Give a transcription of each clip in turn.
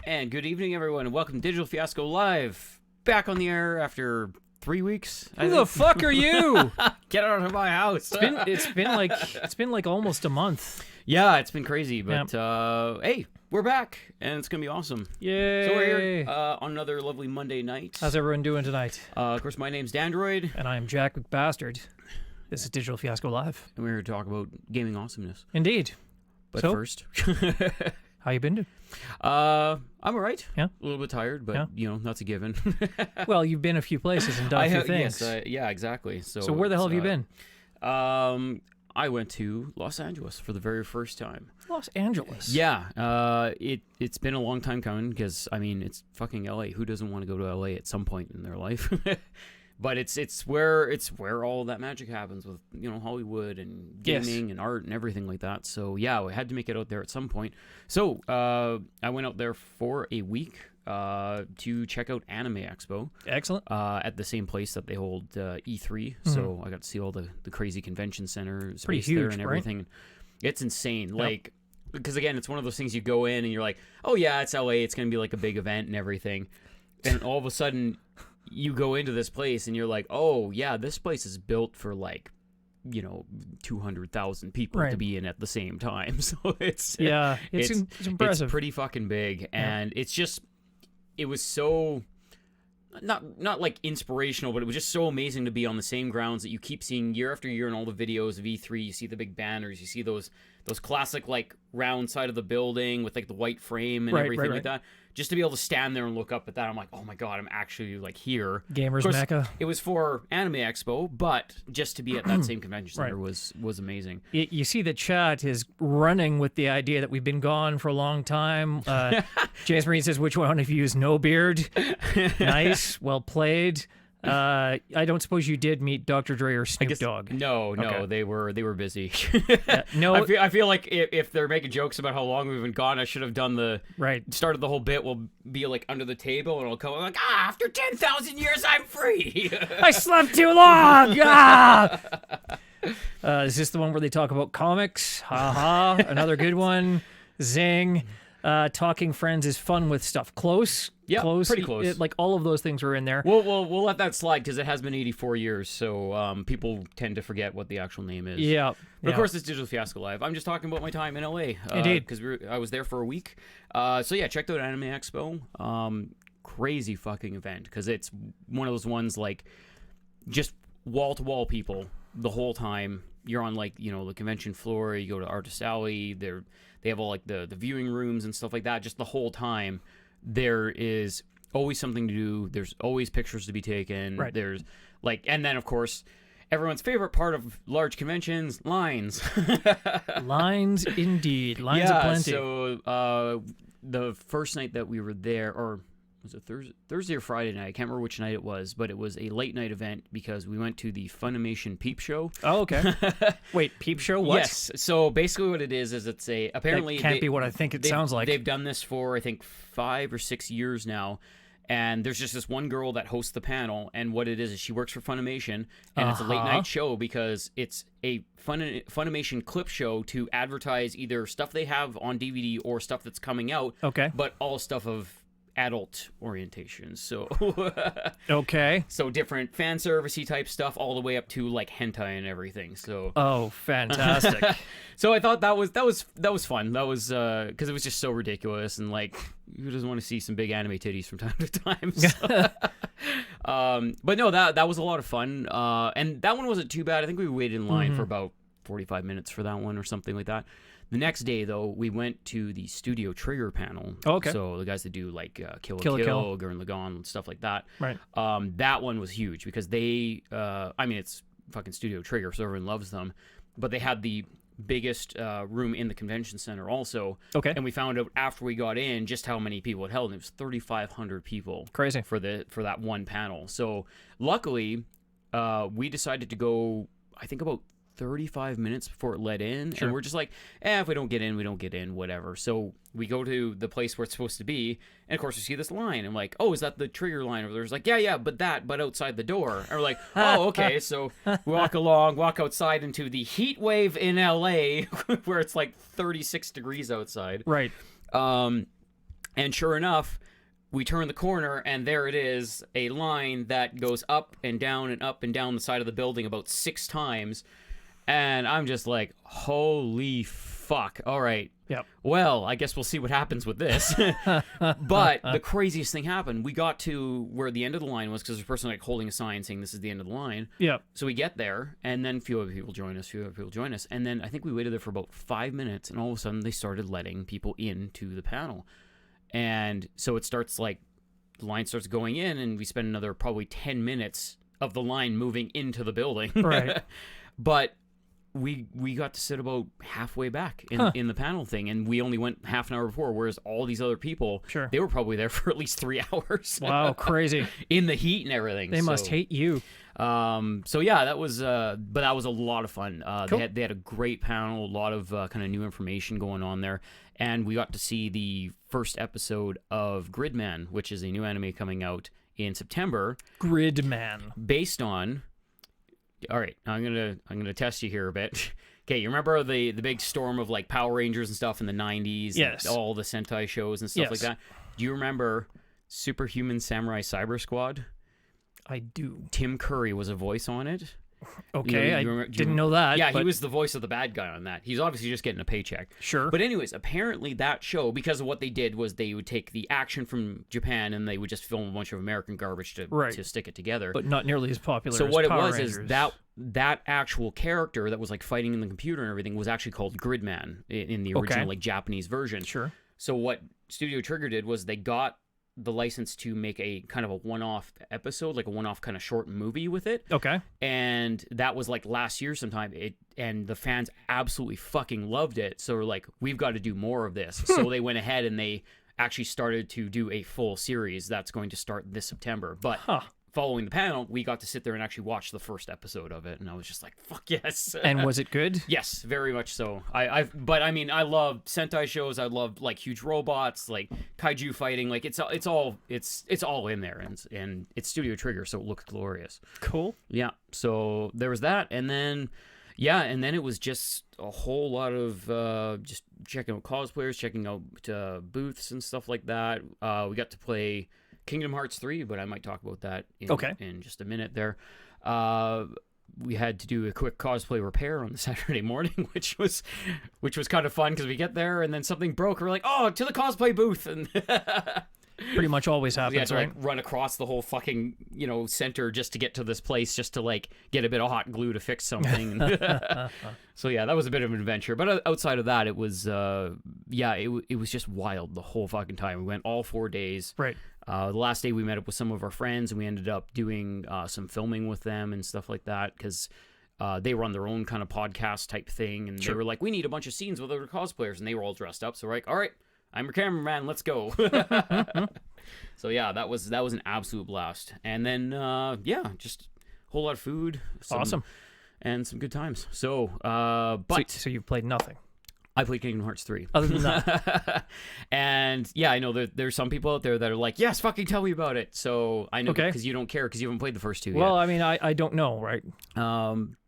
And good evening, everyone, and welcome to Digital Fiasco Live. Back on the air after 3 weeks. Who the fuck are you? Get out of my house. It's been like almost a month. Yeah, it's been crazy, but hey, we're back, and it's gonna be awesome. Yay! So we're here on another lovely Monday night. How's everyone doing tonight? Of course, my name's Dandr0id, And I'm Jack McBastard. This is Digital Fiasco Live. and we're here to talk about gaming awesomeness. Indeed. But So? first, How you been doing? I'm alright. Yeah? A little bit tired, but that's a given. Well, you've been a few places and done a few things. Yes, yeah, exactly. So Where the hell have you been? I went to Los Angeles for the very first time. Los Angeles. Yeah, it's been a long time coming because I mean it's fucking LA. Who doesn't want to go to LA at some point in their life? But it's where all that magic happens with Hollywood and gaming and art and everything like that. So yeah, we had to make it out there at some point. So I went out there for a week to check out Anime Expo. Excellent. At the same place that they hold E3. So I got to see all the crazy convention center space Pretty huge, there and everything. right? It's insane. Like, because again, it's one of those things you go in and you're like, oh yeah, it's LA. It's going to be like a big event and everything. And all of a sudden you go into this place and you're like, oh yeah, this place is built for like, 200,000 people to be in at the same time. So it's impressive. It's pretty fucking big. And it's just, it was so not like inspirational, but it was just so amazing to be on the same grounds that you keep seeing year after year in all the videos of E3. You see the big banners, you see those classic like round side of the building with like the white frame and everything like that. Just to be able to stand there and look up at that, I'm like, oh my god, I'm actually like here. Gamers Mecca. It was for Anime Expo, but just to be at that same convention center was amazing. You see the chat is running with the idea that we've been gone for a long time. James Marine says, which one of you is no beard? Nice. Well played. I don't suppose you did meet Dr. Dre or Snoop Dogg. No, Okay. they were busy. No, I feel like if they're making jokes about how long we've been gone, I should have done started the whole bit. Will be like under the table, and I'll come like, after 10,000 years, I'm free. I slept too long. Is this the one where they talk about comics? Ha. Another good one. Zing. Talking Friends is fun with stuff close. Yeah, pretty close. Like all of those things are in there. We'll let that slide because it has been 84 years, so people tend to forget what the actual name is. Yeah. But of course, it's Digital Fiasco Live. I'm just talking about my time in LA. Indeed. Because I was there for a week. So yeah, checked out Anime Expo. Crazy fucking event because it's one of those ones like just wall-to-wall people the whole time. You're on like, the convention floor. You go to Artist Alley. They have all like the viewing rooms and stuff like that. Just the whole time. There is always something to do. There's always pictures to be taken. Right. There's like, and then of course, everyone's favorite part of large conventions, lines. Lines, indeed. Lines aplenty. So the first night that we were there, or was it Thursday or Friday night? I can't remember which night it was, but it was a late night event because we went to the Funimation Peep Show. Oh, okay. Wait, Peep Show? What? Yes. So basically what it is it's apparently... That can't be what I think it sounds like. They've done this for, I think, 5 or 6 years now. And there's just this one girl that hosts the panel, and what it is she works for Funimation, and it's a late-night show because it's a Funimation clip show to advertise either stuff they have on DVD or stuff that's coming out, but all stuff of adult orientation. So okay. So different fan servicey type stuff all the way up to like hentai and everything. So fantastic. So I thought that was fun. That was because it was just so ridiculous and like who doesn't want to see some big anime titties from time to time. So. But no, that was a lot of fun. And that one wasn't too bad. I think we waited in line for about 45 minutes for that one or something like that. The next day, though, we went to the Studio Trigger panel. Oh, okay. So the guys that do like Kill la Kill, Gurren Lagann, stuff like that. Right. That one was huge because they, it's fucking Studio Trigger, so everyone loves them. But they had the biggest room in the convention center also. Okay. And we found out after we got in just how many people it held. And it was 3,500 people. Crazy. For that one panel. So luckily, we decided to go, I think about 35 minutes before it let in. Sure. And we're just like, if we don't get in, we don't get in, whatever. So we go to the place where it's supposed to be, and of course we see this line. I'm like, oh, is that the Trigger line over there? It's like, yeah, but outside the door. And we're like, oh, okay. So we walk outside into the heat wave in LA where it's like 36 degrees outside. Right. And sure enough, we turn the corner, and there it is, a line that goes up and down the side of the building about 6 times. And I'm just like, holy fuck. All right. Yep. Well, I guess we'll see what happens with this. But the craziest thing happened. We got to where the end of the line was, because there's a person like holding a sign saying this is the end of the line. Yep. So we get there, and then a few other people join us. And then I think we waited there for about 5 minutes, and all of a sudden they started letting people into the panel. And so it starts like, the line starts going in, and we spend another probably 10 minutes of the line moving into the building. Right. But we got to sit about halfway back in the panel thing, and we only went half an hour before, whereas all these other people, Sure. they were probably there for at least 3 hours. Wow, crazy. In the heat and everything. They must hate you. So yeah, that was but that was a lot of fun. Cool. They had a great panel, a lot of kind of new information going on there, and we got to see the first episode of Gridman, which is a new anime coming out in September. Gridman. Based on, all right, I'm gonna test you here a bit. Okay, you remember the big storm of like Power Rangers and stuff in the 90s? Yes. And all the Sentai shows and stuff like that. Do you remember Superhuman Samurai Cyber Squad? I do. Tim Curry was a voice on it. Okay, I didn't know that. Yeah, but he was the voice of the bad guy on that. He's obviously just getting a paycheck. Sure. But anyways, apparently that show, because of what they did, was they would take the action from Japan and they would just film a bunch of American garbage to stick it together. But not nearly as popular so as what Power it was Rangers. is that actual character that was like fighting in the computer and everything was actually called Gridman in the original like Japanese version. Sure. So what Studio Trigger did was they got the license to make a kind of a one-off episode, like a one-off kind of short movie with it. Okay. And that was like last year sometime. And the fans absolutely fucking loved it. So we're like, we've got to do more of this. So they went ahead and they actually started to do a full series that's going to start this September. But following the panel, we got to sit there and actually watch the first episode of it, and I was just like, "Fuck yes!" And was it good? Yes, very much so. But I mean, I love Sentai shows. I love like huge robots, like kaiju fighting. Like it's all in there, and it's Studio Trigger, so it looks glorious. Cool. Yeah. So there was that, and then it was just a whole lot of just checking out cosplayers, checking out booths and stuff like that. We got to play Kingdom Hearts 3, but I might talk about that in just a minute there. We had to do a quick cosplay repair on the Saturday morning, which was kind of fun because we get there and then something broke. We're like, oh, to the cosplay booth, and Pretty much always happens, we had to right? like run across the whole fucking center just to get to this place, just to like get a bit of hot glue to fix something. So yeah, that was a bit of an adventure. But outside of that, it was it was just wild the whole fucking time. We went all 4 days. Right. The last day we met up with some of our friends, and we ended up doing some filming with them and stuff like that because they run their own kind of podcast type thing, and they were like, we need a bunch of scenes with other cosplayers, and they were all dressed up. So we're like, all right, I'm your cameraman, let's go. So yeah, that was an absolute blast. And then just a whole lot of food. Awesome. And some good times. So So you've played nothing. I played Kingdom Hearts 3. Other than that. And yeah, I know there's some people out there that are like, yes, fucking tell me about it. So I know Okay. because you don't care because you haven't played the first two Well, yet. I mean, I don't know, right?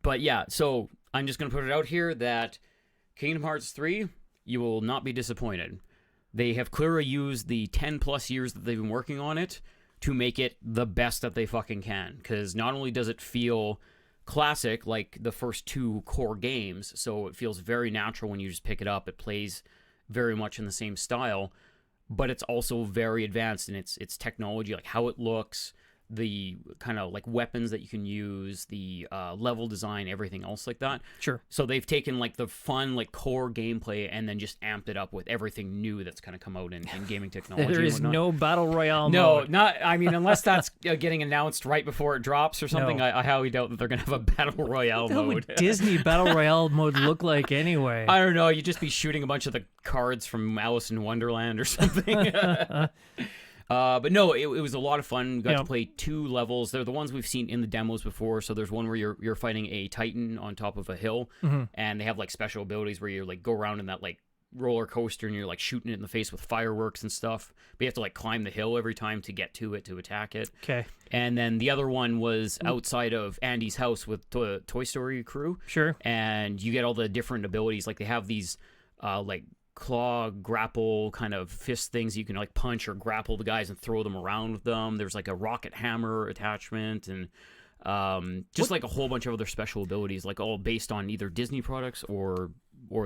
But yeah, so I'm just going to put it out here that Kingdom Hearts 3, you will not be disappointed. They have clearly used the 10 plus years that they've been working on it to make it the best that they fucking can. Because not only does it feel classic like the first two core games, so it feels very natural when you just pick it up. It plays very much in the same style, but it's also very advanced in its technology, like how it looks, the kind of like weapons that you can use, the level design, everything else like that. Sure. So they've taken like the fun like core gameplay and then just amped it up with everything new that's kind of come out in gaming technology. There is no battle royale No, mode. not. I mean, unless that's getting announced right before it drops or something. No. I highly doubt that they're gonna have a battle royale What the hell mode. would Disney battle royale mode look like anyway? I don't know. You'd just be shooting a bunch of the cards from Alice in Wonderland or something. But no, it was a lot of fun. We got to play 2 levels. They're the ones we've seen in the demos before. So there's one where you're fighting a Titan on top of a hill, and they have like special abilities where you like go around in that like roller coaster and you're like shooting it in the face with fireworks and stuff. But you have to like climb the hill every time to get to it to attack it. Okay. And then the other one was outside of Andy's house with Toy Story crew. Sure. And you get all the different abilities. Like they have these like claw, grapple kind of fist things. You can like punch or grapple the guys and throw them around with them. There's like a rocket hammer attachment and just like a whole bunch of other special abilities, like all based on either Disney products or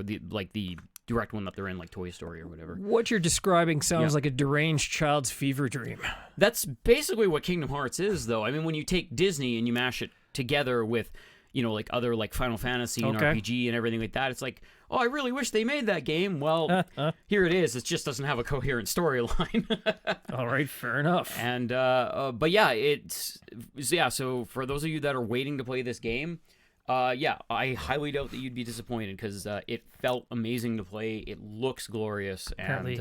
the direct one that they're in, like Toy Story or whatever. What you're describing sounds like a deranged child's fever dream. That's basically what Kingdom Hearts is, though. I mean, when you take Disney and you mash it together with, like other like Final Fantasy and RPG and everything like that, it's like, oh, I really wish they made that game. Well, here it is. It just doesn't have a coherent storyline. All right, fair enough. And but yeah, so for those of you that are waiting to play this game, I highly doubt that you'd be disappointed because it felt amazing to play. It looks glorious, and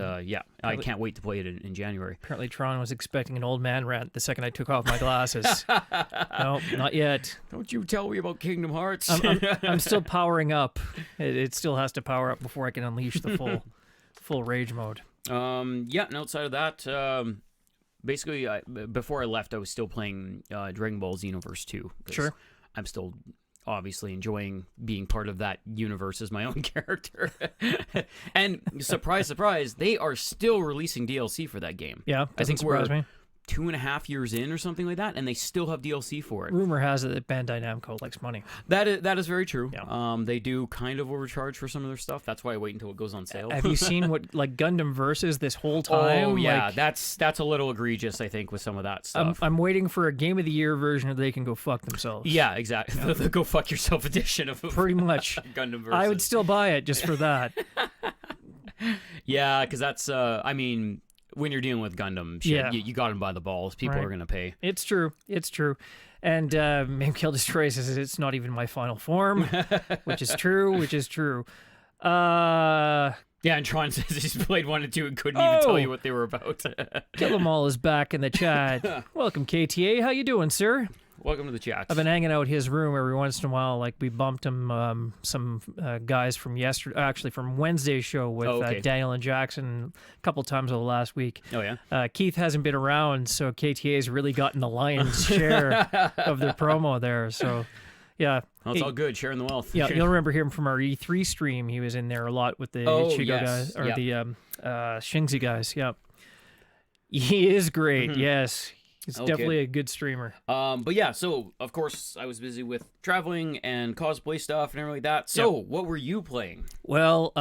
I can't wait to play it in January. Apparently, Tron was expecting an old man rant the second I took off my glasses. No, not yet. Don't you tell me about Kingdom Hearts. I'm still powering up. It still has to power up before I can unleash the full rage mode. And outside of that, basically, before I left, I was still playing Dragon Ball Xenoverse 2. Sure. I'm still obviously enjoying being part of that universe as my own character. And surprise, surprise, they are still releasing DLC for that game. Yeah, I think surprise me. 2.5 years in or something like that, and they still have DLC for it. Rumor has it that Bandai Namco likes money. That is very true. Yeah. They do kind of overcharge for some of their stuff. That's why I wait until it goes on sale. Have you seen what like Gundam Versus this whole time? Oh yeah, like, that's a little egregious, I think, with some of that stuff. I'm waiting for a Game of the Year version of They Can Go Fuck Themselves. Yeah, exactly. The Go Fuck Yourself edition of pretty much Gundam Versus. I would still buy it just for that. Yeah, because that's I mean, when you're dealing with Gundam shit, you got them by the balls. People are going to pay. It's true. And Maybe Kill Destroy says it's not even my final form, which is true. Yeah, and Tron says he's played 1 and 2 and couldn't even tell you what they were about. Kill 'em all is back in the chat. Welcome, KTA. How you doing, sir? Welcome to the chat. I've been hanging out his room every once in a while. Like we bumped him some guys from from Wednesday's show with Daniel and Jackson a couple times over the last week. Oh yeah. Keith hasn't been around, so KTA's really gotten the lion's share of their promo there. So yeah. Well, it's all good, sharing the wealth. Yeah, you'll remember him from our E3 stream. He was in there a lot with the Ichigo guys or the Shingzi guys. Yeah. He is great. Yes. He's definitely a good streamer. But yeah, so of course I was busy with traveling and cosplay stuff and everything like that. So what were you playing? Well,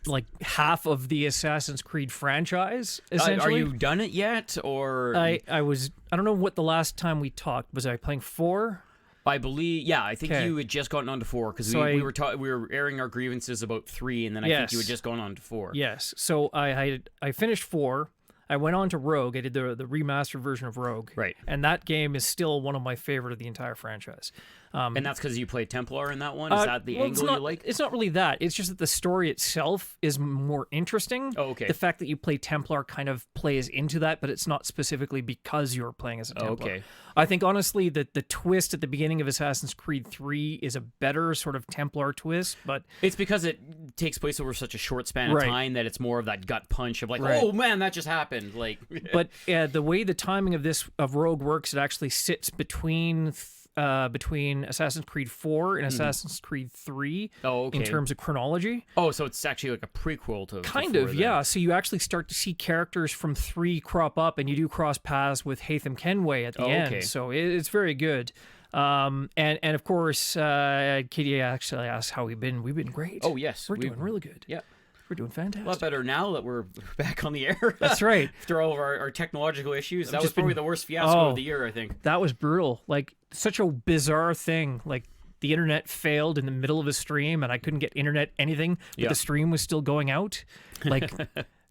like half of the Assassin's Creed franchise, essentially. Are you done it yet, or I don't know what the last time we talked. Was I playing 4? I believe, I think you had just gotten on to 4 because we were airing our grievances about 3, and then I think you had just gone on to 4. Yes. So I finished 4. I went on to Rogue. I did the remastered version of Rogue. Right. And that game is still one of my favorite of the entire franchise. And that's because you played Templar in that one? Is that the angle you like? It's not really that. It's just that the story itself is more interesting. Oh, okay. The fact that you play Templar kind of plays into that, but it's not specifically because you're playing as a Templar. Okay. I think, honestly, that the twist at the beginning of Assassin's Creed 3 is a better sort of Templar twist, but... It's because it takes place over such a short span of time that it's more of that gut punch of like, oh, man, that just happened. Like, But the way the timing of Rogue works, it actually sits between Assassin's Creed 4 and Assassin's Creed 3 in terms of chronology. Oh, so it's actually like a prequel to kind of, yeah. So you actually start to see characters from 3 crop up, and you do cross paths with Haytham Kenway at the end. So it's very good. And of course, Katie actually asked how we've been. We've been great. Oh yes, we're doing really good. Yeah. We're doing fantastic. A lot better now that we're back on the air. That's right. After all of our technological issues, that was probably the worst fiasco of the year, I think. That was brutal. Like, such a bizarre thing. Like, the internet failed in the middle of a stream, and I couldn't get internet anything, but the stream was still going out. Like,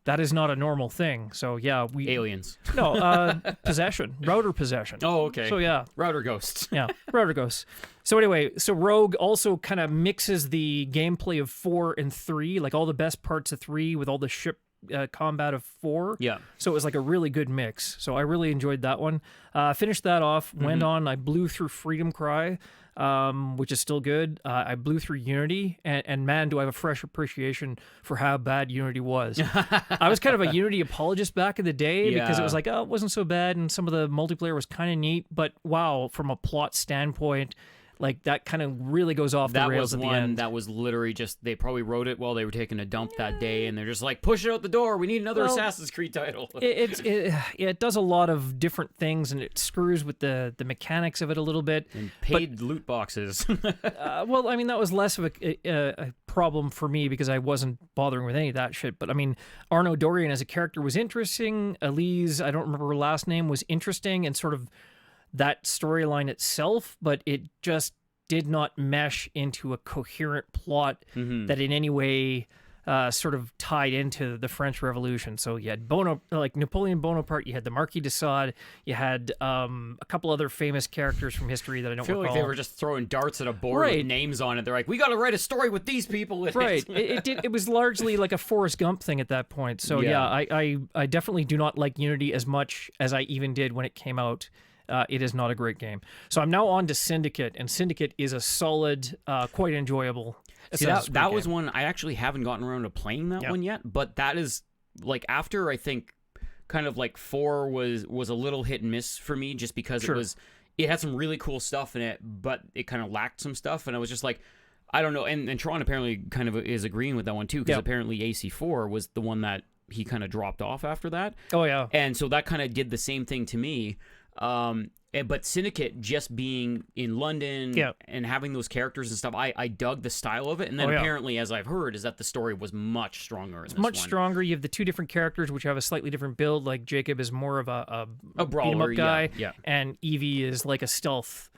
that is not a normal thing. So, yeah, aliens. No, possession. Router possession. Oh, okay. So, yeah. Router ghosts. Yeah, router ghosts. So anyway, Rogue also kind of mixes the gameplay of 4 and 3, like all the best parts of 3 with all the ship combat of 4. Yeah. So it was like a really good mix. So I really enjoyed that one. Finished that off, went on, I blew through Freedom Cry, which is still good. I blew through Unity, and man, do I have a fresh appreciation for how bad Unity was. I was kind of a Unity apologist back in the day because it was like, oh, it wasn't so bad, and some of the multiplayer was kind of neat, but wow, from a plot standpoint, Like that kind of really goes off the That rails was at the one end. that was literally just, they probably wrote it while they were taking a dump that day, and they're just like, push it out the door. We need another Assassin's Creed title. It does a lot of different things, and it screws with the mechanics of it a little bit. And paid loot boxes. Well, I mean, that was less of a problem for me because I wasn't bothering with any of that shit. But I mean, Arno Dorian as a character was interesting. Elise, I don't remember her last name, was interesting, and sort of that storyline itself, but it just did not mesh into a coherent plot that in any way sort of tied into the French Revolution. So you had Napoleon Bonaparte, you had the Marquis de Sade, you had a couple other famous characters from history that I don't feel recall. like they were just throwing darts at a board with names on it. They're like, we got to write a story with these people in Right. it. It was largely like a Forrest Gump thing at that point. So yeah, I definitely do not like Unity as much as I even did when it came out. It is not a great game. So I'm now on to Syndicate, and Syndicate is a solid, quite enjoyable. See, that was one I actually haven't gotten around to playing that one yet, but that is like after I think kind of like 4 was a little hit and miss for me just because it had some really cool stuff in it, but it kind of lacked some stuff, and I was just like, I don't know. And Tron apparently kind of is agreeing with that one too, because apparently AC4 was the one that he kind of dropped off after that. Oh yeah. And so that kind of did the same thing to me. But Syndicate just being in London and having those characters and stuff, I dug the style of it. And then apparently, as I've heard, is that the story was much stronger. It's much stronger. You have the two different characters, which have a slightly different build. Like Jacob is more of a brawler guy, yeah. and Evie is like a stealth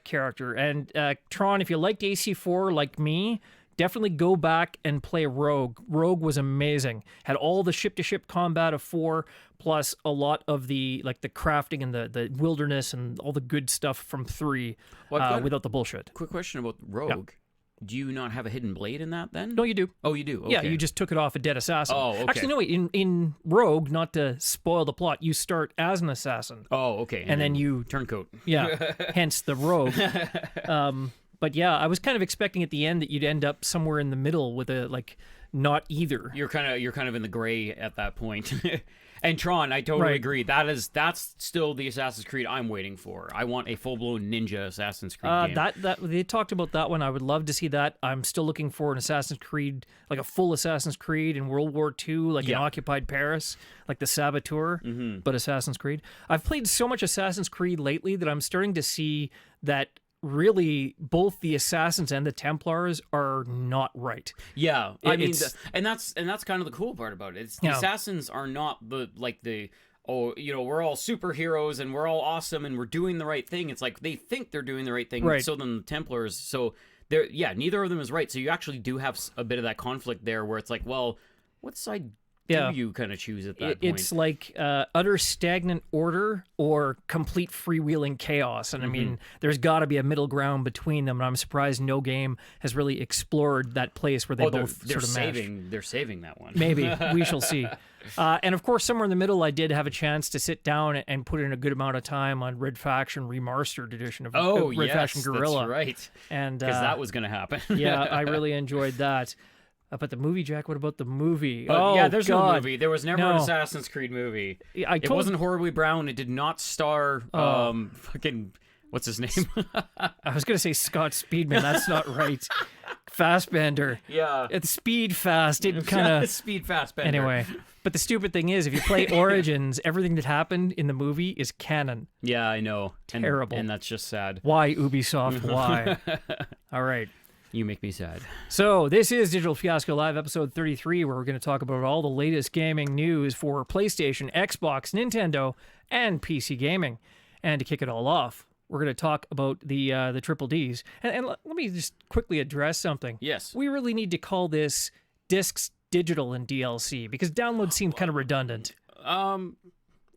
character. And Tron, if you liked AC4 like me, definitely go back and play Rogue. Rogue was amazing. Had all the ship-to-ship combat of 4, plus a lot of the crafting and the wilderness and all the good stuff from 3 without the bullshit. Quick question about Rogue. Do you not have a hidden blade in that then? No, you do. Oh, you do? Okay. Yeah, you just took it off a dead assassin. Oh, okay. Actually, no, wait. In Rogue, not to spoil the plot, you start as an assassin. Oh, okay. And then you... Turncoat. Yeah, hence the Rogue. But yeah, I was kind of expecting at the end that you'd end up somewhere in the middle with a, not either. You're kind of in the gray at that point. And Tron, I totally agree. That's still the Assassin's Creed I'm waiting for. I want a full-blown ninja Assassin's Creed game. That they talked about that one. I would love to see that. I'm still looking for an Assassin's Creed, like a full Assassin's Creed in World War II, like in occupied Paris, like the Saboteur, but Assassin's Creed. I've played so much Assassin's Creed lately that I'm starting to see that really both the Assassins and the Templars are not right. Yeah, I mean, and that's kind of the cool part about it. It's the Assassins are not we're all superheroes and we're all awesome and we're doing the right thing. It's like they think they're doing the right thing. Right. So then the Templars, neither of them is right. So you actually do have a bit of that conflict there where it's like, well, what side do you kind of choose at that point? It's like utter stagnant order or complete freewheeling chaos. And I mean, there's got to be a middle ground between them. And I'm surprised no game has really explored that place where they both sort of mesh. They're saving that one. Maybe. We shall see. And of course, somewhere in the middle, I did have a chance to sit down and put in a good amount of time on Red Faction Remastered Edition of Red Faction Guerrilla. That's right. And because that was going to happen. Yeah, I really enjoyed that. But the movie, Jack, what about the movie? There's no movie. There was never an Assassin's Creed movie. It wasn't horribly brown. It did not star fucking... What's his name? I was going to say Scott Speedman. That's not right. Fastbender. Yeah. It's Speed Fast. It kind of... Speed Fastbender. Anyway. But the stupid thing is, if you play Origins, everything that happened in the movie is canon. Yeah, I know. Terrible. And that's just sad. Why, Ubisoft? Why? All right. You make me sad. So this is Digital Fiasco Live, episode 33, where we're going to talk about all the latest gaming news for PlayStation, Xbox, Nintendo, and PC gaming. And to kick it all off, we're going to talk about the Triple Ds. And let me just quickly address something. Yes. We really need to call this Discs, Digital, and DLC, because download seemed kind of redundant. Well,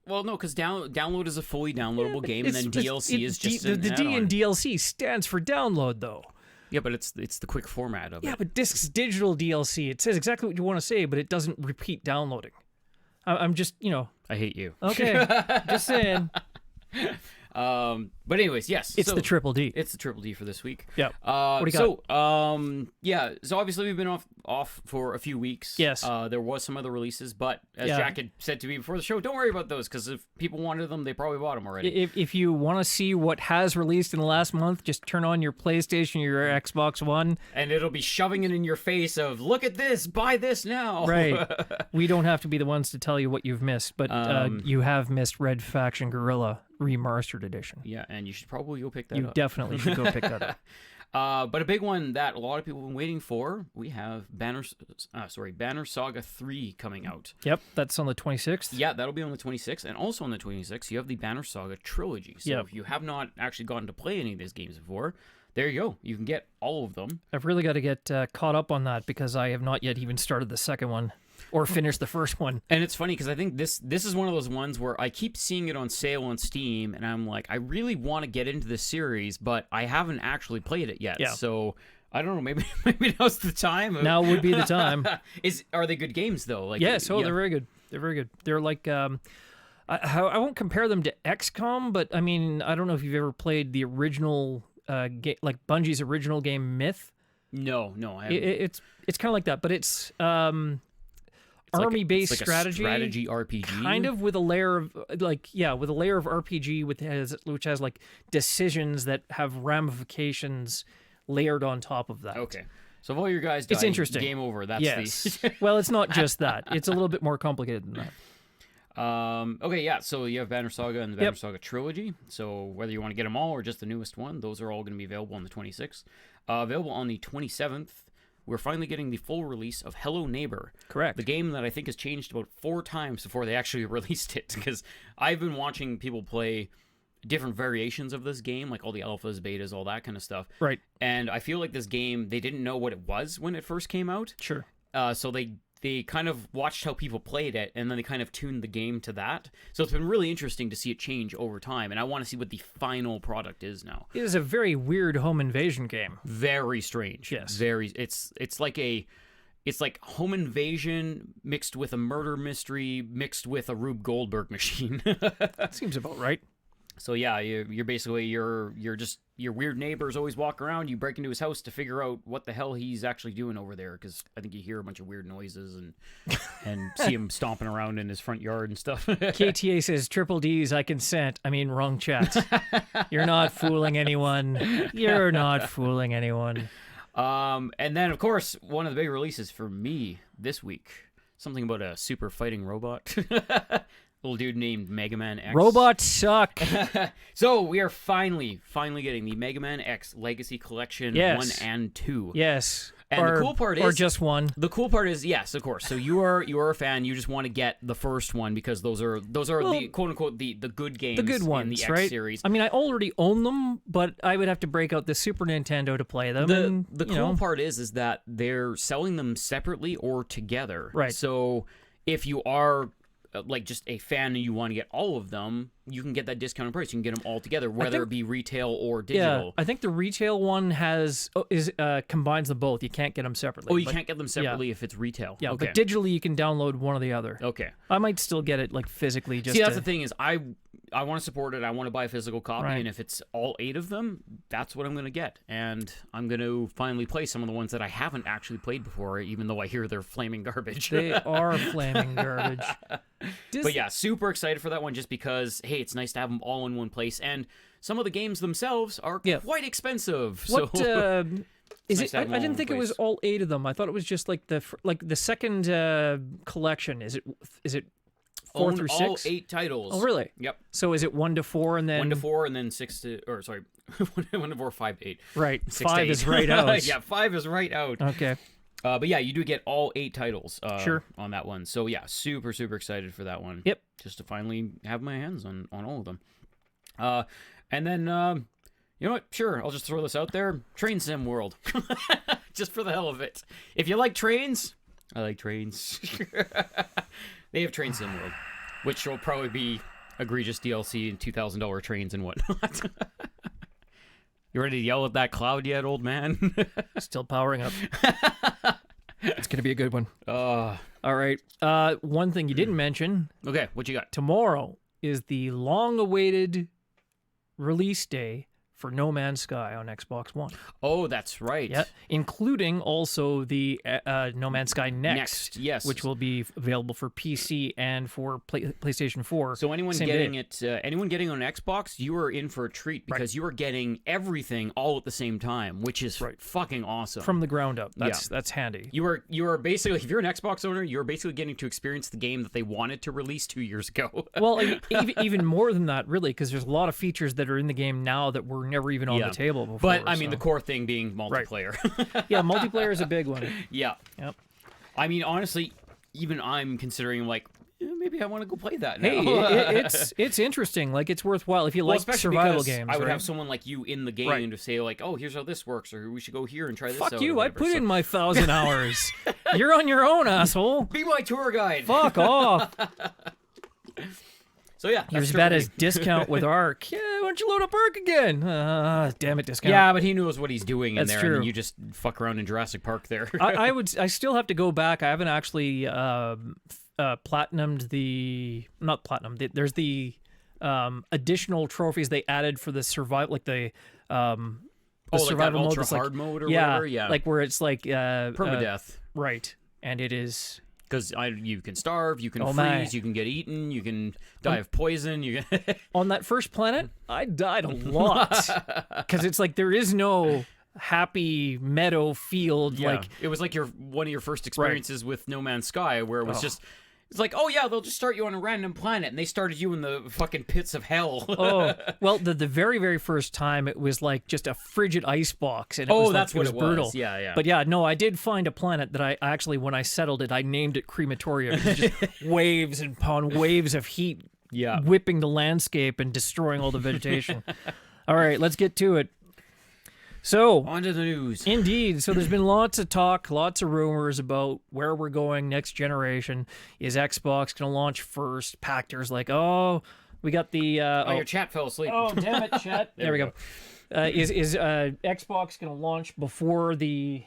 no, because download is a fully downloadable game, and then DLC is just an the D add-on. in DLC stands for download, though. Yeah, but it's the quick format of it. Yeah, but Discs Digital DLC, it says exactly what you want to say, but it doesn't repeat downloading. I'm just, I hate you. Okay, just saying. But anyways, yes. It's the Triple D. It's the Triple D for this week. Yeah. What do you got? Yeah. So obviously we've been off for a few weeks. Yes. There was some other releases, but as Yeah. Jack had said to me before the show, don't worry about those because if people wanted them, they probably bought them already. If you want to see what has released in the last month, just turn on your PlayStation, your Xbox One. And it'll be shoving it in your face of, look at this, buy this now. Right. We don't have to be the ones to tell you what you've missed, but you have missed Red Faction Guerrilla Remastered Edition. Yeah, and you should probably go pick that You up. definitely should go pick that up. But a big one that a lot of people have been waiting for, we have Banner Saga 3 coming out. Yep, that's on the 26th. Yeah, that'll be on the 26th, and also on the 26th, you have the Banner Saga trilogy. So Yep. if you have not actually gotten to play any of these games before, there you go. You can get all of them. I've really got to get caught up on that because I have not yet even started the second one or finished the first one. And it's funny because I think this is one of those ones where I keep seeing it on sale on Steam, and I'm like, I really want to get into this series, but I haven't actually played it yet. Yeah. So I don't know. Maybe now's the time. Now would be the time. Are they good games though? Like, Yes, yeah. they're very good. They're very good. They're like I won't compare them to XCOM, but I mean, I don't know if you've ever played the original game, like Bungie's original game Myth. No, I haven't. It's kind of like that, but it's It's army-based like a strategy RPG, kind of with a layer of with a layer of RPG which has like decisions that have ramifications layered on top of that. Okay, so if all your guys die, It's interesting. Game over. That's Yes. Well, it's not just that. It's a little bit more complicated than that. Okay, yeah. So you have Banner Saga and the Yep. Banner Saga trilogy. So whether you want to get them all or just the newest one, those are all going to be available on the 26th. Available on the 27th. We're finally getting the full release of Hello Neighbor. Correct. The game that I think has changed about 4 times before they actually released it. Because I've been watching people play different variations of this game, like all the alphas, betas, all that kind of stuff. Right. And I feel like this game, they didn't know what it was when it first came out. Sure. So they kind of watched how people played it, and then they kind of tuned the game to that. So it's been really interesting to see it change over time, and I want to see what the final product is now. It is a very weird home invasion game. Very strange. Yes. It's like home invasion mixed with a murder mystery mixed with a Rube Goldberg machine. That seems about right. So yeah, you're basically your weird neighbors always walk around. You break into his house to figure out what the hell he's actually doing over there, because I think you hear a bunch of weird noises and see him stomping around in his front yard and stuff. KTA says, Triple D's, I consent. I mean, wrong chat. You're not fooling anyone. You're not fooling anyone. And then, of course, one of the big releases for me this week, something about a super fighting robot. Little dude named Mega Man X. Robots suck. So we are finally getting the Mega Man X Legacy Collection Yes. 1 and 2. Yes. And the cool part is, or just one. The cool part is, yes, of course. So you are a fan. You just want to get the first one because those are the quote unquote the good games. The good ones, in the X right? series. I mean, I already own them, but I would have to break out the Super Nintendo to play them. The cool part is that they're selling them separately or together. Right. So if you are like just a fan and you want to get all of them, you can get that discounted price. You can get them all together, whether it be retail or digital. Yeah, I think the retail one combines them both. You can't get them separately. Oh, you can't get them separately if it's retail. Yeah, okay. but digitally you can download one or the other. Okay. I might still get it like physically. Just See, that's the thing is I want to support it. I want to buy a physical copy, Right. and if it's all 8 of them, that's what I'm going to get. And I'm going to finally play some of the ones that I haven't actually played before, even though I hear they're flaming garbage. They are flaming garbage. But yeah, super excited for that one just because, hey, it's nice to have them all in one place. And some of the games themselves are quite expensive. What So is nice it? to have them I all didn't in think it was place. all 8 of them. I thought it was just like the second collection. Is it 4 own through all 6? 8 titles. Oh, really? Yep. So is it 1 to 4 and then 1 to 4 and then 6 to, or sorry, 1 to 4, 5 to 8. Right. 6 to 5 8. is right out. Yeah, 5 is right out. Okay. But yeah, you do get all 8 titles Sure. on that one. So yeah, super excited for that one. Yep. Just to finally have my hands on all of them. And then, you know what? Sure, I'll just throw this out there. Train Sim World. Just for the hell of it. If you like trains, I like trains. They have Train Sim World, which will probably be egregious DLC and $2,000 trains and whatnot. You ready to yell at that cloud yet, old man? Still powering up. It's gonna be a good one. All right. One thing you didn't mention. Okay, what you got? Tomorrow is the long-awaited release day for No Man's Sky on Xbox One. Oh, that's right. Yeah, including also the No Man's Sky Next, yes. which will be available for PC and for PlayStation 4. So anyone same getting day. it, anyone getting on Xbox, you are in for a treat because you are getting everything all at the same time, which is fucking awesome. From the ground up. That's handy. You are basically, if you're an Xbox owner, you're basically getting to experience the game that they wanted to release 2 years ago. Well, even more than that, really, because there's a lot of features that are in the game now that were never even on the table before. But I mean, the core thing being multiplayer. Yeah, multiplayer is a big one. Yeah. Yep. I mean, honestly, even I'm considering like maybe I want to go play that now. Hey, it's interesting. Like, it's worthwhile if you like survival games. I would have someone like you in the game to say like, oh, here's how this works, or we should go here and try this out. Fuck you! I put in my 1,000 hours. You're on your own, asshole. Be my tour guide. Fuck off. So yeah, you're as bad as Discount with Ark. Yeah, why don't you load up Ark again? Damn it, Discount. Yeah, but he knows what he's doing in That's there, true. and then you just fuck around in Jurassic Park there. I still have to go back. I haven't actually platinumed the not platinum. There's the additional trophies they added for the survival, like the survival like mode, ultra hard like, mode or whatever. Yeah, like where it's like permadeath. Right, and it is. Because you can starve, you can freeze, my. you can get eaten, you can die of poison. You can... On that first planet, I died a lot because it's like there is no happy meadow field. Yeah. Like it was like one of your first experiences with No Man's Sky, where it was just. It's like, oh yeah, they'll just start you on a random planet, and they started you in the fucking pits of hell. Well, the very, very first time, it was like just a frigid ice box, and it was that's like, what it was brutal. Yeah, yeah. But yeah, no, I did find a planet that I actually, when I settled it, I named it Crematorium. It was just waves upon waves of heat, whipping the landscape and destroying all the vegetation. All right, let's get to it. So, on to the news. Indeed. So there's been lots of talk, lots of rumors about where we're going next generation. Is Xbox going to launch first? Pactor's like, oh, we got the... your chat fell asleep. Oh, damn it, chat. there we go. Is Xbox going to launch before the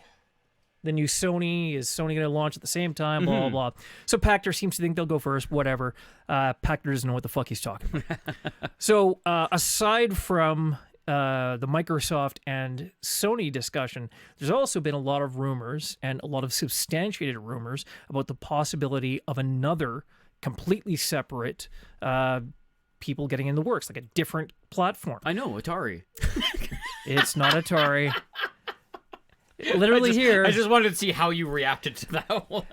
new Sony? Is Sony going to launch at the same time? Blah, blah, blah. So Pactor seems to think they'll go first, whatever. Pactor doesn't know what the fuck he's talking about. So aside from... the Microsoft and Sony discussion, there's also been a lot of rumors and a lot of substantiated rumors about the possibility of another completely separate people getting in the works, like a different platform. I know, Atari. It's not Atari. Literally I just wanted to see how you reacted to that one.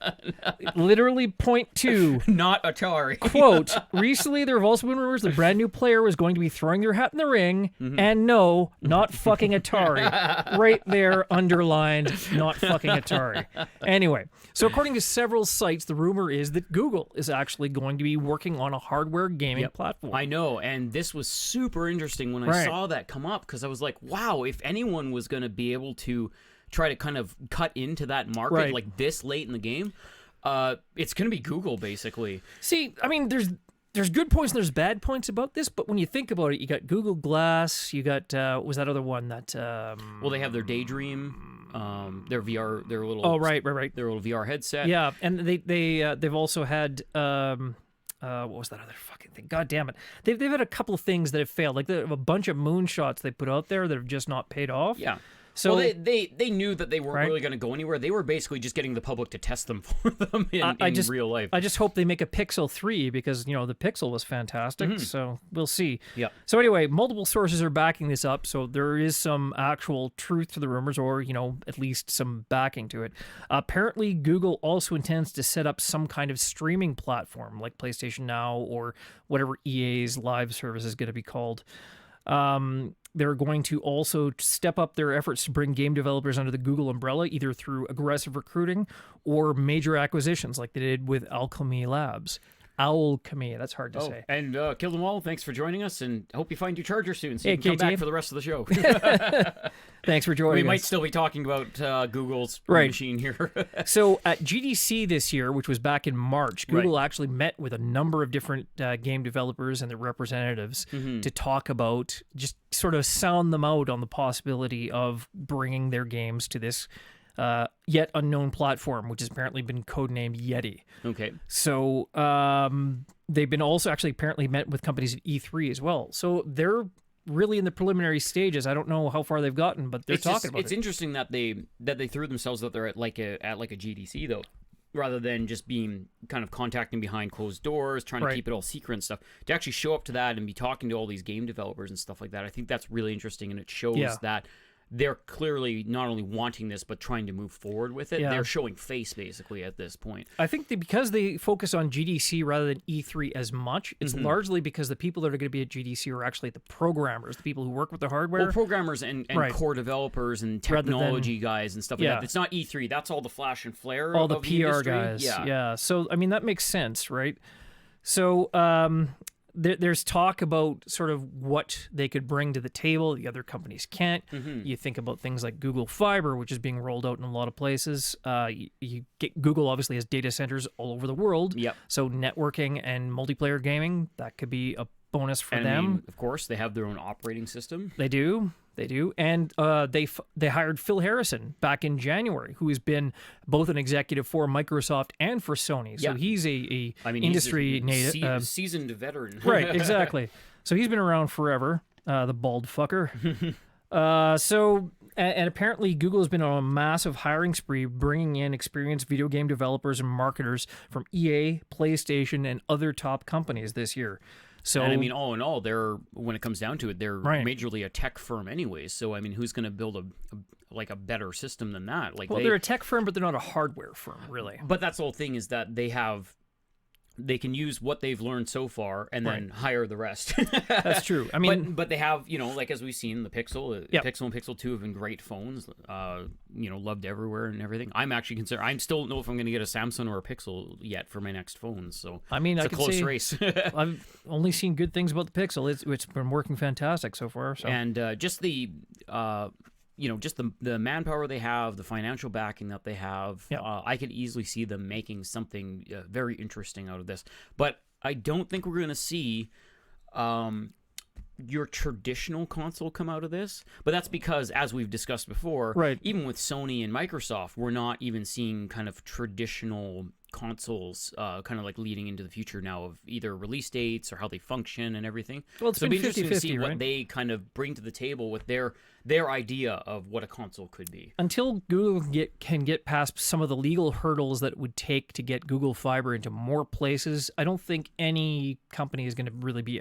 Literally point 2. Not Atari. Quote, recently there have also been rumors the brand new player was going to be throwing their hat in the ring, and no, not fucking Atari. Right there, underlined, not fucking Atari. Anyway, so according to several sites, the rumor is that Google is actually going to be working on a hardware gaming platform. I know, and this was super interesting when I saw that come up, because I was like, wow, if anyone was going to be able to try to kind of cut into that market like this late in the game, it's going to be Google, basically. See, I mean, there's good points and there's bad points about this, but when you think about it, you got Google Glass, you got what was that other one that well, they have their Daydream, their VR, their little right, their little VR headset. Yeah, and they've also had what was that other fucking thing? God damn it. They've had a couple of things that have failed, like a bunch of moonshots they put out there that have just not paid off. Yeah. So well, they knew that they weren't really going to go anywhere. They were basically just getting the public to test them for them in real life. I just hope they make a Pixel 3 because, you know, the Pixel was fantastic. So we'll see. Yeah. So anyway, multiple sources are backing this up. So there is some actual truth to the rumors, or, you know, at least some backing to it. Apparently, Google also intends to set up some kind of streaming platform like PlayStation Now or whatever EA's live service is going to be called. They're going to also step up their efforts to bring game developers under the Google umbrella, either through aggressive recruiting or major acquisitions like they did with Alchemy Labs. Alchemy, that's hard to say. And Kill Them All, thanks for joining us, and hope you find your charger soon so you can KT. come back for the rest of the show. Thanks for joining us. We might still be talking about Google's machine here. So at GDC this year, which was back in March, Google actually met with a number of different game developers and their representatives to talk about, just sort of sound them out on the possibility of bringing their games to this yet unknown platform, which has apparently been codenamed Yeti. Okay. So they've been also actually apparently met with companies at E3 as well. So they're really in the preliminary stages. I don't know how far they've gotten, but they're talking about it. It's interesting that they threw themselves out there at like a GDC though, rather than just being kind of contacting behind closed doors, trying to keep it all secret and stuff. To actually show up to that and be talking to all these game developers and stuff like that, I think that's really interesting, and it shows that they're clearly not only wanting this, but trying to move forward with it. Yeah. They're showing face, basically, at this point. I think because they focus on GDC rather than E3 as much, it's largely because the people that are going to be at GDC are actually the programmers, the people who work with the hardware. Well, programmers and core developers and technology guys and stuff like that. It's not E3. That's all the flash and flare all the of PR industry. guys. Yeah. So, I mean, that makes sense, right? So, there's talk about sort of what they could bring to the table the other companies can't. You think about things like Google Fiber, which is being rolled out in a lot of places. You get Google obviously has data centers all over the world. Yep. So networking and multiplayer gaming, that could be a bonus for them. I mean, of course, they have their own operating system. They do. And they hired Phil Harrison back in January, who has been both an executive for Microsoft and for Sony. So he's a industry native. Seasoned veteran. Right, exactly. So he's been around forever, the bald fucker. And apparently Google has been on a massive hiring spree, bringing in experienced video game developers and marketers from EA, PlayStation, and other top companies this year. So, and I mean, all in all, when it comes down to it, they're majorly a tech firm anyways. So, I mean, who's going to build a better system than that? Like, they're a tech firm, but they're not a hardware firm, really. But that's the whole thing, is that they can use what they've learned so far and then hire the rest. That's true. I mean, but they have, like as we've seen, the Pixel, Pixel and Pixel 2 have been great phones, loved everywhere and everything. I'm actually I still don't know if I'm going to get a Samsung or a Pixel yet for my next phone. So I mean, it's I a close race. I've only seen good things about the Pixel. It's been working fantastic so far. So. And just the manpower they have, the financial backing that they have, I could easily see them making something very interesting out of this. But I don't think we're going to see your traditional console come out of this. But that's because, as we've discussed before, even with Sony and Microsoft, we're not even seeing kind of traditional consoles kind of like leading into the future now of either release dates or how they function and everything. Well, it's so been it'll be interesting to see right? what they kind of bring to the table with their idea of what a console could be. Until Google can get past some of the legal hurdles that it would take to get Google Fiber into more places, I don't think any company is going to really be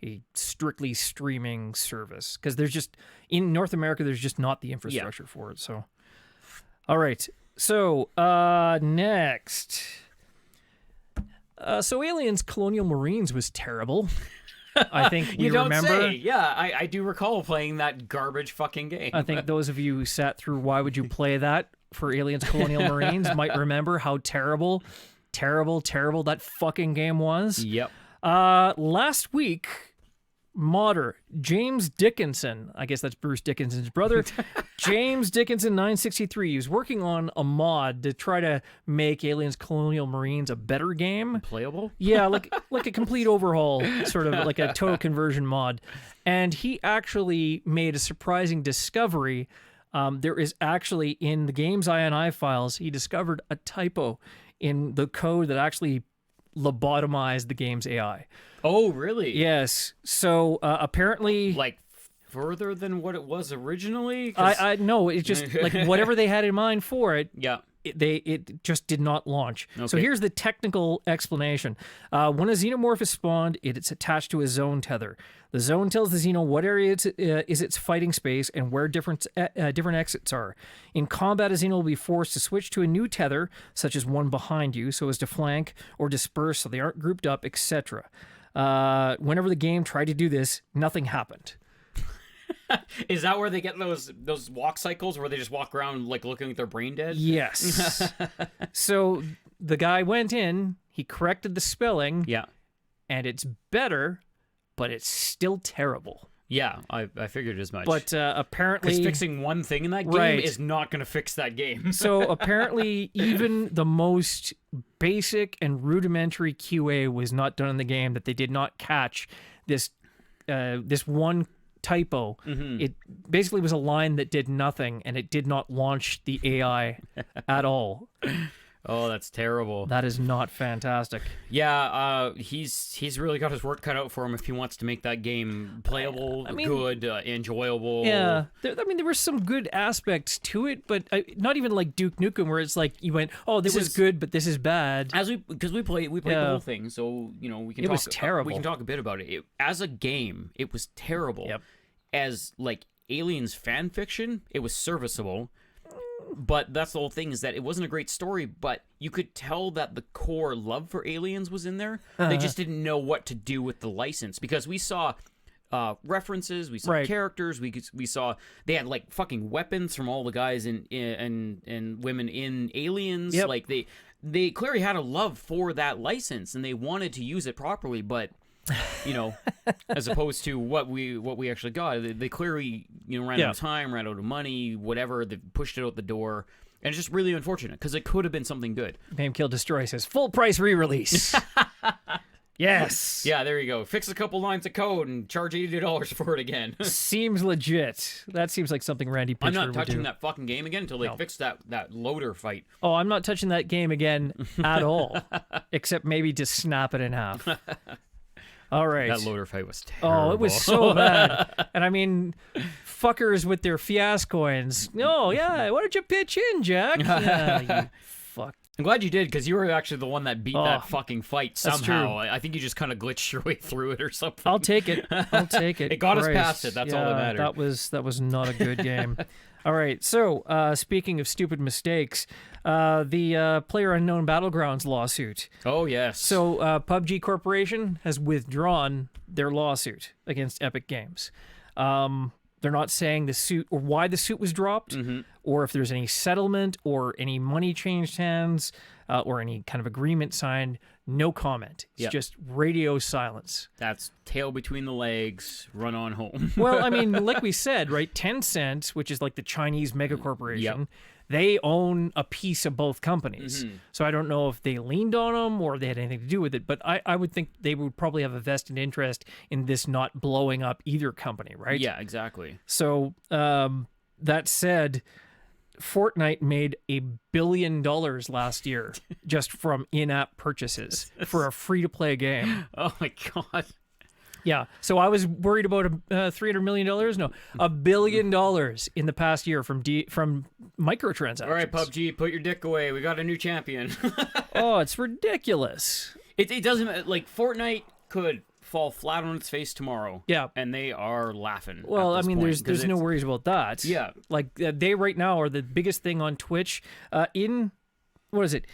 a strictly streaming service, because there's just, in North America, there's just not the infrastructure for it. So, all right. So, next. So Aliens Colonial Marines was terrible. I think we remember. Say. Yeah, I do recall playing that garbage fucking game. I think those of you who sat through Why Would You Play That for Aliens Colonial Marines might remember how terrible that fucking game was. Yep. Last week, modder James Dickinson, I guess that's Bruce Dickinson's brother, James Dickinson 963, he was working on a mod to try to make Aliens Colonial Marines a better game. Playable? Yeah, like a complete overhaul, sort of like a total conversion mod. And he actually made a surprising discovery. There is actually, in the game's INI files, he discovered a typo in the code that actually lobotomized the game's AI. Oh, really? Yes. So apparently, like further than what it was originally. I know, it's just like whatever they had in mind for it. Yeah. It just did not launch. Okay. So here's the technical explanation. When a xenomorph is spawned, it's attached to a zone tether. The zone tells the xeno what area is its fighting space and where different exits are. In combat, a xeno will be forced to switch to a new tether, such as one behind you, so as to flank or disperse so they aren't grouped up, etc. Whenever the game tried to do this, nothing happened. Is that where they get those walk cycles where they just walk around like looking like their brain dead? Yes. So the guy went in, he corrected the spelling. Yeah. And it's better, but it's still terrible. Yeah, I figured as much. But apparently, because fixing one thing in that game is not going to fix that game. So apparently, even the most basic and rudimentary QA was not done in the game, that they did not catch this one typo. Mm-hmm. It basically was a line that did nothing, and it did not launch the AI at all. Oh, that's terrible. That is not fantastic. Yeah, he's really got his work cut out for him if he wants to make that game playable, good, enjoyable. Yeah, there were some good aspects to it, but not even like Duke Nukem, where it's like you went, "Oh, this was good, but this is bad." Because we played the whole thing, so we can. It was terrible. We can talk a bit about it. As a game, it was terrible. Yep. As like Aliens fan fiction, it was serviceable. But that's the whole thing, is that it wasn't a great story, but you could tell that the core love for Aliens was in there. They just didn't know what to do with the license, because we saw references, we saw characters, we saw they had like fucking weapons from all the guys and women in Aliens. Yep. Like they clearly had a love for that license and they wanted to use it properly, but as opposed to what we actually got, they clearly ran out of time, ran out of money, whatever. They pushed it out the door, and it's just really unfortunate because it could have been something good. Name Kill Destroy says full price re-release. Yes. Yeah, there you go. Fix a couple lines of code and charge $80 for it again. Seems legit. That seems like something Randy Pitchford would do. I'm not touching that fucking game again until they fix that loader fight. Oh, I'm not touching that game again at all, except maybe to snap it in half. All right. That loader fight was terrible. Oh, it was so bad. And I mean, fuckers with their Fiascoins. No, yeah, why don't you pitch in, Jack? Yeah, you fuck. I'm glad you did, because you were actually the one that beat that fucking fight somehow. That's true. I think you just kind of glitched your way through it or something. I'll take it. It got us past it. That's all that mattered. That was not a good game. All right. So, speaking of stupid mistakes, the PlayerUnknown Battlegrounds lawsuit. Oh, yes. So, Pubg Corporation has withdrawn their lawsuit against Epic Games. They're not saying the suit or why the suit was dropped, or if there's any settlement or any money changed hands or any kind of agreement signed. No comment. It's just radio silence. That's tail between the legs, run on home. Well, I mean, like we said, right? Tencent, which is like the Chinese megacorporation, they own a piece of both companies. So I don't know if they leaned on them or they had anything to do with it, but I would think they would probably have a vested interest in this not blowing up either company, right? Yeah, exactly. So that said, Fortnite made $1 billion last year just from in-app purchases for a free-to-play game. Oh my god. Yeah, so I was worried about $300 million. No, $1 billion in the past year from microtransactions. All right, PUBG, put your dick away. We got a new champion. Oh, it's ridiculous. It doesn't, like, Fortnite could fall flat on its face tomorrow. Yeah. And they are laughing. Well, at I this mean, point, there's no worries about that. Yeah. Like, they right now are the biggest thing on Twitch in, what is it?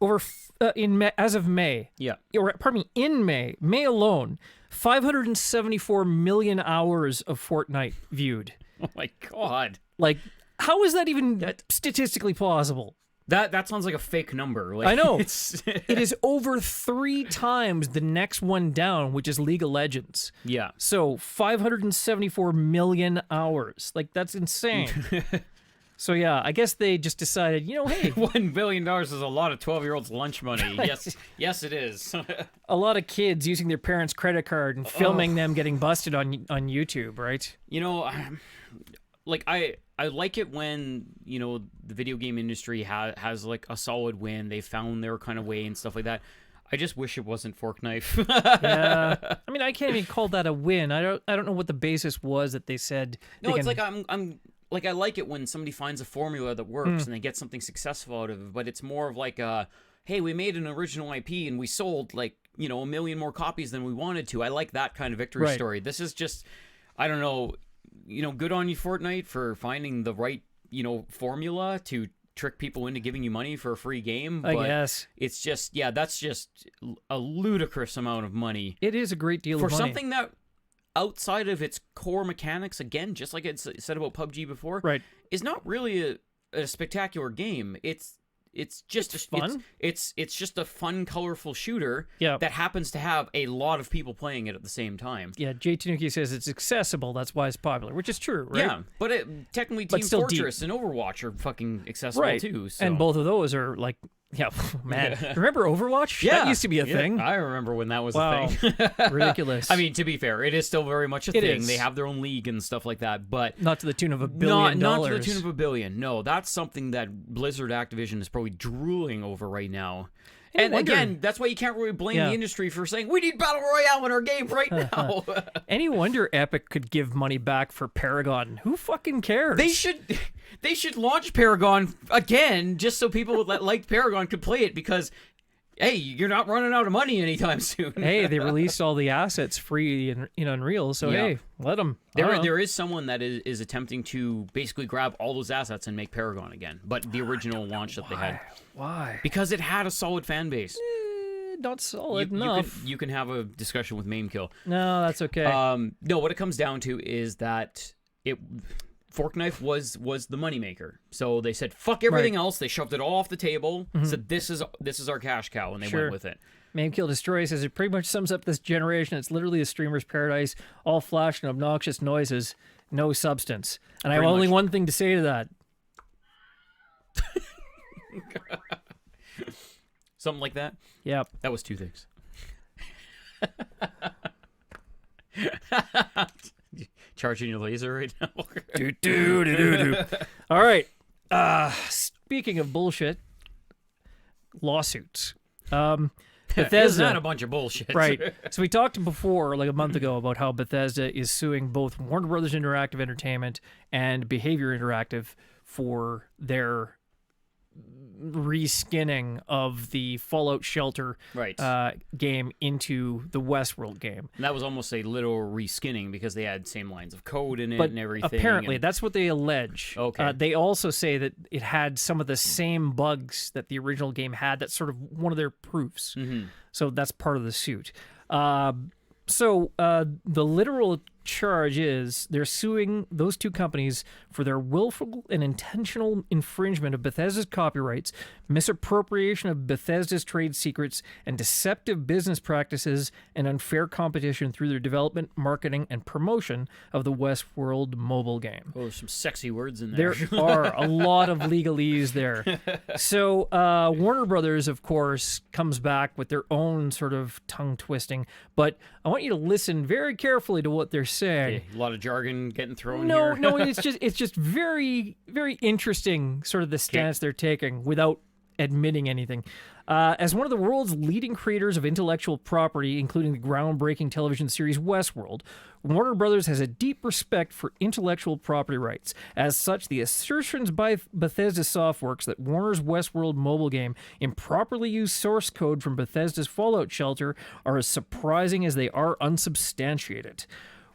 As of May. Yeah. Or, pardon me, in May alone, 574 million hours of Fortnite viewed. Oh my god. Like, how is that even statistically possible? That sounds like a fake number. Like, I know. It is over 3 times the next one down, which is League of Legends. Yeah. So 574 million hours. Like, that's insane. So yeah, I guess they just decided, hey, $1 billion is a lot of 12-year-olds' lunch money. Yes, it is. A lot of kids using their parents' credit card and filming them getting busted on YouTube, right? Like I like it when the video game industry has like a solid win. They found their kind of way and stuff like that. I just wish it wasn't Fork Knife. Yeah, I mean, I can't even call that a win. I don't know what the basis was that they said. No, it's like I'm. Like, I like it when somebody finds a formula that works and they get something successful out of it, but it's more of like hey, we made an original IP and we sold like, 1 million more copies than we wanted to. I like that kind of victory story. This is just, I don't know, good on you, Fortnite, for finding the right, formula to trick people into giving you money for a free game. But I guess. It's just, that's just a ludicrous amount of money. It is a great deal for of money. For something that, outside of its core mechanics, again, just like I said about PUBG before, is not really a spectacular game. It's just fun. It's just a fun, colorful shooter that happens to have a lot of people playing it at the same time. Yeah, Jay Tanuki says it's accessible. That's why it's popular, which is true, right? Yeah, but technically Team Fortress and Overwatch are fucking accessible too. So. And both of those are like Yeah, man. Remember Overwatch? Yeah. That used to be a thing. I remember when that was Wow. a thing. Ridiculous. I mean, to be fair, it is still very much a thing. is. They have their own league and stuff like that, but not to the tune of $1 billion. not to the tune of $1 billion. No, that's something that Blizzard Activision is probably drooling over right now. And again, that's why you can't really blame the industry for saying, we need Battle Royale in our game right now. Any wonder Epic could give money back for Paragon. Who fucking cares? They should launch Paragon again just so people that liked Paragon could play it because, hey, you're not running out of money anytime soon. Hey, they released all the assets free in Unreal, so hey, let them. There is someone that is attempting to basically grab all those assets and make Paragon again, but the original launch that they had. Why? Because it had a solid fan base. Not solid enough. You can have a discussion with Maimkill. No, that's okay. No, what it comes down to is that Forkknife was the moneymaker. So they said, fuck everything else. They shoved it all off the table, said, this is our cash cow, and they went with it. Maimkill Destroy says it pretty much sums up this generation. It's literally a streamer's paradise, all flash and obnoxious noises, no substance. And I have only one thing to say to that. Something like that? Yep. That was two things. Charging your laser right now? All right. Speaking of bullshit, lawsuits. Bethesda. Isn't that a bunch of bullshit? Right. So we talked before, like a month ago, about how Bethesda is suing both Warner Brothers Interactive Entertainment and Behavior Interactive for their reskinning of the Fallout Shelter game into the Westworld game. And that was almost a literal reskinning because they had same lines of code in it and everything. Apparently, that's what they allege. Okay. They also say that it had some of the same bugs that the original game had. That's sort of one of their proofs. Mm-hmm. So that's part of the suit. So the literal charge is they're suing those two companies for their willful and intentional infringement of Bethesda's copyrights, misappropriation of Bethesda's trade secrets, and deceptive business practices and unfair competition through their development, marketing, and promotion of the Westworld mobile game. Oh, there's some sexy words in there. There are a lot of legalese there. So Warner Brothers, of course, comes back with their own sort of tongue twisting, but I want you to listen very carefully to what they're saying. A lot of jargon getting thrown here. No, it's just very, very interesting sort of the stance they're taking without admitting anything. As one of the world's leading creators of intellectual property, including the groundbreaking television series Westworld, Warner Brothers has a deep respect for intellectual property rights. As such, the assertions by Bethesda Softworks that Warner's Westworld mobile game improperly used source code from Bethesda's Fallout Shelter are as surprising as they are unsubstantiated.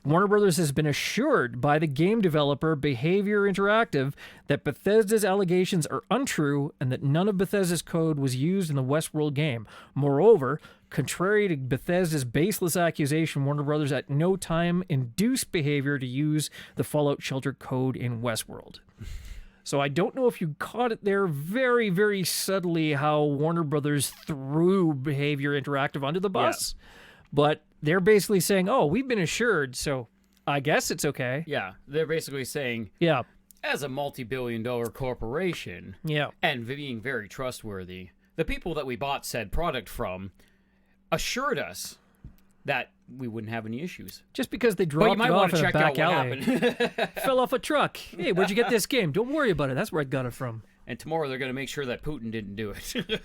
Warner Brothers has been assured by the game developer Behavior Interactive that Bethesda's allegations are untrue and that none of Bethesda's code was used in the Westworld game. Moreover, contrary to Bethesda's baseless accusation, Warner Brothers at no time induced Behavior to use the Fallout Shelter code in Westworld. So I don't know if you caught it there very, very subtly how Warner Brothers threw Behavior Interactive under the bus. Yeah. But they're basically saying, oh, we've been assured, so I guess it's okay. Yeah, they're basically saying, as a multi-billion-dollar corporation, and being very trustworthy, the people that we bought said product from assured us that we wouldn't have any issues. Just because they dropped it off in a back alley. Fell off a truck. Hey, where'd you get this game? Don't worry about it. That's where I got it from. And tomorrow they're going to make sure that Putin didn't do it.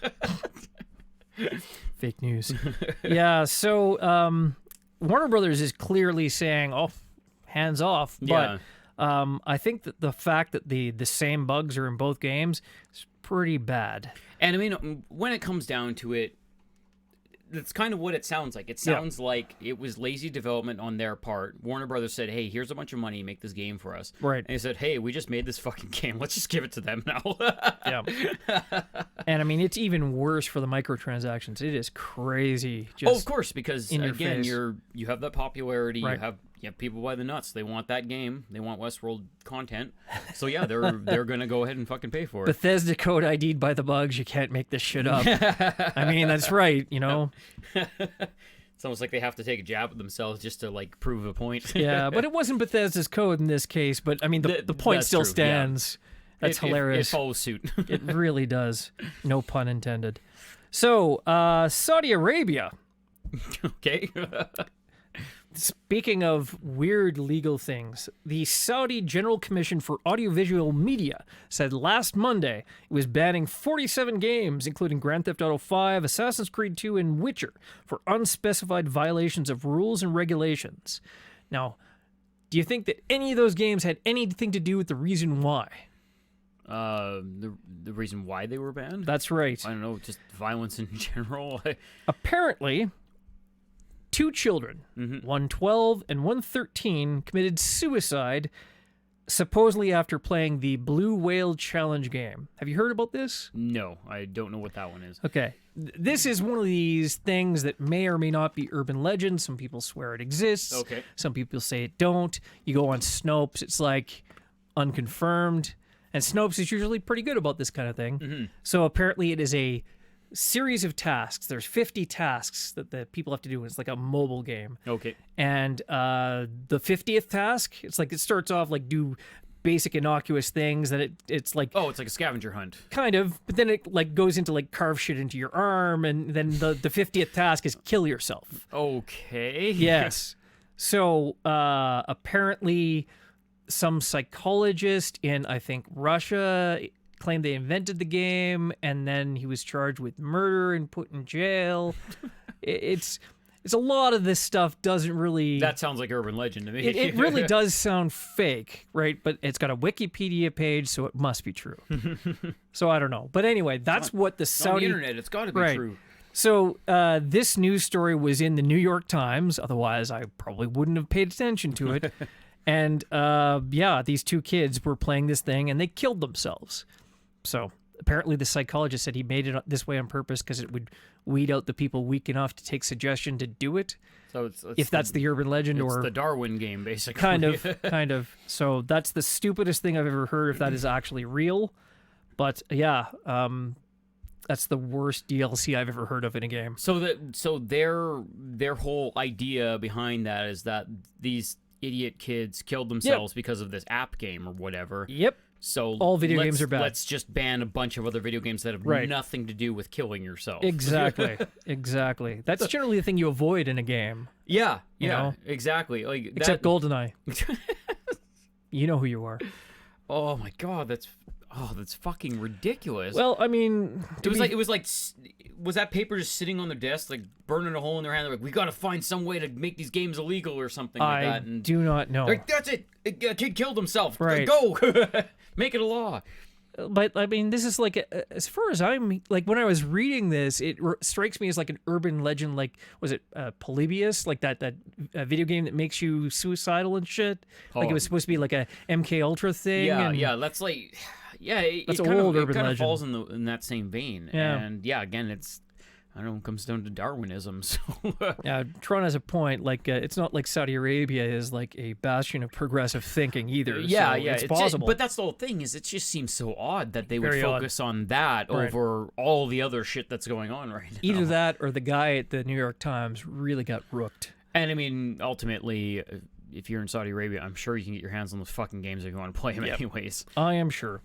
Fake news. Yeah, so Warner Brothers is clearly saying, oh, hands off. But I think that the fact that the same bugs are in both games is pretty bad. And I mean, when it comes down to it, that's kind of what it sounds like. It sounds like it was lazy development on their part. Warner Brothers said, hey, here's a bunch of money, make this game for us. Right. And they said, hey, we just made this fucking game. Let's just give it to them now. And I mean, it's even worse for the microtransactions. It is crazy. Of course, because again, face. you have that popularity, right. you have people by the nuts. They want that game. They want Westworld content. So yeah, they're gonna go ahead and fucking pay for it. Bethesda code ID'd by the bugs. You can't make this shit up. I mean, that's right. You know. It's almost like they have to take a jab at themselves just to like prove a point. Yeah, but it wasn't Bethesda's code in this case. But I mean, the point still stands. That's hilarious. It follows suit. It really does. No pun intended. So, Saudi Arabia. Okay. Speaking of weird legal things, the Saudi General Commission for Audiovisual Media said last Monday it was banning 47 games, including Grand Theft Auto 5, Assassin's Creed 2, and Witcher, for unspecified violations of rules and regulations. Now, do you think that any of those games had anything to do with the reason why? The reason why they were banned? That's right. I don't know, just violence in general. Apparently, 2 children, one 12 and one 13, committed suicide, supposedly after playing the Blue Whale Challenge game. Have you heard about this? No, I don't know what that one is. Okay. This is one of these things that may or may not be urban legend. Some people swear it exists. Okay. Some people say it don't. You go on Snopes, it's like unconfirmed. And Snopes is usually pretty good about this kind of thing. So apparently it is a series of tasks. There's 50 tasks that the people have to do. It's like a mobile game. Okay. And the 50th task, it's like it starts off like do basic innocuous things. Then it's like Oh, it's like a scavenger hunt. kind of, but then it like goes into like carve shit into your arm, and then the 50th task is kill yourself. Okay. Yes. So apparently some psychologist in, I think, Russia claimed they invented the game, and then he was charged with murder and put in jail. It's a lot of this stuff doesn't really... That sounds like urban legend to me. It really does sound fake, right? But it's got a Wikipedia page, so it must be true. So I don't know. But anyway, that's what the on Saudi... the internet, it's got to be Right. true. So this news story was in the New York Times. Otherwise, I probably wouldn't have paid attention to it. And yeah, these 2 kids were playing this thing, and they killed themselves. So apparently the psychologist said he made it this way on purpose because it would weed out the people weak enough to take suggestion to do it. So it's If that's the urban legend, it's or the Darwin game, basically. kind of. So that's the stupidest thing I've ever heard, if that is actually real. But yeah, that's the worst DLC I've ever heard of in a game. So their whole idea behind that is that these idiot kids killed themselves because of this app game or whatever. Yep. So All video games are bad. Let's just ban a bunch of other video games that have Right. nothing to do with killing yourself. Exactly. Exactly. That's generally the thing you avoid in a game. Yeah, You yeah, know? exactly. Like Except GoldenEye. You know who you are. Oh my god, that's fucking ridiculous. Well, I mean, was that paper just sitting on their desk, like burning a hole in their hand? They're like, we got to find some way to make these games illegal or something like I that. And do not know. like, that's it. A kid killed himself. Right. Go. Make it a law. But I mean, this is like, as far as I'm like, when I was reading this, it strikes me as like an urban legend. Like, was it Polybius? Like that video game that makes you suicidal and shit. Like it was supposed to be like a MK Ultra thing. Yeah, and yeah. That's like, yeah. That's it an kind old of, urban it kind legend. of falls in that same vein. Yeah. And yeah, again, it's, I don't know, it comes down to Darwinism. So Yeah, Tron has a point. Like, it's not like Saudi Arabia is like a bastion of progressive thinking either. yeah, so yeah, it's possible. But that's the whole thing. Is it just seems so odd that they would Very odd. focus on that Right. over all the other shit that's going on right now. Either that or the guy at the New York Times really got rooked. And I mean, ultimately, if you're in Saudi Arabia, I'm sure you can get your hands on those fucking games if you want to play them anyways. I am sure.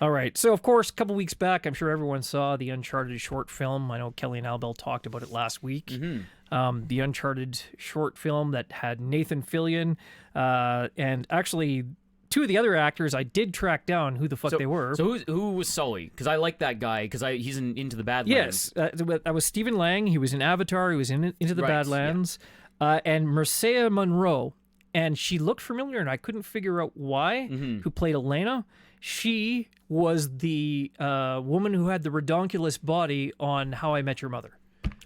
All right. So, of course, a couple weeks back, I'm sure everyone saw the Uncharted short film. I know Kelly and Albel talked about it last week. The Uncharted short film that had Nathan Fillion and actually 2 of the other actors I did track down who the fuck they were. So who was Sully? Because I like that guy because he's Into the Badlands. Yes. That was Stephen Lang. He was in Avatar. He was in Into the Right, Badlands. And Marcia Monroe. And she looked familiar, and I couldn't figure out why, who played Elena. She was the woman who had the redonkulous body on How I Met Your Mother.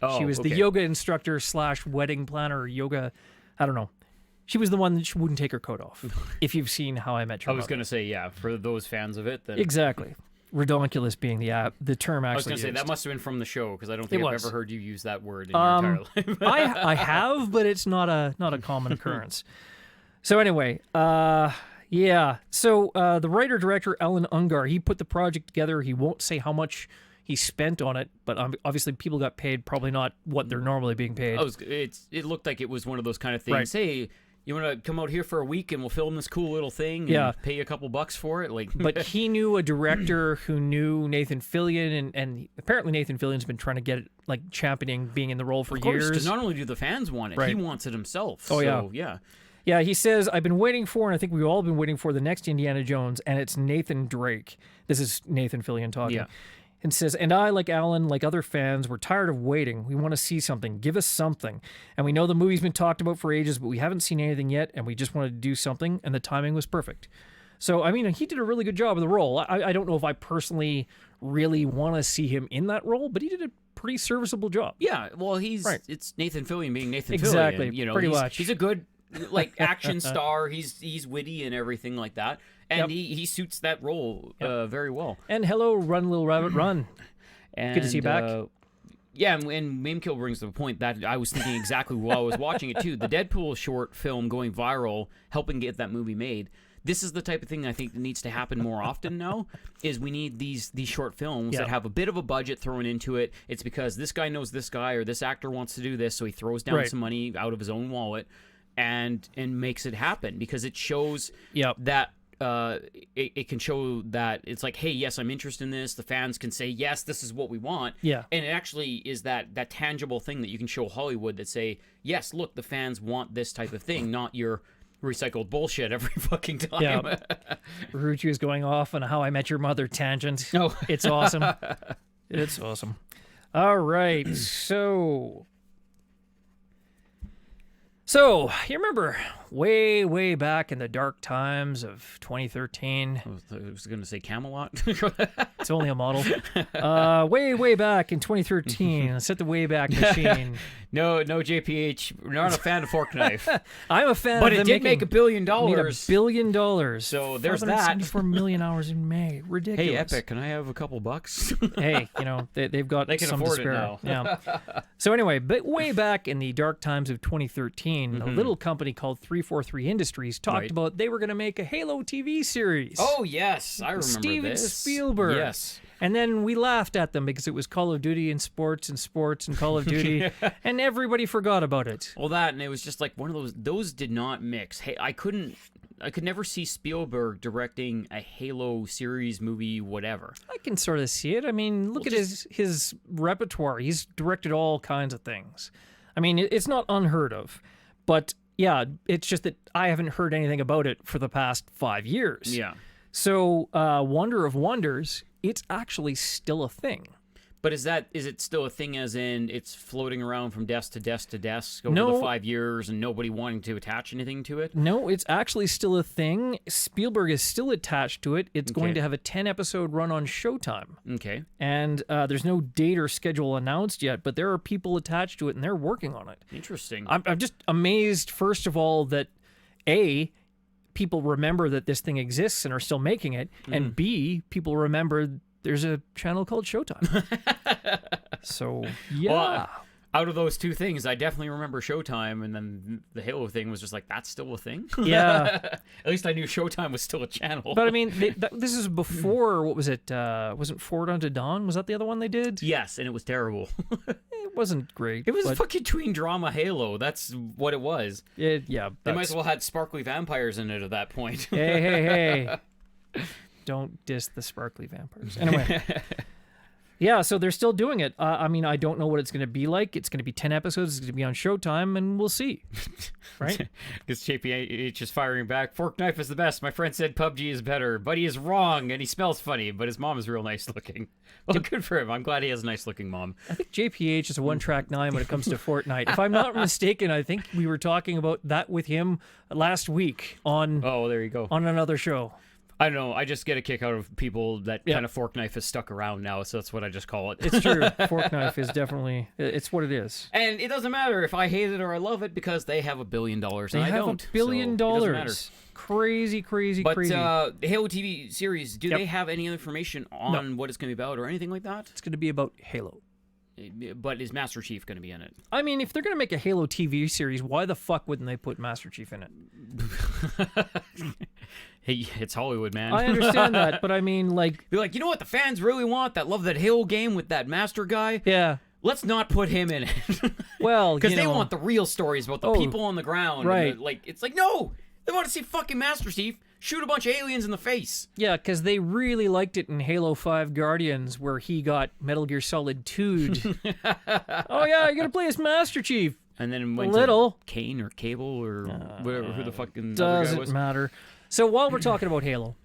Oh, She was the okay. yoga instructor / wedding planner or yoga. I don't know. She was the one that she wouldn't take her coat off. If you've seen How I Met Your I was Mother. gonna say, yeah, for those fans of it. Then Exactly. Redonkulous being the term actually I was gonna say used. that must have been from the show because I don't think I've was. ever heard you use that word in your entire life. I have, but it's not a common occurrence. So anyway, yeah. So the writer-director Alan Ungar, he put the project together. He won't say how much he spent on it, but obviously people got paid probably not what they're normally being paid. It looked like it was one of those kind of things. Right. Hey, you want to come out here for a week and we'll film this cool little thing and pay you a couple bucks for it? Like, but he knew a director who knew Nathan Fillion, and apparently Nathan Fillion's been trying to get it, like, championing being in the role for years. Because not only do the fans want it, he wants it himself. Oh, so, yeah. Yeah, he says, I've been waiting for, and I think we've all been waiting for, the next Indiana Jones, and it's Nathan Drake. This is Nathan Fillion talking. Yeah. And says, and I, like Alan, like other fans, we're tired of waiting. We want to see something. Give us something. And we know the movie's been talked about for ages, but we haven't seen anything yet, and we just wanted to do something, and the timing was perfect. So, I mean, he did a really good job of the role. I don't know if I personally really want to see him in that role, but he did a pretty serviceable job. Yeah, well, it's Nathan Fillion being Nathan Fillion. Exactly, You know, pretty much. He's a good, like, action star. He's witty and everything like that. And he suits that role very well. And hello, Run Little Rabbit Run. And, good to see you back. Yeah, and Mamekill brings to the point that I was thinking exactly while I was watching it too. The Deadpool short film going viral, helping get that movie made. This is the type of thing I think that needs to happen more often now, is we need these short films that have a bit of a budget thrown into it. It's because this guy knows this guy or this actor wants to do this, so he throws down some money out of his own wallet and makes it happen, because it shows that it can show that it's like, hey, yes, I'm interested in this. The fans can say, yes, this is what we want. Yeah. And it actually is that tangible thing that you can show Hollywood that say, yes, look, the fans want this type of thing, not your recycled bullshit every fucking time. Yeah. Ruchi is going off on a How I Met Your Mother tangent. Oh. It's awesome. It's awesome. All right. So, you remember way, way back in the dark times of 2013? I was going to say Camelot. It's only a model. Way, way back in 2013. Set the Wayback Machine. No, JPH. We're not a fan of Fork Knife. I'm a fan but of it did make $1 billion. Made $1 billion. So there's that. 74 million hours in May. Ridiculous. Hey, Epic, can I have a couple bucks? Hey, you know, they've got they can some afford to spare. it now. Yeah. So anyway, but way back in the dark times of 2013, a little company called 343 Industries talked about they were going to make a Halo TV series. Oh, yes. I remember Steven this. Spielberg. Yes. And then we laughed at them because it was Call of Duty and sports and Call of Duty, and everybody forgot about it. Well, that, and it was just like one of those did not mix. Hey, I could never see Spielberg directing a Halo series movie, whatever. I can sort of see it. I mean, look at his repertoire. He's directed all kinds of things. I mean, it's not unheard of, but yeah, it's just that I haven't heard anything about it for the past 5 years. Yeah. So, Wonder of Wonders, it's actually still a thing. But is it still a thing as in it's floating around from desk to desk to desk over the 5 years and nobody wanting to attach anything to it? No, it's actually still a thing. Spielberg is still attached to it. It's going to have a 10-episode run on Showtime. Okay. And there's no date or schedule announced yet, but there are people attached to it and they're working on it. Interesting. I'm just amazed, first of all, that people remember that this thing exists and are still making it, and B, people remember there's a channel called Showtime. So, yeah. Well, out of those two things, I definitely remember Showtime, and then the Halo thing was just like, that's still a thing? Yeah. At least I knew Showtime was still a channel. But I mean, this is before, what was it? Wasn't Forward Unto Dawn? Was that the other one they did? Yes, and it was terrible. It wasn't great. It was fucking tween drama Halo. That's what it was. Yeah. They might as well had sparkly vampires in it at that point. Hey. Don't diss the sparkly vampires. Anyway. Yeah, so they're still doing it. I mean, I don't know what it's going to be like. It's going to be 10 episodes. It's going to be on Showtime, and we'll see. Right? Because JPH is firing back. Fork Knife is the best. My friend said PUBG is better, but he is wrong, and he smells funny, but his mom is real nice looking. Well, good for him. I'm glad he has a nice looking mom. I think JPH is a one-track nine when it comes to Fortnite. If I'm not mistaken, I think we were talking about that with him last week on... Oh, there you go. On another show. I don't know. I just get a kick out of people that kind of Fork Knife is stuck around now, so that's what I just call it. It's true. Fork Knife is definitely, it's what it is. And it doesn't matter if I hate it or I love it because they have $1 billion and I don't. They have $1 billion. So it doesn't matter. Crazy. But the Halo TV series, do they have any information on what it's going to be about or anything like that? It's going to be about Halo. But is Master Chief going to be in it? I mean, if they're going to make a Halo TV series, why the fuck wouldn't they put Master Chief in it? Hey, it's Hollywood, man. I understand that, but I mean, like... Be like, you know what the fans really want? That love that Halo game with that Master guy? Yeah. let's not put him in it. Well, because they want the real stories about the people on the ground. Right. And it's like, no, they want to see fucking Master Chief shoot a bunch of aliens in the face. Yeah, because they really liked it in Halo 5 Guardians, where he got Metal Gear Solid 2'd. Oh yeah, you're gonna play as Master Chief. And then went to Kane or Cable or whatever, who the fucking other guy Doesn't was. matter. So while we're talking about Halo,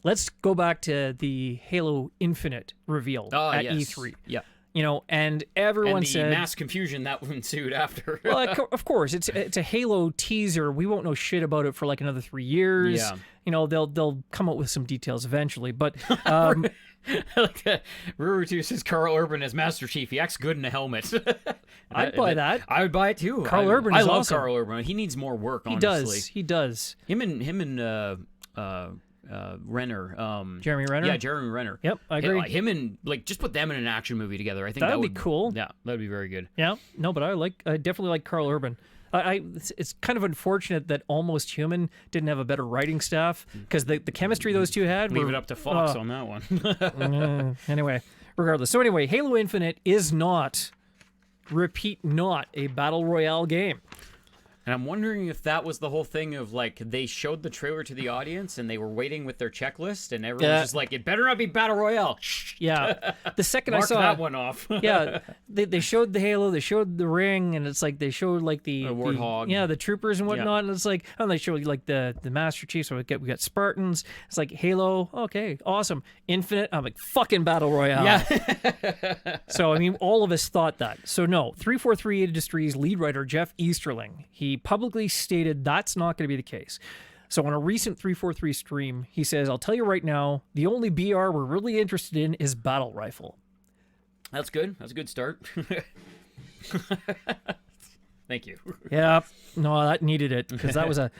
let's go back to the Halo Infinite reveal at E3. Yeah. You know, and everyone and the said mass confusion that ensued after. well, of course, it's a Halo teaser. We won't know shit about it for like another 3 years. Yeah. You know, they'll come up with some details eventually. But like that. Ruru says Carl Urban as Master Chief. He acts good in a helmet. I'd buy that. I would buy it too. Carl Urban is I love awesome. Carl Urban. He needs more work, honestly. He does. Him and Renner. Jeremy Renner? Yeah, Jeremy Renner. Yep, I agree. Him and just put them in an action movie together. I think That'd that would be cool. Yeah, that'd be very good. Yeah, no, but I definitely like Carl Urban. It's kind of unfortunate that Almost Human didn't have a better writing staff, because the chemistry those two had. Leave it up to Fox on that one. Anyway, regardless. So anyway, Halo Infinite is not, repeat, not a battle royale game. And I'm wondering if that was the whole thing of like they showed the trailer to the audience and they were waiting with their checklist and everyone was just like, it better not be battle royale. Yeah, the second Mark I saw that one off. yeah, they showed the Halo, they showed the ring, and it's like they showed like the Warthog. the troopers and whatnot, and it's like, and they showed like the Master Chief. So we got Spartans. It's like Halo, okay, awesome. Infinite, I'm like fucking battle royale. Yeah. So I mean, all of us thought that. So no, 343 Industries lead writer Jeff Easterling, he publicly stated that's not going to be the case. So on a recent 343 stream, he says, I'll tell you right now, the only BR we're really interested in is Battle Rifle. That's good. That's a good start. Thank you. Yeah, no, that needed it, because that was a...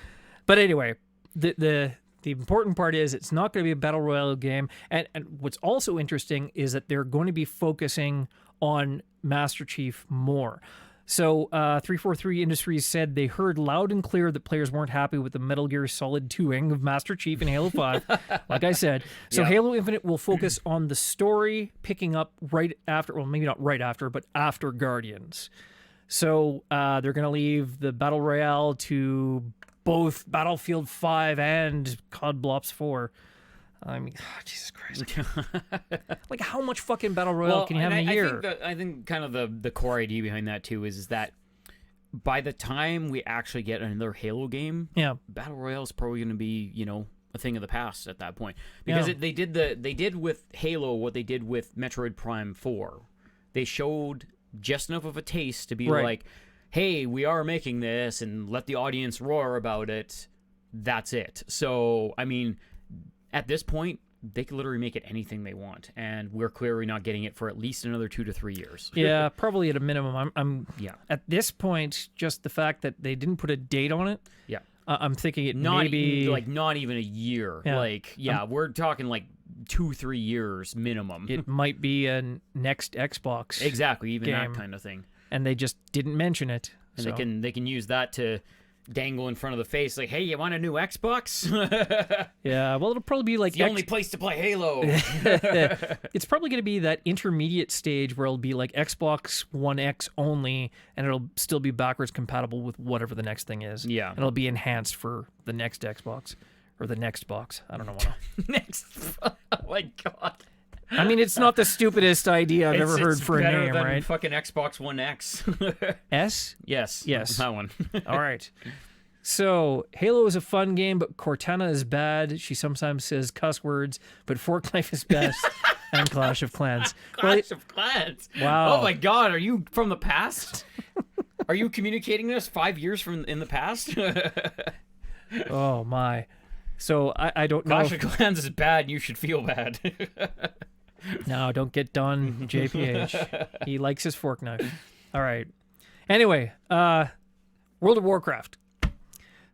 But anyway, the important part is it's not going to be a Battle Royale game. And what's also interesting is that they're going to be focusing on Master Chief more. So 343 Industries said they heard loud and clear that players weren't happy with the Metal Gear Solid 2ing of Master Chief in Halo 5, like I said. So Yeah. Halo Infinite will focus on the story, picking up right after, well, maybe not right after, but after Guardians. So they're going to leave the Battle Royale to both Battlefield 5 and COD Blops 4. I mean, Jesus Christ. Like, how much fucking Battle Royale can you have in a year? I think kind of the core idea behind that, too, is that by the time we actually get another Halo game, Battle Royale is probably going to be, a thing of the past at that point. Because they did with Halo what they did with Metroid Prime 4. They showed just enough of a taste to be like, hey, we are making this, and let the audience roar about it. That's it. So, I mean... At this point, they could literally make it anything they want, and we're clearly not getting it for at least another 2 to 3 years. Yeah, probably at a minimum. I'm yeah. At this point, just the fact that they didn't put a date on it. Yeah. I'm thinking it not may be not even a year. Yeah. We're talking like 2-3 years minimum. It might be a next Xbox. Exactly, even game, that kind of thing. And they just didn't mention it. And so. they can use that to dangle in front of the face, like, hey, you want a new Xbox? Yeah, well, it'll probably be like it's the only place to play Halo. It's probably going to be that intermediate stage where it'll be like Xbox One X only, and it'll still be backwards compatible with whatever the next thing is. Yeah. And it'll be enhanced for the next Xbox or the next box. I don't know what. Next. Oh my god. I mean, it's not the stupidest idea I've ever heard for a better name, than right? Fucking Xbox One X. S? Yes. Yes. That one. All right. So, Halo is a fun game, but Cortana is bad. She sometimes says cuss words, but Fork Knife is best. And Clash of Clans. Clash of Clans. Wow. Oh my god, are you from the past? Are you communicating this 5 years from in the past? Oh my. So, I don't know. Clash of Clans is bad and you should feel bad. No, don't get done, JPH. He likes his fork knife. All right. Anyway, World of Warcraft.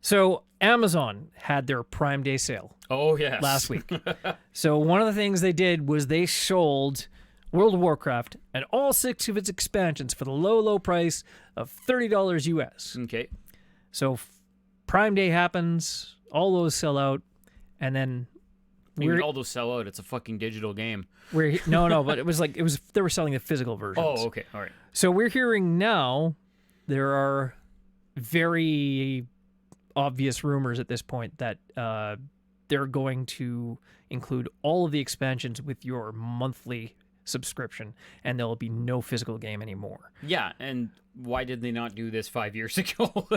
So Amazon had their Prime Day sale. Oh, yes. Last week. So one of the things they did was they sold World of Warcraft and all 6 of its expansions for the low, low price of $30 US. Okay. So Prime Day happens, all those sell out, and then All those sell out. It's a fucking digital game. No, but it was they were selling the physical versions. Oh, okay, all right. So we're hearing now there are very obvious rumors at this point that they're going to include all of the expansions with your monthly subscription, and there'll be no physical game anymore. Yeah, and why did they not do this 5 years ago?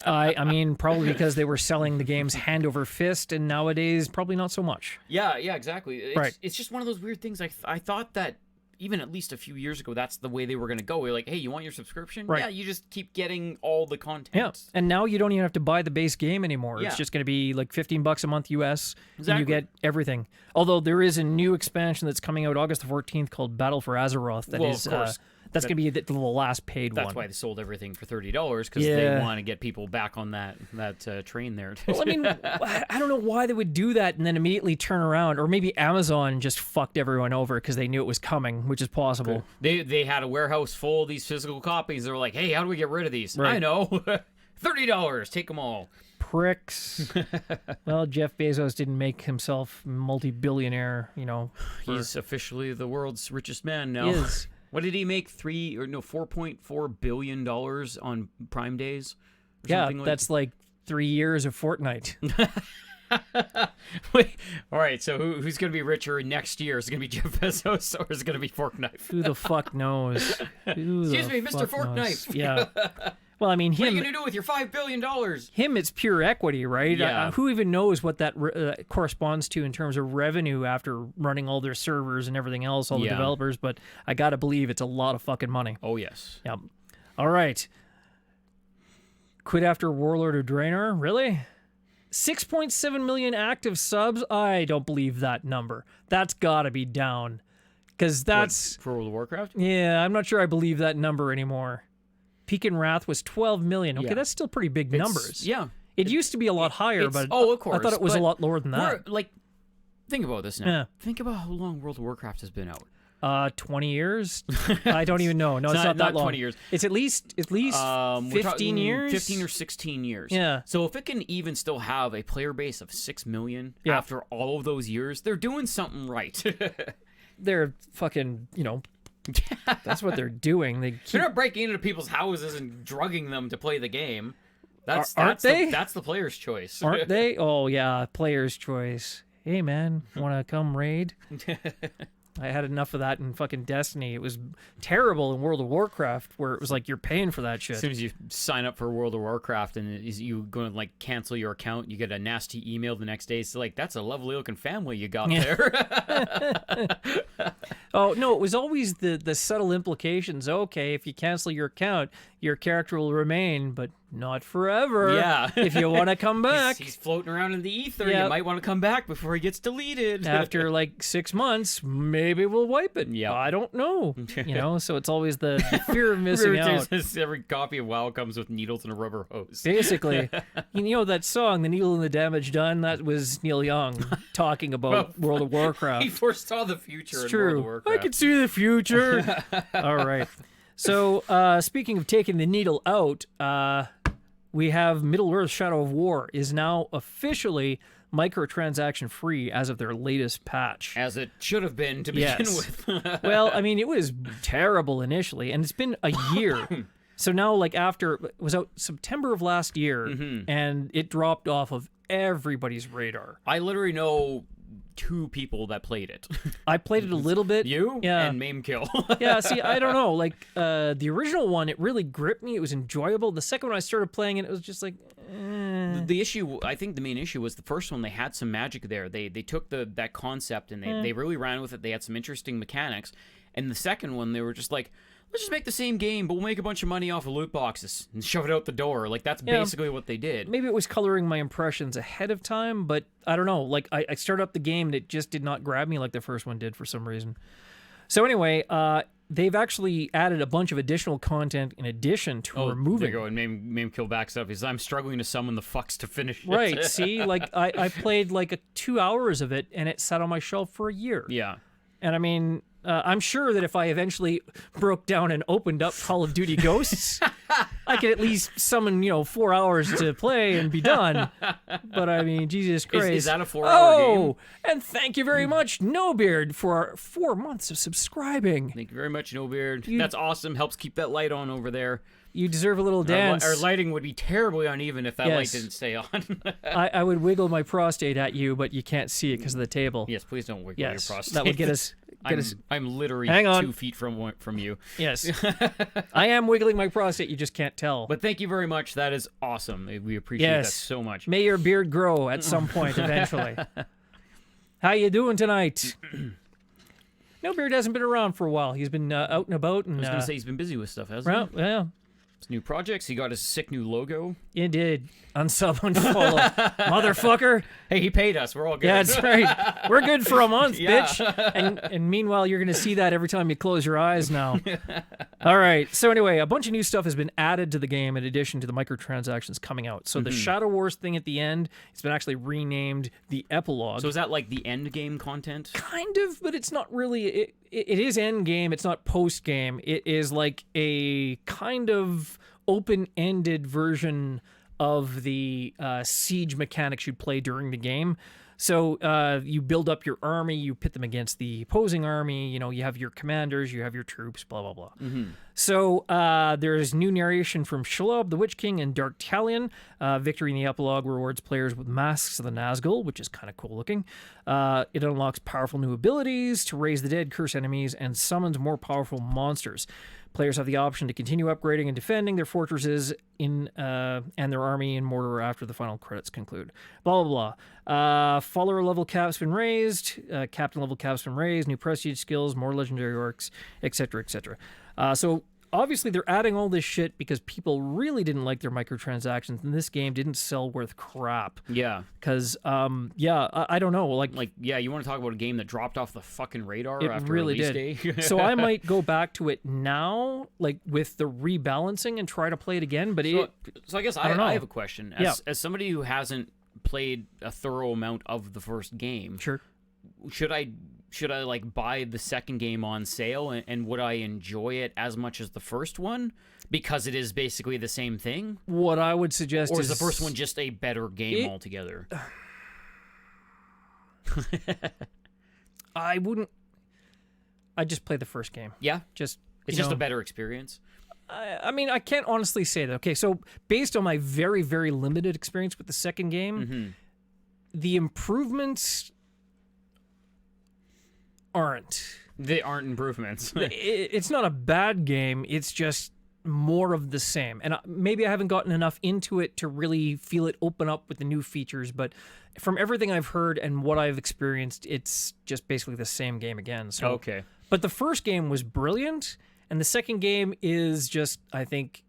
I mean, probably because they were selling the games hand over fist, and nowadays probably not so much. Yeah, exactly. It's just one of those weird things. I thought that even at least a few years ago, that's the way they were going to go. We're like, hey, you want your subscription? Right. Yeah, you just keep getting all the content. Yeah, and now you don't even have to buy the base game anymore. Yeah. It's just going to be like $15 a month US, Exactly. and you get everything. Although there is a new expansion that's coming out August the 14th called Battle for Azeroth. That is, of course. That's going to be the last paid one. That's why they sold everything for $30, because Yeah. they want to get people back on that train there. Well, I mean, I don't know why they would do that and then immediately turn around. Or maybe Amazon just fucked everyone over because they knew it was coming, which is possible. They had a warehouse full of these physical copies. They were like, hey, how do we get rid of these? Right. I know. $30, take them all. Pricks. Well, Jeff Bezos didn't make himself multi-billionaire, He's officially the world's richest man now. He is. What did he make? $4.4 billion on Prime days? Or Yeah, something that's like 3 years of Fortnite. Wait, all right, so who's going to be richer next year? Is it going to be Jeff Bezos or is it going to be Forknife? Who the fuck knows? Excuse me, Mr. Forknife. Yeah. Well, I mean, What are you going to do with your $5 billion? him, it's pure equity, right? Yeah. Who even knows what that corresponds to in terms of revenue after running all their servers and everything else, all the Yeah. developers, but I gotta believe it's a lot of fucking money. Oh, yes. Yep. All right. Quit after Warlord of Draenor? Really? 6.7 million active subs? I don't believe that number. That's gotta be down. Because that's... What, for World of Warcraft? Yeah, I'm not sure I believe that number anymore. Peak in Wrath was 12 million. Okay, Yeah. that's still pretty big numbers. Yeah. It used to be a lot higher, but of course. I thought it was a but lot lower than that. Think about this now. Yeah. Think about how long World of Warcraft has been out. 20 years? I don't even know. No, it's not that long. 20 years. It's at least We're 15 talking years? 15 or 16 years. Yeah. So if it can even still have a player base of 6 million Yeah. after all of those years, they're doing something right. They're fucking, that's what they're doing. They keep... They're not breaking into people's houses and drugging them to play the game. Aren't they? That's the player's choice. Aren't they? Oh, yeah, player's choice. Hey, man, want to come raid? I had enough of that in fucking Destiny. It was terrible in World of Warcraft, where it was like you're paying for that shit. As soon as you sign up for World of Warcraft and you go and cancel your account, you get a nasty email the next day. It's like, that's a lovely looking family you got there. Oh, no, it was always the subtle implications. Okay, if you cancel your account, your character will remain, but not forever. Yeah. If you want to come back. He's floating around in the ether. Yeah. You might want to come back before he gets deleted. After like 6 months, maybe we'll wipe it. Yeah. I don't know. So it's always the fear of missing out. Every copy of WoW comes with needles and a rubber hose. Basically, that song, "The Needle and the Damage Done," that was Neil Young talking about World of Warcraft. He foresaw the future It's in true. World of Warcraft. I can see the future. All right. So, speaking of taking the needle out, we have Middle-earth: Shadow of War is now officially microtransaction free as of their latest patch. As it should have been to begin with. Well, I mean, it was terrible initially, and it's been a year. So now, after it was out September of last year, and it dropped off of everybody's radar. I literally know 2 people that played it. I played it a little bit. You? Yeah. And Mame Kill. Yeah, see, I don't know. The original one, it really gripped me. It was enjoyable. The second one I started playing it was just like, The issue, I think the main issue was the first one, they had some magic there. They took that concept and they really ran with it. They had some interesting mechanics. And the second one, they were just like, let's just make the same game, but we'll make a bunch of money off of loot boxes and shove it out the door. That's basically what they did. Maybe it was coloring my impressions ahead of time, but I don't know. I started up the game and it just did not grab me like the first one did for some reason. So anyway, they've actually added a bunch of additional content in addition to removing. There you go. And Mame Kill backs up. He says, I'm struggling to summon the fucks to finish it. Right, see? I played 2 hours of it and it sat on my shelf for a year. Yeah. And I mean... I'm sure that if I eventually broke down and opened up Call of Duty Ghosts, I could at least summon 4 hours to play and be done. But I mean, Jesus Christ. Is that a 4-hour game? Oh, and thank you very much, NoBeard, for our 4 months of subscribing. Thank you very much, NoBeard. That's awesome. Helps keep that light on over there. You deserve a little dance. Our lighting would be terribly uneven if that light didn't stay on. I would wiggle my prostate at you, but you can't see it because of the table. Yes, please don't wiggle your prostate. That would get us... I'm literally Hang on. 2 feet from you. Yes. I am wiggling my prostate, you just can't tell. But thank you very much. That is awesome. We appreciate that so much. May your beard grow at some point eventually. How you doing tonight? NoBeard hasn't been around for a while. He's been out and about. And, I was going to say he's been busy with stuff, hasn't he? Yeah. His new projects. He got his sick new logo. You did. Unsub, unfollow. Motherfucker. Hey, he paid us. We're all good. Yeah, that's right. We're good for a month, bitch. And meanwhile, you're going to see that every time you close your eyes now. All right. So anyway, a bunch of new stuff has been added to the game in addition to the microtransactions coming out. So the Shadow Wars thing at the end, it's been actually renamed the Epilogue. So is that like the end game content? Kind of, but it's not really. It is end game. It's not post game. It is like a kind of open-ended version of the siege mechanics you'd play during the game. So you build up your army, you pit them against the opposing army, you have your commanders, you have your troops, blah, blah, blah. So there's new narration from Shelob, the Witch King, and Dark Talion. Victory in the Epilogue rewards players with Masks of the Nazgul, which is kind of cool looking. It unlocks powerful new abilities to raise the dead, curse enemies, and summons more powerful monsters. Players have the option to continue upgrading and defending their fortresses and their army in Mordor after the final credits conclude. Blah, blah, blah. Follower level cap's been raised. Captain level cap's been raised. New prestige skills, more legendary orcs, etc., etc. So obviously they're adding all this shit because people really didn't like their microtransactions, and this game didn't sell worth crap. Yeah. Because, I don't know. You want to talk about a game that dropped off the fucking radar after really release day? So I might go back to it now, with the rebalancing and try to play it again. But so I guess I have a question. As somebody who hasn't played a thorough amount of the first game, sure, should I buy the second game on sale, and would I enjoy it as much as the first one because it is basically the same thing? What I would suggest is the first one just a better game altogether? I wouldn't. I'd just play the first game. Yeah, it's just a better experience. I mean, I can't honestly say that. Okay, so based on my very, very limited experience with the second game, the improvements aren't. They aren't improvements. It's not a bad game. It's just more of the same. And maybe I haven't gotten enough into it to really feel it open up with the new features. But from everything I've heard and what I've experienced, it's just basically the same game again. So, okay. But the first game was brilliant. And the second game is just, I think,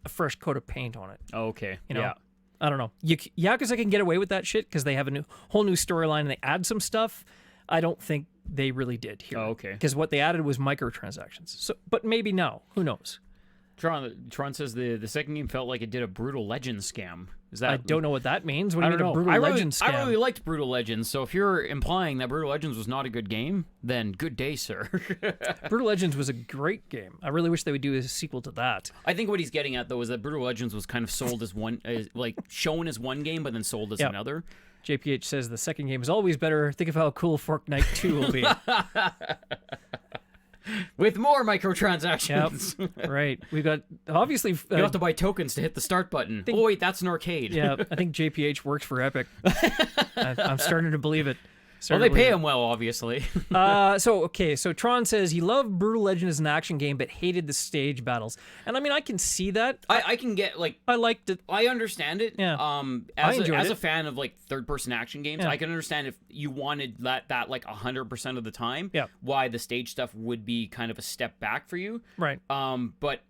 a fresh coat of paint on it. Okay. Yeah. I don't know. Yakuza can get away with that shit because they have a whole new storyline and they add some stuff. I don't think they really did here. Oh, okay. Because what they added was microtransactions. So, but maybe now. Who knows? Tron says the second game felt like it did a Brutal Legends scam. Is that? I don't know what that means. What do you mean a Brutal Legends scam? I really liked Brutal Legends, so if you're implying that Brutal Legends was not a good game, then good day, sir. Brutal Legends was a great game. I really wish they would do a sequel to that. I think what he's getting at, though, is that Brutal Legends was kind of sold as one, shown as one game, but then sold as another. JPH says the second game is always better. Think of how cool Fortnite 2 will be. With more microtransactions. Yep. Right. We've got, obviously... you have to buy tokens to hit the start button. Oh, wait, that's an arcade. Yeah, I think JPH works for Epic. I'm starting to believe it. Well, they pay him well, obviously. So Tron says he loved Brutal Legend as an action game, but hated the stage battles. And I mean, I can see that. I can get, I liked it. I understand it. Yeah. I enjoyed it. A fan of, third-person action games, I can understand if you wanted that 100% of the time, why the stage stuff would be kind of a step back for you. Right. But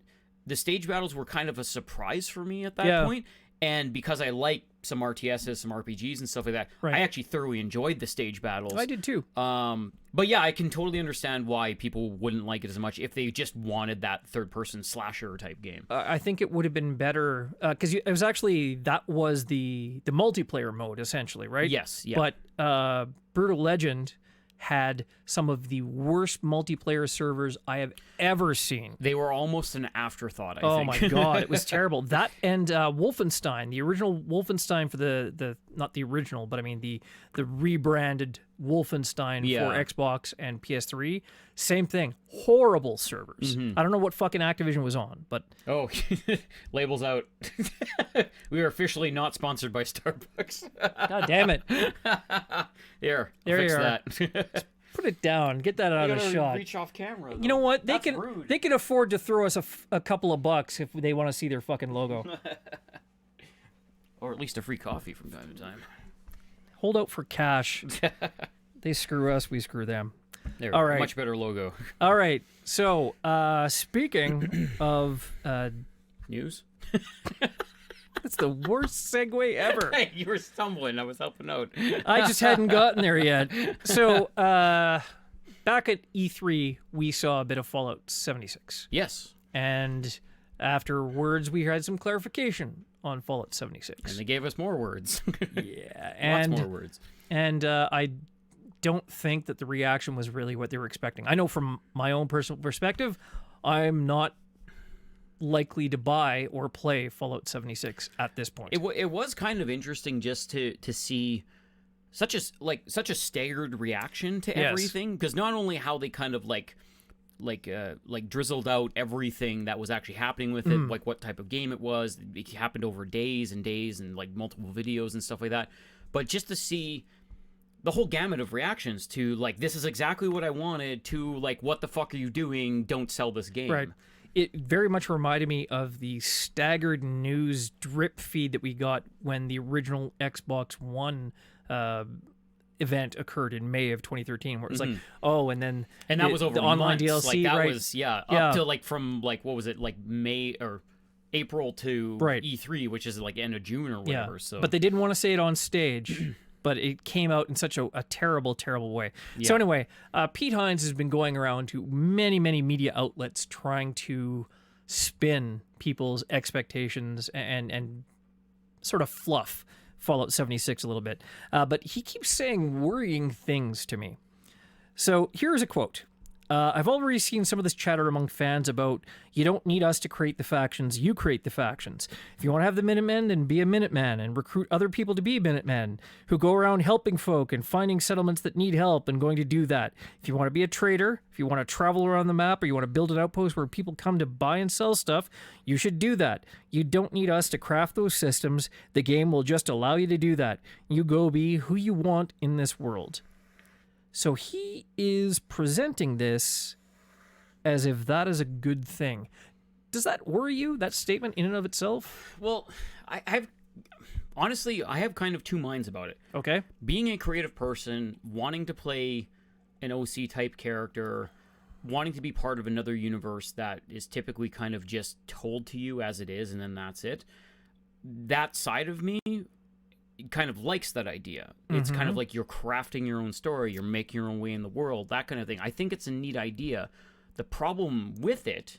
the stage battles were kind of a surprise for me at that point. And because I like some RTSs, some RPGs and stuff like that, I actually thoroughly enjoyed the stage battles. I did too. But yeah, I can totally understand why people wouldn't like it as much if they just wanted that third-person slasher type game. I think it would have been better because it was actually that was the multiplayer mode essentially, right? Yes. Yeah. But Brutal Legend had some of the worst multiplayer servers I have ever seen. They were almost an afterthought, I think. Oh my god, it was terrible. That and Wolfenstein, the original Wolfenstein for the not the original, but I mean the rebranded Wolfenstein for Xbox and PS3, same thing. Horrible servers. I don't know what fucking Activision was on, but Oh, labels out. We are officially not sponsored by Starbucks. god damn it. Here, There fix you are. that. Put it down. Get that out of the shot. Reach off camera. You know what? That's rude. They can afford to throw us a couple of bucks if they want to see their fucking logo. Or at least a free coffee from time to time. Hold out for cash. They screw us, we screw them. There, All right. much better logo. All right. So, speaking of News? that's the worst segue ever. Hey, you were stumbling. I was helping out. I just hadn't gotten there yet. So, back at E3, we saw a bit of Fallout 76. Yes. And afterwards, we had some clarification on Fallout 76. And they gave us more words. Yeah. And, Lots more words. And I don't think that the reaction was really what they were expecting. I know from my own personal perspective, I'm not likely to buy or play Fallout 76 at this point. It was kind of interesting just to see such a staggered reaction to everything, because not only how they kind of like drizzled out everything that was actually happening with it, like what type of game it was. It happened over days and days and like multiple videos and stuff like that, but just to see the whole gamut of reactions to like, this is exactly what I wanted, to like, what the fuck are you doing? Don't sell this game. Right. It very much reminded me of the staggered news drip feed that we got when the original Xbox One event occurred in May of 2013, where it was like, oh, and then that was over the online months. DLC, like, that right? was up to like from like, what was it, like May or April to E3, which is like end of June or whatever. So, but they didn't want to say it on stage. But it came out in such a terrible, terrible way. So anyway, Pete Hines has been going around to many, many media outlets trying to spin people's expectations and sort of fluff Fallout 76 a little bit. But he keeps saying worrying things to me. So here's a quote. I've already seen some of this chatter among fans about, you don't need us to create the factions, you create the factions. If you want to have the Minutemen, then be a Minuteman and recruit other people to be Minutemen who go around helping folk and finding settlements that need help and going to do that. If you want to be a trader, if you want to travel around the map, or you want to build an outpost where people come to buy and sell stuff, you should do that. You don't need us to craft those systems. The game will just allow you to do that. You go be who you want in this world. So he is presenting this as if that is a good thing. Does that worry you, that statement in and of itself? Well, I've honestly, I have kind of two minds about it. Okay. Being a creative person, wanting to play an OC type character, wanting to be part of another universe that is typically kind of just told to you as it is, and then that's it. That side of me kind of likes that idea. It's kind of like you're crafting your own story, you're making your own way in the world, that kind of thing. I think it's a neat idea. The problem with it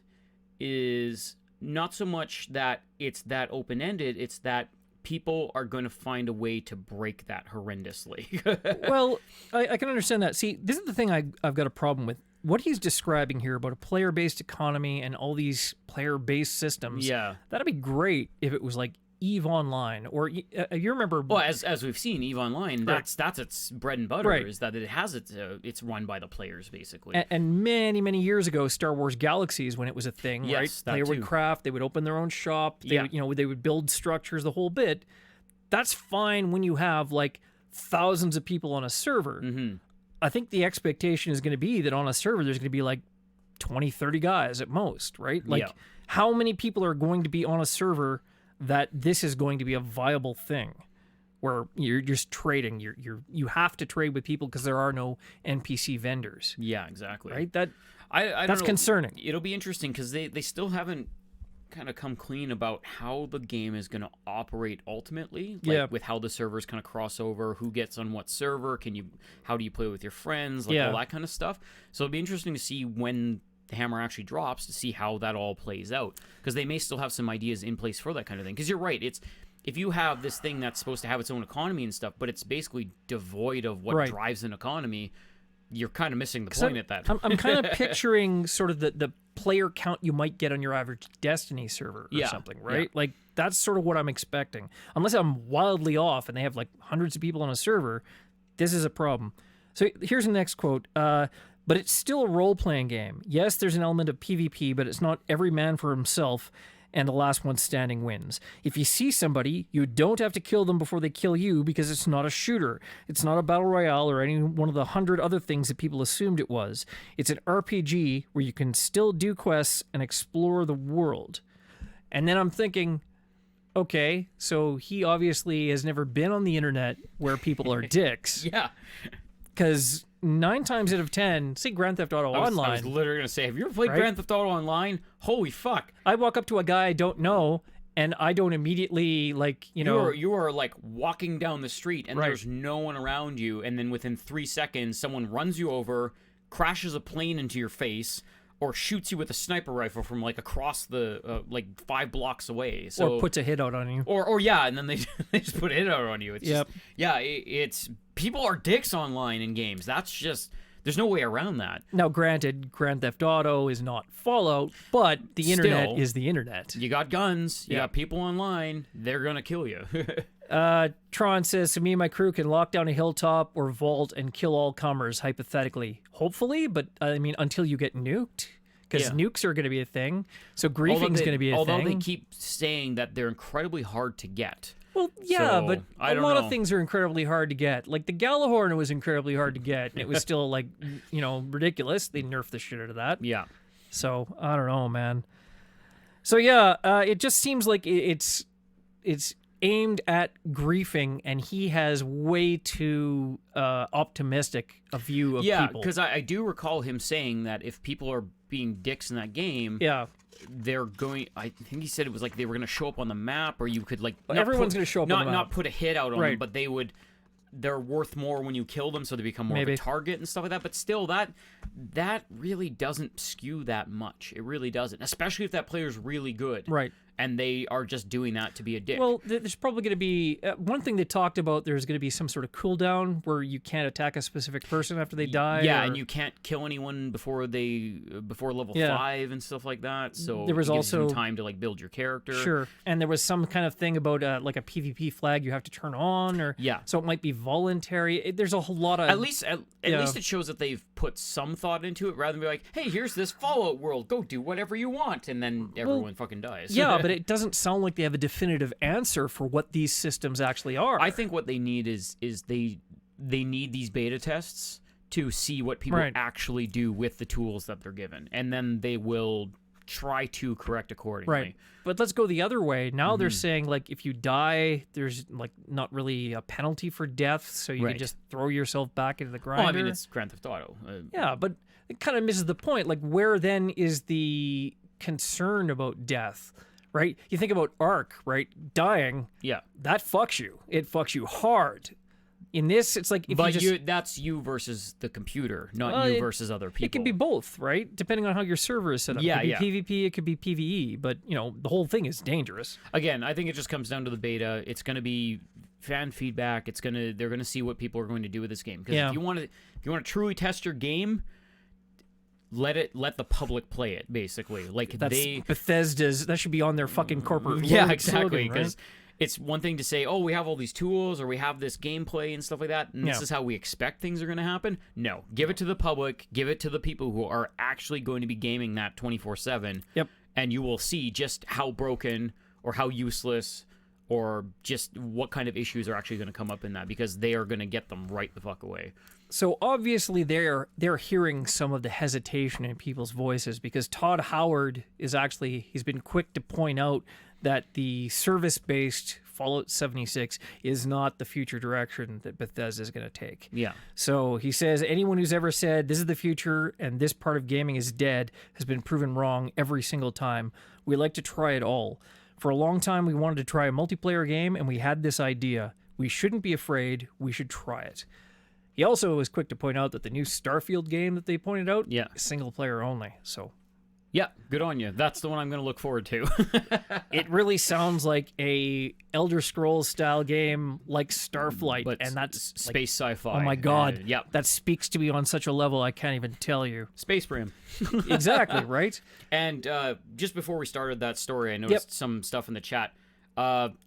is not so much that it's that open-ended, it's that people are going to find a way to break that horrendously. Well, I can understand that. See, this is the thing I've got a problem with. What he's describing here about a player-based economy and all these player-based systems, that'd be great if it was like EVE Online, or you remember? Well, as we've seen, EVE Online, that's its bread and butter, is that it has it's run by the players basically. And many years ago, Star Wars Galaxies, when it was a thing, right? Player would craft, they would open their own shop, they would build structures, the whole bit. That's fine when you have like thousands of people on a server. I think the expectation is going to be that on a server there's going to be like 20, 30 guys at most, right? Like how many people are going to be on a server that this is going to be a viable thing, where you're just trading. You have to trade with people because there are no NPC vendors. Yeah, exactly. Right. I that's don't know. concerning. It'll be interesting because they still haven't kind of come clean about how the game is going to operate ultimately. Like with how the servers kind of cross over, who gets on what server, how do you play with your friends, like all that kind of stuff. So it'll be interesting to see when the hammer actually drops, to see how that all plays out, because they may still have some ideas in place for that kind of thing. Because you're right, it's if you have this thing that's supposed to have its own economy and stuff, but it's basically devoid of what drives an economy, you're kind of missing the point at that. I'm kind of picturing sort of the player count you might get on your average Destiny server or something, right? Yeah. Like that's sort of what I'm expecting. Unless I'm wildly off and they have like hundreds of people on a server, this is a problem. So here's the next quote. But it's still a role-playing game. Yes, there's an element of PvP, but it's not every man for himself and the last one standing wins. If you see somebody, you don't have to kill them before they kill you because it's not a shooter. It's not a battle royale or any one of the 100 other things that people assumed it was. It's an RPG where you can still do quests and explore the world. And then I'm thinking, okay, so he obviously has never been on the internet where people are dicks. Yeah. Because 9 times out of 10, say Grand Theft Auto Online. I was literally going to say, have you ever played Grand Theft Auto Online? Holy fuck. I walk up to a guy I don't know, and I don't immediately, like, You are like walking down the street, and there's no one around you, and then within 3 seconds, someone runs you over, crashes a plane into your face, or shoots you with a sniper rifle from like across the like 5 blocks away. So, or puts a hit out on you. Or yeah, and then they just put a hit out on you. It's just, it's people are dicks online in games. That's just there's no way around that. Now, granted, Grand Theft Auto is not Fallout, but the internet is the internet. You got guns, you got people online, they're gonna kill you. Tron says, so me and my crew can lock down a hilltop or vault and kill all comers, hypothetically. Hopefully, but I mean, until you get nuked. Because nukes are going to be a thing. So griefing's going to be a thing. Although they keep saying that they're incredibly hard to get. Well, yeah, so, but a lot of things are incredibly hard to get. Like the Gjallarhorn was incredibly hard to get. And it was still like, ridiculous. They nerfed the shit out of that. Yeah. So, I don't know, man. So, yeah, it just seems like it's aimed at griefing, and he has way too optimistic a view of people. Yeah, because I do recall him saying that if people are being dicks in that game, they're going. I think he said it was like they were going to show up on the map, or you could like everyone's going to show up on the map. Not put a hit out on them, but they're worth more when you kill them, so they become more of a target and stuff like that. But still, that really doesn't skew that much. It really doesn't, especially if that player's really good, right? And they are just doing that to be a dick. Well, there's probably going to be one thing they talked about. There's going to be some sort of cooldown where you can't attack a specific person after they die. Yeah, and you can't kill anyone before level 5 and stuff like that. So there was also some time to like build your character. Sure, and there was some kind of thing about like a PvP flag you have to turn on, or so it might be voluntary. There's a whole lot of at least it shows that they've put some thought into it, rather than be like, hey, here's this Fallout world, go do whatever you want, and then everyone fucking dies. Yeah. But it doesn't sound like they have a definitive answer for what these systems actually are. I think what they need is they need these beta tests to see what people actually do with the tools that they're given, and then they will try to correct accordingly. Right. But let's go the other way. Now they're saying, like, if you die, there's like not really a penalty for death, so you can just throw yourself back into the grinder. Well, I mean, it's Grand Theft Auto. Yeah, but it kind of misses the point. Like, where then is the concern about death? Right? You think about Ark, right? Dying. Yeah. That fucks you. It fucks you hard. In this, it's like... that's you versus the computer, not you versus other people. It could be both, right? Depending on how your server is set up. Yeah, it could be PvP, it could be PvE, but, the whole thing is dangerous. Again, I think it just comes down to the beta. It's going to be fan feedback. They're going to see what people are going to do with this game. Because if you want to truly test your game... Let the public play it, basically. Like Bethesda's. That should be on their fucking corporate. Yeah, exactly. Because it's one thing to say, "Oh, we have all these tools, or we have this gameplay and stuff like that, and this is how we expect things are going to happen." No, give it to the public. Give it to the people who are actually going to be gaming that 24/7. Yep. And you will see just how broken or how useless or just what kind of issues are actually going to come up in that, because they are going to get them right the fuck away. So obviously they're hearing some of the hesitation in people's voices, because Todd Howard he's been quick to point out that the service-based Fallout 76 is not the future direction that Bethesda is going to take. Yeah. So he says anyone who's ever said this is the future and this part of gaming is dead has been proven wrong every single time. We like to try it all. For a long time we wanted to try a multiplayer game, and we had this idea. We shouldn't be afraid. We should try it. He also was quick to point out that the new Starfield game that they pointed out is single player only. So Yeah, good on you. That's the one I'm going to look forward to. It really sounds like a Elder Scrolls style game like Starflight, But and that's space sci-fi. Oh my god! Yep. That speaks to me on such a level I can't even tell you. Space Brim. Exactly, right? And just before we started that story, I noticed some stuff in the chat.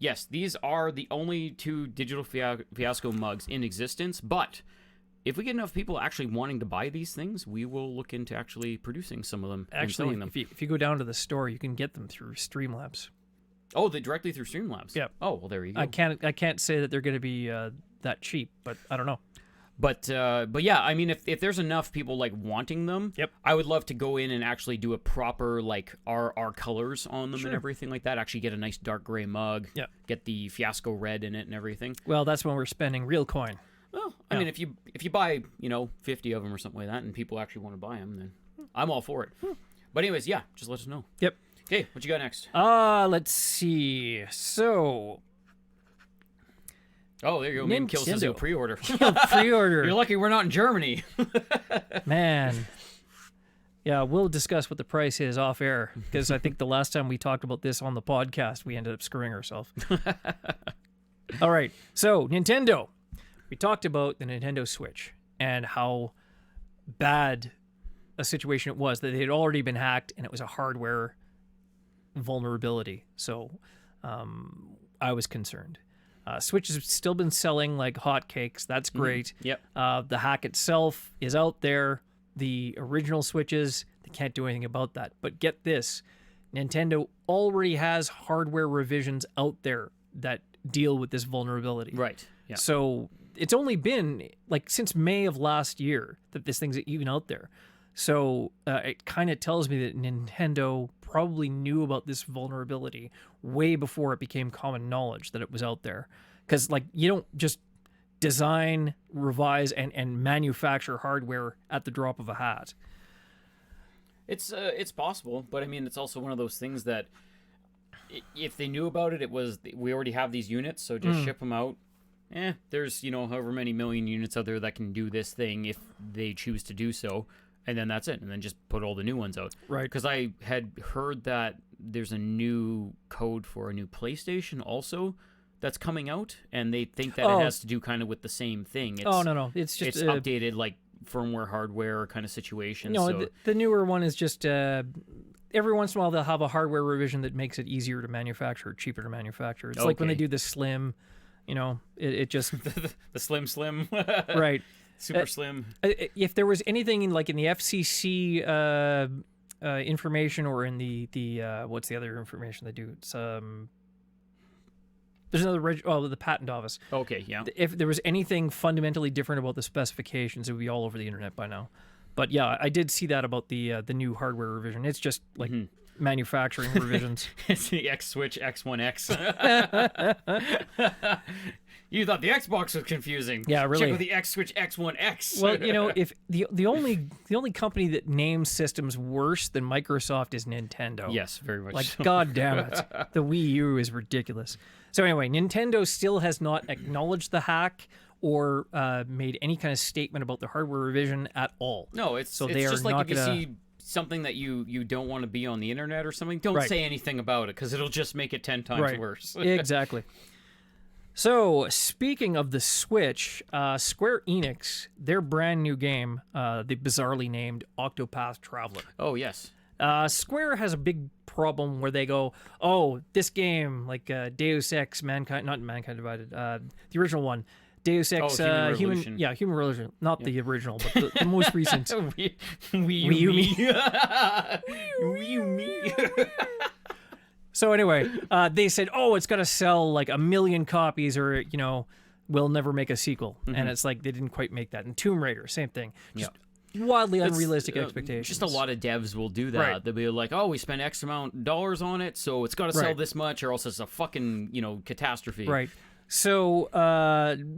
Yes, these are the only 2 digital Fiasco mugs in existence, but if we get enough people actually wanting to buy these things, we will look into actually producing some of them and selling them. If you go down to the store, you can get them through Streamlabs. Oh, they directly through Streamlabs? Yep. Oh, well, there you go. I can't say that they're going to be that cheap, but I don't know. But yeah, I mean, if there's enough people like wanting them, I would love to go in and actually do a proper like our colors on them and everything like that. Actually get a nice dark gray mug. Yeah. Get the Fiasco red in it and everything. Well, that's when we're spending real coin. Well, I mean, if you buy 50 of them or something like that, and people actually want to buy them, then I'm all for it. But anyways, yeah, just let us know. Yep. Okay, what you got next? Let's see. So. Oh, there you go. Name Kill says a pre-order. Pre-order. You're lucky we're not in Germany. Man. Yeah, we'll discuss what the price is off air, because I think the last time we talked about this on the podcast, we ended up screwing ourselves. All right, so Nintendo. We talked about the Nintendo Switch and how bad a situation it was, that it had already been hacked and it was a hardware vulnerability. So I was concerned. Switch has still been selling like hotcakes. That's great. Yep. The hack itself is out there. The original Switches, they can't do anything about that. But get this, Nintendo already has hardware revisions out there that deal with this vulnerability. Right. Yeah. So it's only been like since May of last year that this thing's even out there. So it kind of tells me that Nintendo probably knew about this vulnerability way before it became common knowledge that it was out there. Because like you don't just design, revise, and manufacture hardware at the drop of a hat. It's possible, but I mean, it's also one of those things that if they knew about it, we already have these units, so just ship them out. There's however many million units out there that can do this thing if they choose to do so, and then that's it, and then just put all the new ones out. Right. Because I had heard that there's a new code for a new PlayStation also that's coming out, and they think that it has to do kind of with the same thing. No, it's just updated like firmware, hardware kind of situation. No, so. the newer one is just every once in a while they'll have a hardware revision that makes it easier to manufacture, cheaper to manufacture. It's like when they do the Slim. It just the slim right, super slim. If there was anything like in the FCC information or in the what's the other information they do? It's there's another the patent office. Okay, yeah. If there was anything fundamentally different about the specifications, it would be all over the internet by now. But yeah, I did see that about the new hardware revision. It's just like. Manufacturing revisions. It's the X Switch X1X. You thought the Xbox was confusing. Yeah, really. Check with the X Switch X1X. Well, if the only company that names systems worse than Microsoft is Nintendo. Yes, very much. Like, so. God damn it, the Wii U is ridiculous. So anyway, Nintendo still has not acknowledged the hack or made any kind of statement about the hardware revision at all. No, it's just like if you see something that you don't want to be on the internet or something, don't say anything about it, because it'll just make it 10 times worse. Exactly. So, speaking of the Switch, Square Enix, their brand new game, the bizarrely named Octopath Traveler. Oh, yes. Square has a big problem where they go, oh, this game, like Deus Ex, not Mankind Divided, the original one, Deus Ex, Human Revolution, not the original, but the most recent. Wii Me. So anyway, they said, oh, it's got to sell like 1 million copies or, we'll never make a sequel. And it's like they didn't quite make that. And Tomb Raider, same thing. Just wildly unrealistic expectations. Just a lot of devs will do that. Right. They'll be like, oh, we spent X amount of dollars on it, so it's got to sell this much, or else it's a fucking, catastrophe. Right. So,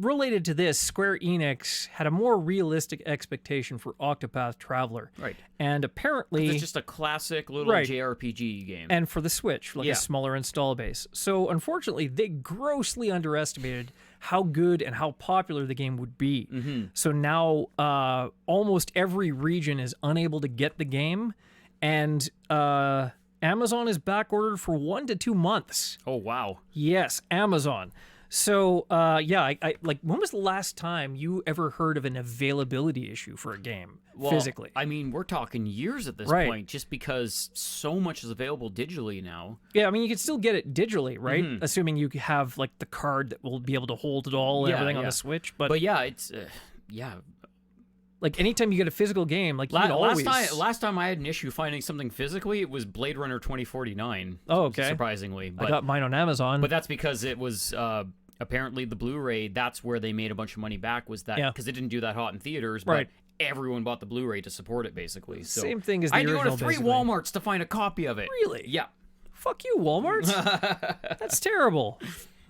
related to this, Square Enix had a more realistic expectation for Octopath Traveler. Right. And apparently... It's just a classic little JRPG game. And for the Switch, like a smaller install base. So, unfortunately, they grossly underestimated how good and how popular the game would be. So now, almost every region is unable to get the game, and Amazon is back ordered for 1 to 2 months. Oh, wow. Yes, Amazon. So, I like, when was the last time you ever heard of an availability issue for a game physically? I mean, we're talking years at this point, just because so much is available digitally now. Yeah, I mean, you can still get it digitally, right? Assuming you have, like, the card that will be able to hold it all and everything on the Switch. But yeah, it's, like, anytime you get a physical game, like, you can always... Last time I had an issue finding something physically, it was Blade Runner 2049. Oh, okay. Surprisingly. I got mine on Amazon. But that's because it was... apparently the Blu-ray, that's where they made a bunch of money back, was that because it didn't do that hot in theaters, but everyone bought the Blu-ray to support it, basically. So same thing as the original, I had to go to 3 basically. Walmarts to find a copy of it. Really? Yeah. Fuck you, Walmart. That's terrible.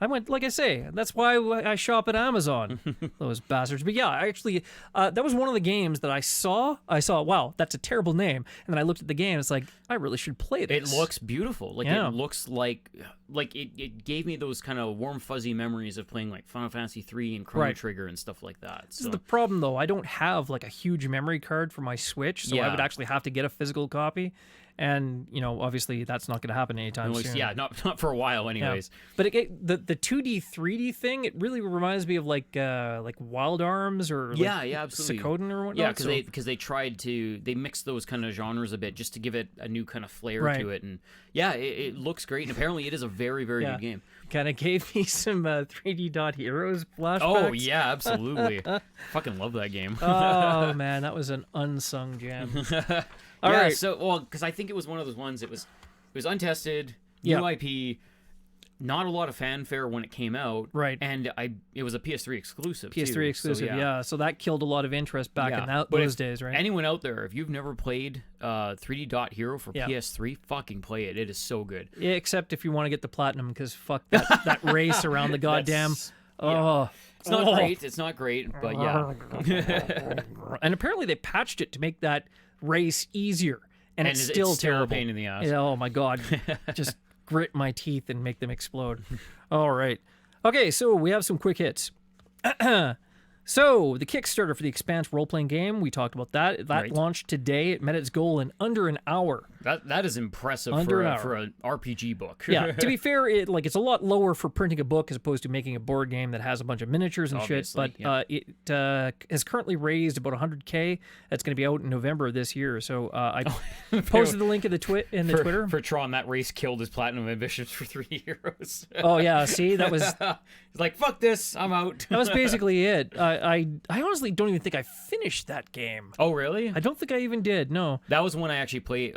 I went, like I say, that's why I shop at Amazon. Those bastards. But yeah, I actually, that was one of the games that I saw, wow, that's a terrible name. And then I looked at the game, it's like, I really should play this. It looks beautiful. Like, it looks like it gave me those kind of warm, fuzzy memories of playing, like, Final Fantasy 3 and Chrono Trigger and stuff like that. This is the problem, though. I don't have, like, a huge memory card for my Switch, so I would actually have to get a physical copy. And, you know, obviously that's not going to happen anytime soon. Yeah, not for a while anyways. Yeah. But the 2D, 3D thing, it really reminds me of like Wild Arms or like absolutely. Suikoden or whatnot. Yeah, because they tried to, they mixed those kind of genres a bit just to give it a new kind of flair to it. And yeah, it looks great. And apparently it is a very, very good game. Kind of gave me some 3D Dot Heroes flashbacks. Oh, yeah, absolutely. Fucking love that game. Oh, man, that was an unsung gem. All right. So, because I think it was one of those ones, it was untested, new IP, not a lot of fanfare when it came out. Right. And it was a PS3 exclusive, PS3 exclusive, so, So that killed a lot of interest back in those days, right? Anyone out there, if you've never played 3D Dot Hero for PS3, fucking play it. It is so good. Yeah, except if you want to get the platinum, because fuck that race around the goddamn... It's not great. It's not great, but yeah. And apparently they patched it to make that race easier, and it's still terrible. A pain in the ass. Yeah, oh my god, just grit my teeth and make them explode. All right, okay, so we have some quick hits. So, the Kickstarter for the Expanse role-playing game, we talked about that. That launched today. It met its goal in under an hour. That is impressive for an RPG book. Yeah, to be fair, it's a lot lower for printing a book as opposed to making a board game that has a bunch of miniatures and shit. But it has currently raised about $100K. That's going to be out in November of this year. So I posted the link in the Twitter. For Tron, that race killed his platinum ambitions for 3 heroes. Oh yeah, see, that was... He's like, fuck this, I'm out. That was basically it. I honestly don't even think I finished that game. Oh, really? I don't think I even did, no. That was when I actually played...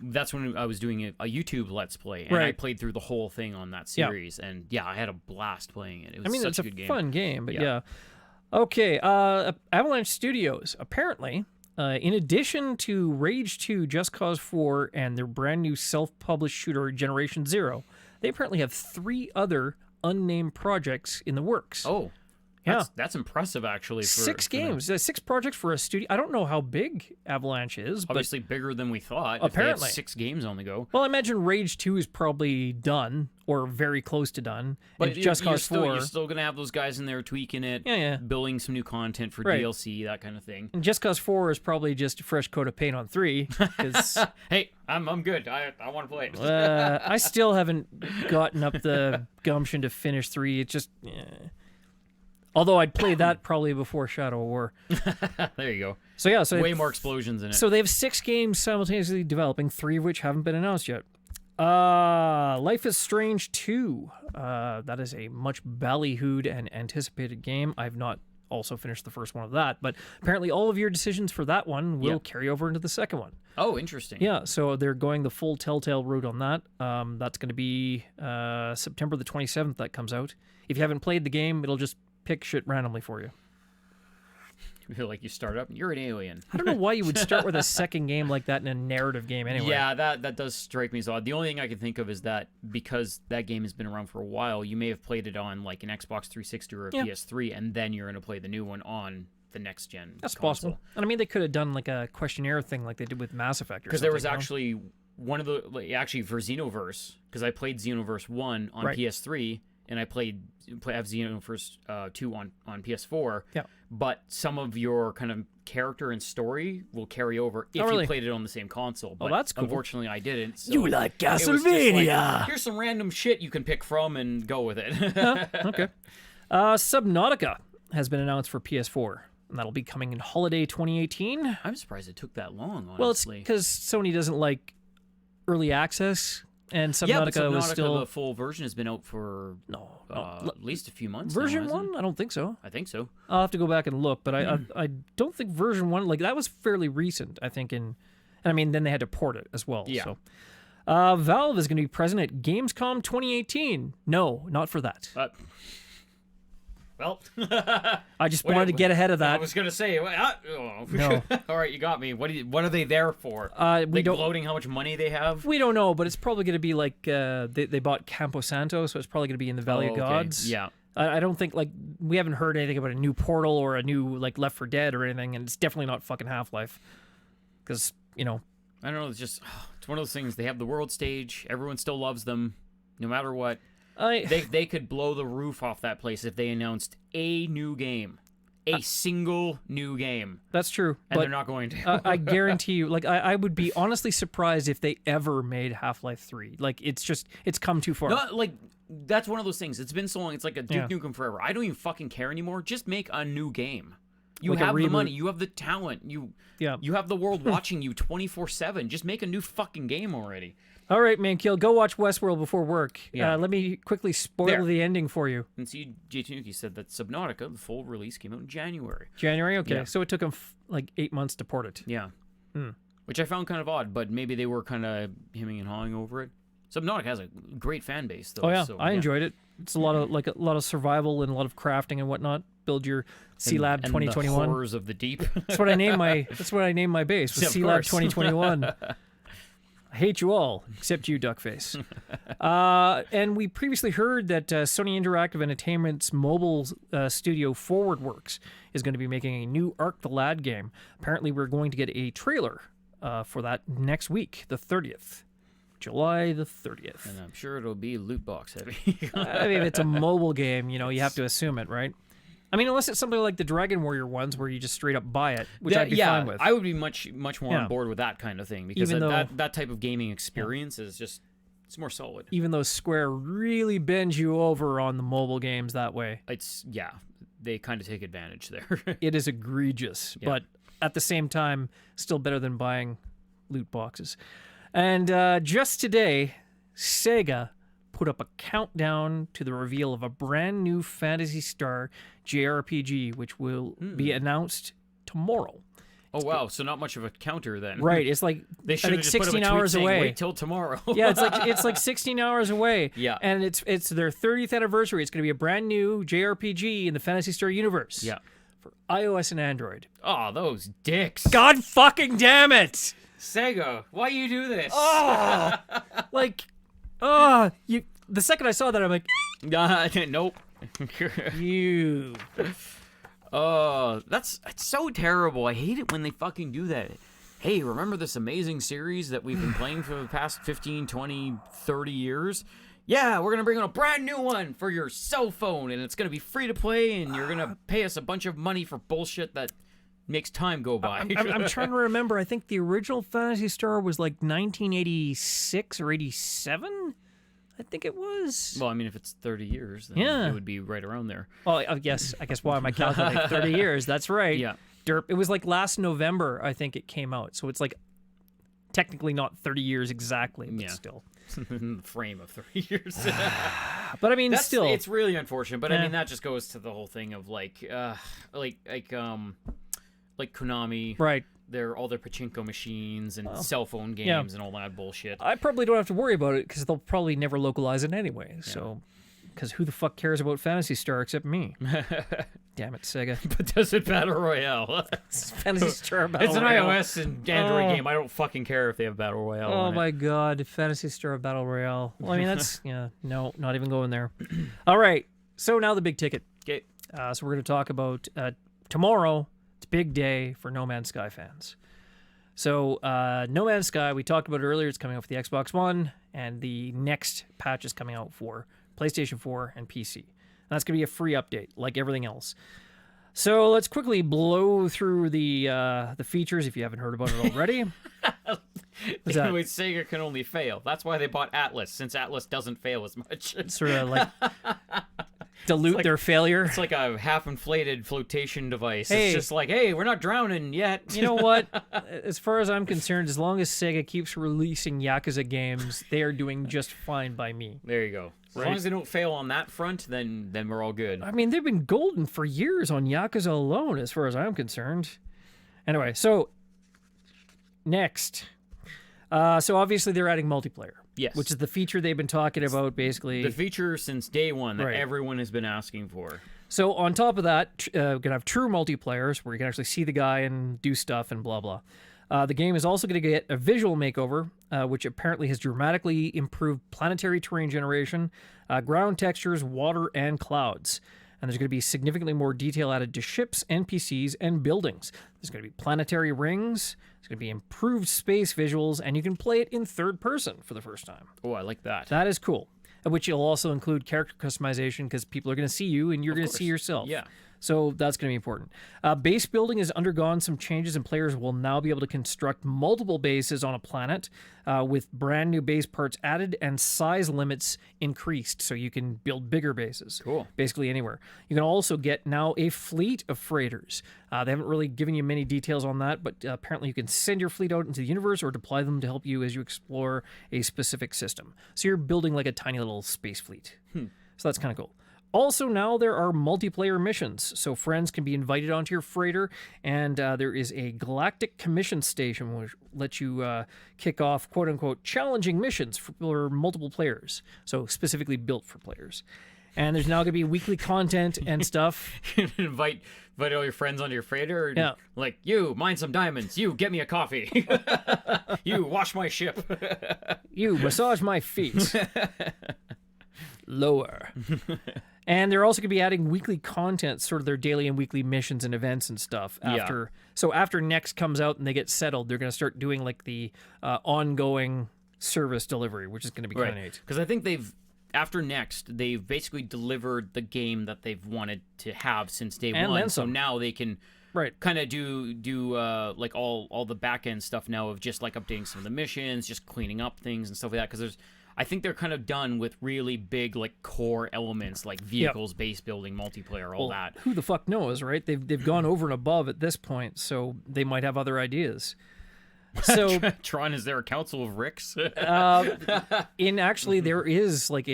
That's when I was doing a YouTube Let's Play, and I played through the whole thing on that series, and I had a blast playing it. It was such a good game. It's a fun game, but yeah. Okay, Avalanche Studios, apparently, in addition to Rage 2, Just Cause 4, and their brand new self-published shooter Generation Zero, they apparently have 3 other unnamed projects in the works. Oh. That's impressive, actually. 6 games. 6 projects for a studio. I don't know how big Avalanche is. Obviously bigger than we thought. Apparently. If they have 6 games on the go. Well, I imagine Rage 2 is probably done, or very close to done. But and Just Cause 4... You're still going to have those guys in there tweaking it, building some new content for DLC, that kind of thing. And Just Cause 4 is probably just a fresh coat of paint on 3. Hey, I'm good. I want to play it. I still haven't gotten up the gumption to finish 3. It's just... Although I'd play that probably before Shadow of War. There you go. So way more explosions in it. So they have 6 games simultaneously developing, 3 of which haven't been announced yet. Life is Strange 2. That is a much ballyhooed and anticipated game. I've not also finished the first one of that, but apparently all of your decisions for that one will carry over into the second one. Oh, interesting. Yeah, so they're going the full Telltale route on that. That's going to be September the 27th that comes out. If you haven't played the game, it'll just pick shit randomly for you. You feel like you start up and you're an alien. I don't know why you would start with a second game like that in a narrative game anyway. Yeah, that does strike me as odd. The only thing I can think of is that because that game has been around for a while, you may have played it on like an Xbox 360 or a PS3, and then you're going to play the new one on the next gen. That's possible. And I mean, they could have done like a questionnaire thing like they did with Mass Effect or something. Because there was actually one of the... Actually, for Xenoverse, because I played Xenoverse 1 on PS3, and I have Xenoverse 2 on PS4. Yeah. But some of your kind of character and story will carry over if really? you played it on the same console. But that's cool. unfortunately, I didn't. So You like it was just Castlevania? here's some random shit you can pick from and go with it. Okay. Subnautica has been announced for PS4, and that'll be coming in holiday 2018. I'm surprised it took that long, honestly. Well, it's because Sony doesn't like early access, and Subnautica was still... the full version has been out for at least a few months Version now, 1? I don't think so. I think so. I'll have to go back and look, but I don't think version 1, like, that was fairly recent, I think, and I mean, then they had to port it as well. Yeah. So. Valve is going to be present at Gamescom 2018. No, not for that. Well, I just wanted to get ahead of that. I was gonna say, No. All right, you got me. What are they there for? We don't gloating how much money they have. We don't know, but it's probably going to be like they bought Campo Santo, so it's probably going to be in the Valley of Gods. Yeah. I don't think we haven't heard anything about a new Portal or a new Left 4 Dead or anything, and it's definitely not fucking Half-Life, because I don't know. It's one of those things. They have the world stage. Everyone still loves them, no matter what. They could blow the roof off that place if they announced a new game, a single new game. That's true, and but they're not going to. I guarantee you, I would be honestly surprised if they ever made Half-Life 3. It's come too far. No, that's one of those things. It's been so long. It's like a Duke Nukem Forever. I don't even fucking care anymore. Just make a new game. You have the money. You have the talent. You have the world watching you 24/7. Just make a new fucking game already. All right, Mankill, go watch Westworld before work. Yeah. Let me quickly spoil the ending for you. And see, J. Tanuki said that Subnautica, the full release, came out in January. January? Okay, Yeah. so it took them 8 months to port it. Yeah. Which I found kind of odd, but maybe they were kind of hemming and hawing over it. Subnautica has a great fan base, though. Oh yeah, so, I enjoyed it. It's a lot of survival and a lot of crafting and whatnot. Build your Sea Lab 2021. And the horrors of the deep. That's what I named my base. Was Sea Lab 2021. I hate you all, except you, Duckface. And we previously heard that Sony Interactive Entertainment's mobile studio ForwardWorks is going to be making a new Ark the Lad game. Apparently, we're going to get a trailer for that next week, the 30th. July the 30th. And I'm sure it'll be loot box heavy. I mean, if it's a mobile game, you have to assume it, right? I mean, unless it's something like the Dragon Warrior ones where you just straight up buy it, which I'd be fine with. I would be much more on board with that kind of thing, because that type of gaming experience is just, it's more solid. Even though Square really bends you over on the mobile games that way. They kind of take advantage there. It is egregious, but at the same time, still better than buying loot boxes. And just today, Sega put up a countdown to the reveal of a brand new Phantasy Star JRPG, which will be announced tomorrow. Oh wow! So not much of a counter then. Right? It's like they should have 16 hours saying, away. Wait till tomorrow. Yeah, it's like 16 hours away. Yeah, and it's their 30th anniversary. It's going to be a brand new JRPG in the Phantasy Star universe. Yeah, for iOS and Android. Oh, those dicks! God fucking damn it! Sega, why you do this? Oh, the second I saw that, I'm like, nope. You. Oh, it's so terrible. I hate it when they fucking do that. Hey, remember this amazing series that we've been playing for the past 15, 20, 30 years? Yeah, we're going to bring on a brand new one for your cell phone, and it's going to be free to play, and you're going to pay us a bunch of money for bullshit that makes time go by. I'm trying to remember. I think the original Phantasy Star was like 1986 or 87. I think it was. Well, I mean, if it's 30 years, then it would be right around there. Well, I guess why am I calculating 30 years? That's right. Yeah. Derp. It was like last November, I think it came out. So it's like technically not 30 years exactly, but still. In the frame of 30 years. But I mean, still. It's really unfortunate, but I mean, that just goes to the whole thing of like Konami. Right. All their pachinko machines and cell phone games and all that bullshit. I probably don't have to worry about it because they'll probably never localize it anyway. Yeah. So, because who the fuck cares about Phantasy Star except me? Damn it, Sega. But does it Battle Royale? Phantasy Star Battle It's an Royale. iOS and Android game. I don't fucking care if they have Battle Royale. Oh my god, Phantasy Star Battle Royale. Well, I mean, that's, no, not even going there. All right, so now the big ticket. Okay. So we're going to talk about tomorrow. It's a big day for No Man's Sky fans. So No Man's Sky, we talked about it earlier. It's coming out for the Xbox One, and the next patch is coming out for PlayStation 4, and PC. And that's going to be a free update, like everything else. So let's quickly blow through the features if you haven't heard about it already. What's that? Sega can only fail. That's why they bought Atlas, since Atlas doesn't fail as much. Sort of like dilute their failure. It's like a half-inflated flotation device. Hey, it's just like, hey, we're not drowning yet. You know what? As far as I'm concerned, as long as Sega keeps releasing Yakuza games, they are doing just fine by me. There you go. As long as they don't fail on that front, then we're all good. I mean, they've been golden for years on Yakuza alone, as far as I'm concerned. Anyway, so next. So obviously they're adding multiplayer. Yes. Which is the feature they've been talking about, basically. The feature since day one that everyone has been asking for. So on top of that, we're going to have true multiplayers where you can actually see the guy and do stuff and blah, blah. The game is also going to get a visual makeover, which apparently has dramatically improved planetary terrain generation, ground textures, water, and clouds. And there's going to be significantly more detail added to ships, NPCs, and buildings. There's going to be planetary rings. There's going to be improved space visuals, and you can play it in third person for the first time. Oh, I like that. That is cool. Which will also include character customization because people are going to see you and you're going to see yourself. Yeah. So that's going to be important. Base building has undergone some changes, and players will now be able to construct multiple bases on a planet with brand new base parts added and size limits increased, so you can build bigger bases. Cool. Basically anywhere. You can also get now a fleet of freighters. They haven't really given you many details on that, but apparently you can send your fleet out into the universe or deploy them to help you as you explore a specific system. So you're building like a tiny little space fleet. So that's kind of cool. Also, now there are multiplayer missions, so friends can be invited onto your freighter, and there is a galactic commission station which lets you kick off quote-unquote challenging missions for multiple players, so specifically built for players. And there's now going to be weekly content and stuff. invite all your friends onto your freighter. And yeah. Like, you, mine some diamonds. You, get me a coffee. You, wash my ship. You, massage my feet. Lower. And they're also going to be adding weekly content, sort of their daily and weekly missions and events and stuff. So after Next comes out and they get settled, they're going to start doing like the ongoing service delivery, which is going to be kind of neat. Because I think after Next, they've basically delivered the game that they've wanted to have since day one. So now they can kind of do like all the back end stuff now of just like updating some of the missions, just cleaning up things and stuff like that. Because I think they're kind of done with really big like core elements like vehicles, base building, multiplayer, all that. Who the fuck knows, right? They've gone over and above at this point, so they might have other ideas. So Tron, is there a council of Ricks? Actually there is like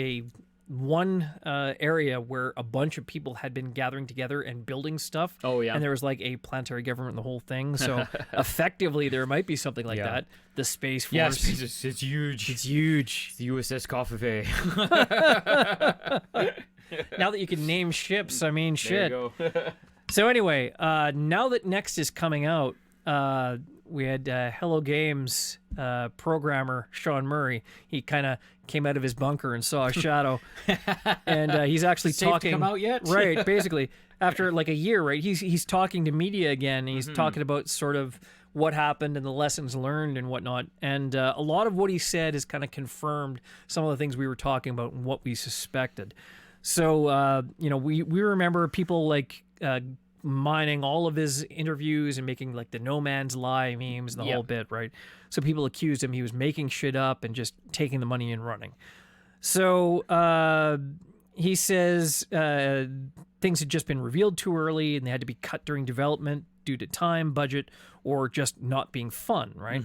one area where a bunch of people had been gathering together and building stuff. Oh, yeah. And there was like a planetary government and the whole thing. So effectively there might be something like that. The Space Force. Yes, it's huge. It's huge. It's the USS Coffee. Now that you can name ships, I mean, shit. There you go. So anyway, now that Next is coming out, we had Hello Games programmer Sean Murray. He kind of came out of his bunker and saw a shadow, and he's actually talking. To come out yet? Right, basically after like a year, right? He's talking to media again. And he's talking about sort of what happened and the lessons learned and whatnot. And a lot of what he said has kind of confirmed some of the things we were talking about and what we suspected. So we remember people like. Mining all of his interviews and making like the No Man's Lie memes and the whole bit, right? So people accused him he was making shit up and just taking the money and running. So he says things had just been revealed too early and they had to be cut during development due to time, budget, or just not being fun, right?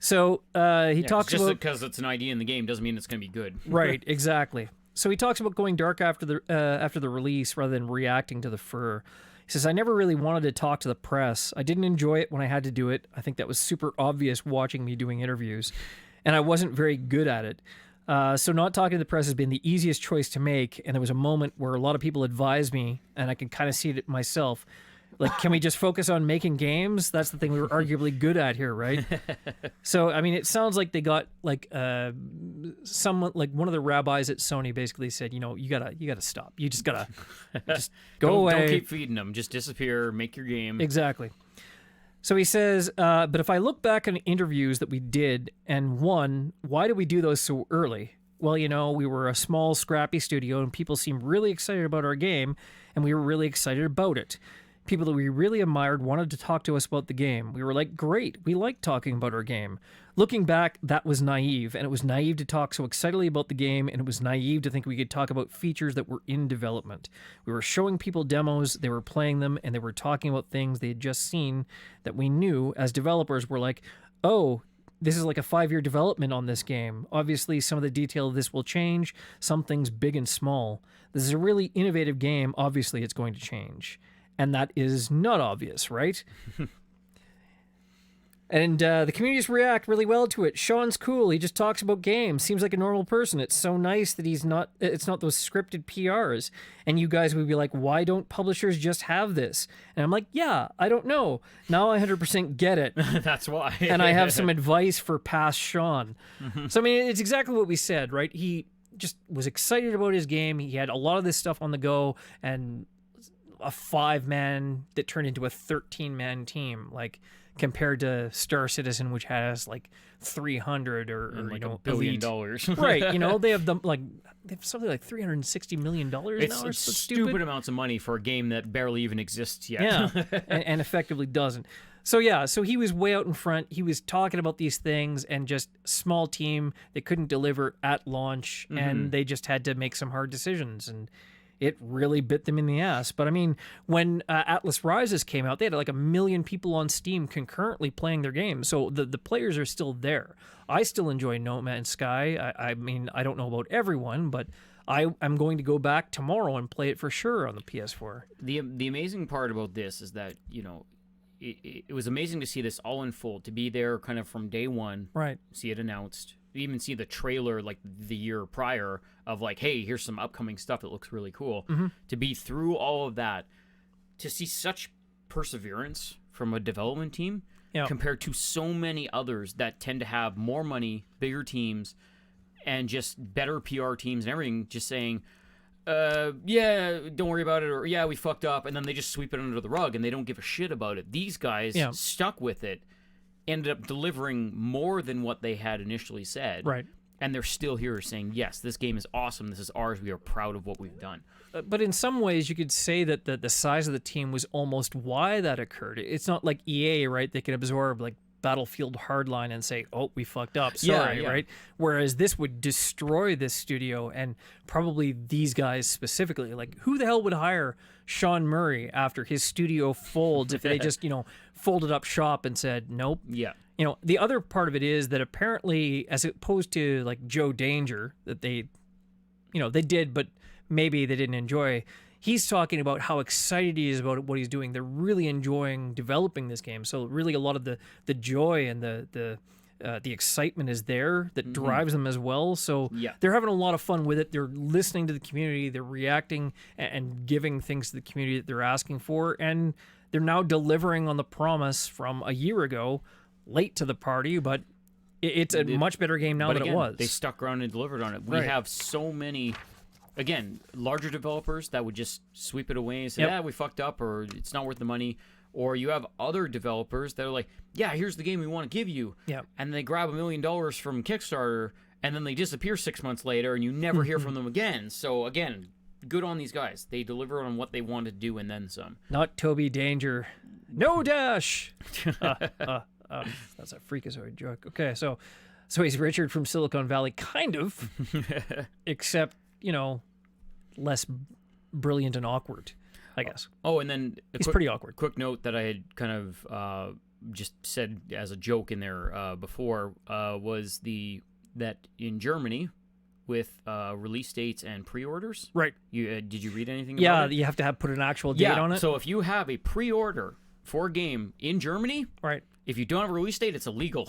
So he talks just about... because it's an idea in the game doesn't mean it's going to be good. Right, exactly. So he talks about going dark after the release rather than reacting to the fur. He says, I never really wanted to talk to the press. I didn't enjoy it when I had to do it. I think that was super obvious watching me doing interviews, and I wasn't very good at it. So not talking to the press has been the easiest choice to make, and there was a moment where a lot of people advised me, and I could kind of see it myself. Like, can we just focus on making games? That's the thing we were arguably good at here, right? So, I mean, it sounds like they got like someone, like one of the rabbis at Sony basically said, you gotta stop. You just gotta go away. Don't keep feeding them. Just disappear. Make your game. Exactly. So he says, but if I look back on interviews that we did, and one, why did we do those so early? well, we were a small, scrappy studio, and people seemed really excited about our game, and we were really excited about it. People that we really admired wanted to talk to us about the game. We were like, great, we like talking about our game. Looking back, that was naive, and it was naive to talk so excitedly about the game, and it was naive to think we could talk about features that were in development. We were showing people demos, they were playing them, and they were talking about things they had just seen that we knew as developers were like, oh, this is like a 5-year development on this game. Obviously, some of the detail of this will change, some things big and small. This is a really innovative game. Obviously, it's going to change. And that is not obvious, right? And the communities react really well to it. Sean's cool. He just talks about games. Seems like a normal person. It's so nice that it's not those scripted PRs. And you guys would be like, why don't publishers just have this? And I'm like, yeah, I don't know. Now I 100% get it. That's why. And I have some advice for past Sean. So, I mean, it's exactly what we said, right? He just was excited about his game. He had a lot of this stuff on the go, and a 5-man that turned into a 13-man team, like compared to Star Citizen, which has like 300 or like $1 billion. Right? They have something like $360 million now. It's stupid amounts of money for a game that barely even exists yet. Yeah, and effectively doesn't. So yeah, so he was way out in front. He was talking about these things, and just small team that couldn't deliver at launch, and they just had to make some hard decisions, and it really bit them in the ass. But I mean, when Atlas Rises came out, they had like 1 million people on Steam concurrently playing their game. So the players are still there. I still enjoy No Man's Sky. I mean, I don't know about everyone, but I'm going to go back tomorrow and play it for sure on the PS4. The amazing part about this is that, it was amazing to see this all unfold, to be there kind of from day one, right? See it announced, even see the trailer like the year prior of like, hey, here's some upcoming stuff that looks really cool. To be through all of that, to see such perseverance from a development team compared to so many others that tend to have more money, bigger teams, and just better PR teams and everything, just saying, yeah, don't worry about it, or yeah, we fucked up, and then they just sweep it under the rug and they don't give a shit about it. These guys stuck with it, ended up delivering more than what they had initially said, right? And they're still here saying, yes, this game is awesome, this is ours, we are proud of what we've done. But in some ways, you could say that the size of the team was almost why that occurred. It's not like EA, right? They can absorb like Battlefield Hardline and say, oh, we fucked up, sorry, right? Whereas this would destroy this studio, and probably these guys specifically. Like, who the hell would hire Sean Murray after his studio folds if they just, folded up shop and said, nope? Yeah. The other part of it is that apparently, as opposed to like Joe Danger, that they did, but maybe they didn't enjoy, he's talking about how excited he is about what he's doing. They're really enjoying developing this game. So really a lot of the joy and the excitement is there that drives them as well. So they're having a lot of fun with it. They're listening to the community. They're reacting and giving things to the community that they're asking for. And they're now delivering on the promise from a year ago, late to the party, but it's a much better game now than it was. They stuck around and delivered on it. We have so many... Again, larger developers that would just sweep it away and say, yeah, we fucked up, or it's not worth the money. Or you have other developers that are like, yeah, here's the game we want to give you. And they grab $1 million from Kickstarter, and then they disappear 6 months later, and you never hear from them again. So, again, good on these guys. They deliver on what they wanted to do and then some. Not Toby Danger. No dash! That's a freakazoid joke. Okay, so he's Richard from Silicon Valley, kind of, except... less brilliant and awkward, I guess. Oh, and then he's pretty awkward. Quick note that I had kind of just said as a joke in there before was that in Germany with release dates and pre-orders. Right. Did you read anything? Yeah, about it? You have to put an actual date on it. So if you have a pre-order for a game in Germany, right? If you don't have a release date, it's illegal.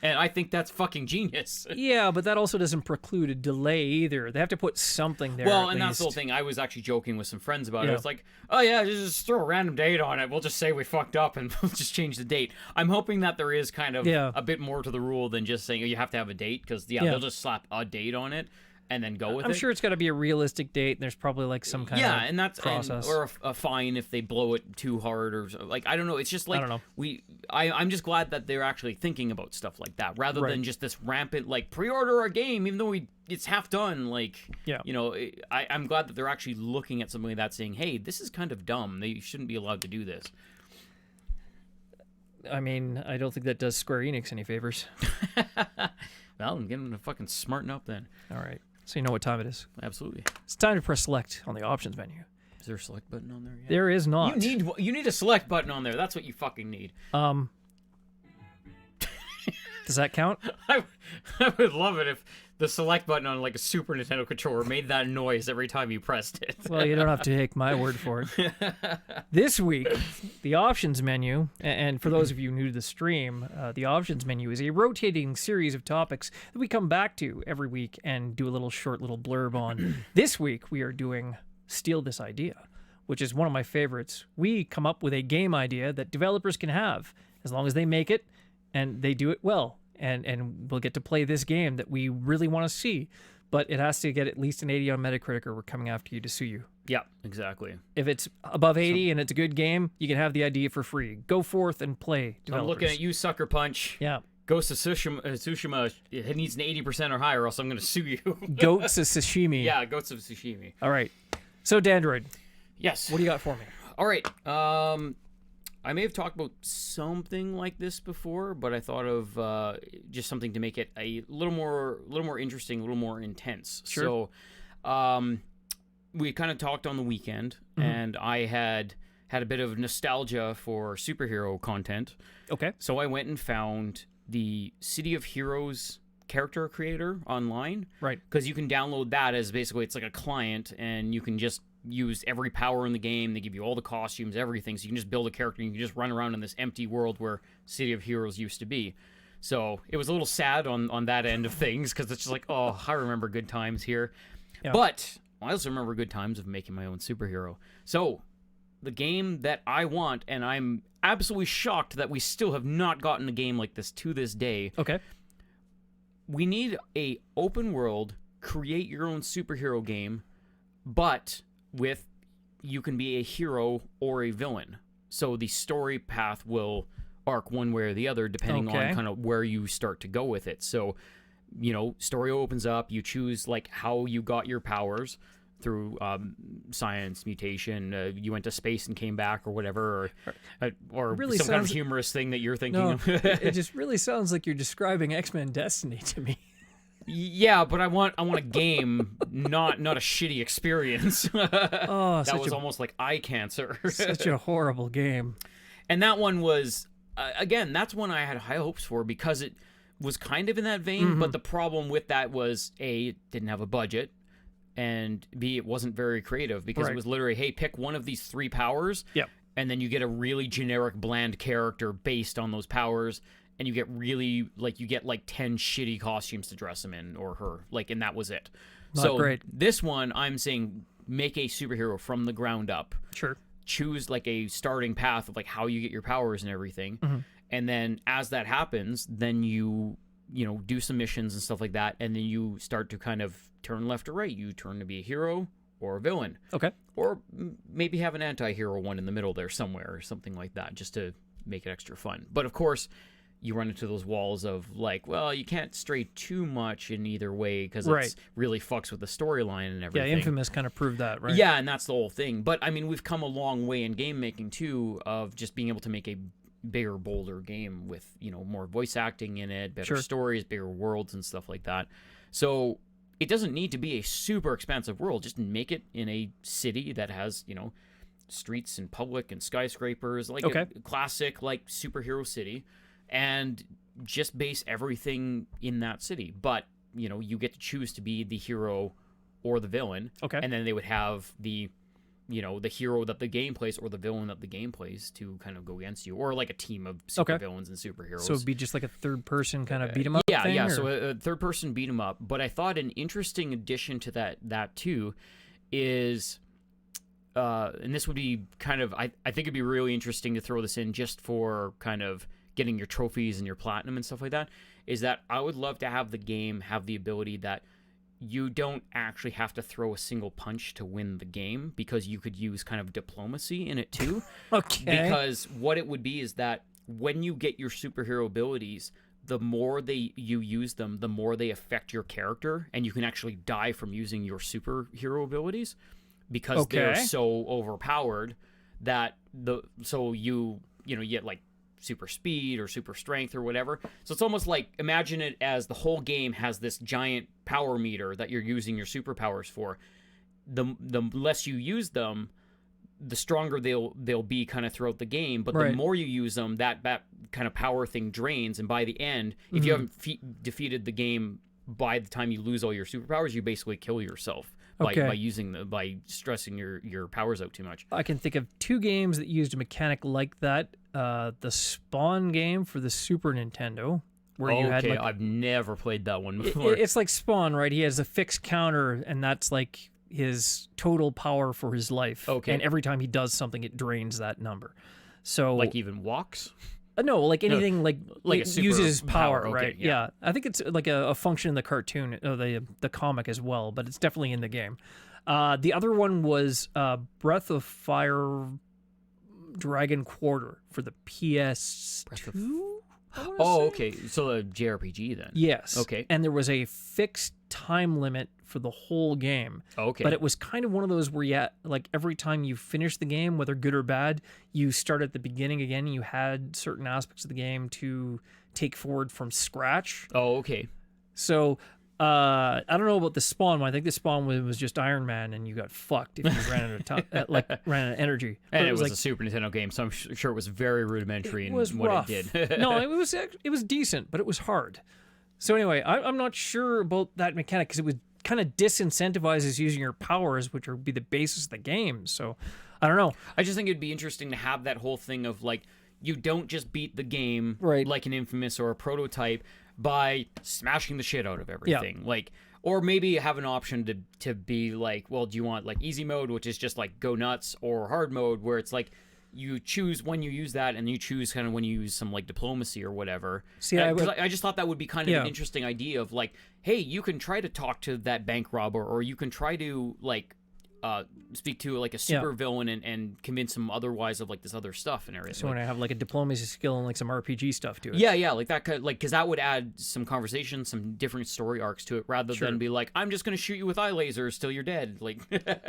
And I think that's fucking genius. Yeah, but that also doesn't preclude a delay either. They have to put something there. Well, and that's the whole thing. I was actually joking with some friends about it. It's like, oh yeah, just throw a random date on it. We'll just say we fucked up and we'll just change the date. I'm hoping that there is kind of a bit more to the rule than just saying, oh, you have to have a date, because they'll just slap a date on it. and then go with I'm it. sure it's got to be a realistic date, and there's probably like some kind of and that's process. or a fine if they blow it too hard, or like I don't know. It's just like I don't know. I'm just glad that they're actually thinking about stuff like that rather Right. than just this rampant like pre-order a game even though it's half done. Like Yeah. you know, I'm glad that they're actually looking at something like that, saying, hey, this is kind of dumb. They shouldn't be allowed to do this. I mean, I don't think that does Square Enix any favors. Well, I'm getting to fucking smarten up then. All right. So you know what time it is. Absolutely. It's time to press select on the options menu. Is there a select button on there yet? There is not. You need a select button on there. That's what you fucking need. Does that count? I would love it if the select button on like a Super Nintendo controller made that noise every time you pressed it. Well, you don't have to take my word for it. This week, the options menu, and for those of you new to the stream, the options menu is a rotating series of topics that we come back to every week and do a little short little blurb on. This week, we are doing Steal This Idea, which is one of my favorites. We come up with a game idea that developers can have as long as they make it and they do it well. And we'll get to play this game that we really want to see, but it has to get at least an 80 on Metacritic or we're coming after you to sue you. Yeah, exactly. If it's above 80 and it's a good game, you can have the idea for free. Go forth and play, developers. I'm looking at you, Sucker Punch. Yeah. Ghost of Tsushima, it needs an 80% or higher, or else I'm going to sue you. Goats of sashimi. Yeah, Ghost of Tsushima. All right. So, Dandr0id, Yes. what do you got for me? All right. I may have talked about something like this before, but I thought of just something to make it a little more interesting, a little more intense. Sure. So, we kind of talked on the weekend, and I had a bit of nostalgia for superhero content. Okay. So I went and found the City of Heroes character creator online. Right. Because you can download that as basically it's like a client, and you can just use every power in the game. They give you all the costumes, everything. So you can just build a character and you can just run around in this empty world where City of Heroes used to be. So it was a little sad on that end of things because it's just like, oh, I remember good times here. Yeah. But I also remember good times of making my own superhero. So the game that I want, and I'm absolutely shocked that we still have not gotten a game like this to this day. Okay. We need a open world, create your own superhero game, but with you can be a hero or a villain. So the story path will arc one way or the other depending on kind of where you start to go with it. So, you know, story opens up, you choose like how you got your powers through science, mutation, you went to space and came back or whatever, or Really some kind of sounds- humorous thing that you're thinking No, of. it just really sounds like you're describing X-Men Destiny to me. Yeah, but I want a game, not a shitty experience. Oh, That was almost like eye cancer. such a horrible game. And that one was, again, that's one I had high hopes for because it was kind of in that vein, but the problem with that was, A, it didn't have a budget, and B, it wasn't very creative because Right. it was literally, hey, pick one of these three powers, Yep. and then you get a really generic, bland character based on those powers, and you get really, like, you get, like, 10 shitty costumes to dress him in, or her, like, and that was it. Not So great. this one, I'm saying, make a superhero from the ground up. Sure. Choose, like, a starting path of, like, how you get your powers and everything. And then as that happens, then you know, do some missions and stuff like that, and then you start to kind of turn left or right. You turn to be a hero or a villain. Okay. Or maybe have an anti-hero one in the middle there somewhere or something like that, just to make it extra fun. But, of course, you run into those walls of, like, well, you can't stray too much in either way because it really fucks with the storyline and everything. Yeah, Infamous kind of proved that, right? Yeah, and that's the whole thing. But, I mean, we've come a long way in game making, too, of just being able to make a bigger, bolder game with, you know, more voice acting in it, better stories, bigger worlds and stuff like that. So it doesn't need to be a super expansive world. Just make it in a city that has, you know, streets and public and skyscrapers, like a classic, like, superhero city, and just base everything in that city. But, you know, you get to choose to be the hero or the villain. Okay. And then they would have the, you know, the hero that the game plays or the villain that the game plays to kind of go against you, or like a team of super villains and superheroes. So it'd be just like a third person kind of beat 'em up Yeah, thing? yeah. Or? So a third person beat 'em up. But I thought an interesting addition to that too is, and this would be kind of, I think it'd be really interesting to throw this in just for kind of getting your trophies and your platinum and stuff like that, is that I would love to have the game have the ability that you don't actually have to throw a single punch to win the game, because you could use kind of diplomacy in it too. Okay. Because what it would be is that when you get your superhero abilities, the more you use them, the more they affect your character, and you can actually die from using your superhero abilities because they're so overpowered that you get like super speed or super strength or whatever. So it's almost like, imagine it as the whole game has this giant power meter that you're using your superpowers for. The less you use them, the stronger they'll be kind of throughout the game. But the more you use them, that kind of power thing drains. And by the end, if you haven't defeated the game by the time you lose all your superpowers, you basically kill yourself by stressing your powers out too much. I can think of 2 games that used a mechanic like that. The Spawn game for the Super Nintendo, where you had I've never played that one before. It's like Spawn, right? He has a fixed counter, and that's like his total power for his life. Okay. And every time he does something, it drains that number. So like even walks? No, like anything like a super uses power, okay, right? Yeah. I think it's like a function in the cartoon, the comic as well, but it's definitely in the game. The other one was Breath of Fire Dragon Quarter for the PS2. Okay. So a JRPG then. Yes. Okay. And there was a fixed time limit for the whole game. Okay. But it was kind of one of those where like every time you finish the game, whether good or bad, you start at the beginning again. You had certain aspects of the game to take forward from scratch. Oh, okay. So I don't know about the Spawn one. I think the Spawn one was just Iron Man, and you got fucked if you ran out of time, ran out of energy. And it was like, a Super Nintendo game, so I'm sure it was very rudimentary in what rough. it did. No, it was decent, but it was hard. So anyway, I'm not sure about that mechanic because it was kind of disincentivizes using your powers, which would be the basis of the game. So I don't know. I just think it'd be interesting to have that whole thing of like, you don't just beat the game like an Infamous or a Prototype by smashing the shit out of everything. Like, or maybe have an option to be like, well, do you want like easy mode, which is just like go nuts, or hard mode where it's like you choose when you use that, and you choose kind of when you use some like diplomacy or whatever. See, I just thought that would be kind of an interesting idea of like, hey, you can try to talk to that bank robber, or you can try to like speak to like a super villain and convince him otherwise of like this other stuff and everything. So when I have like a diplomacy skill and like some RPG stuff to it. Yeah, like that kind, like, because that would add some conversation, some different story arcs to it, rather than be like, I'm just gonna shoot you with eye lasers till you're dead. Like,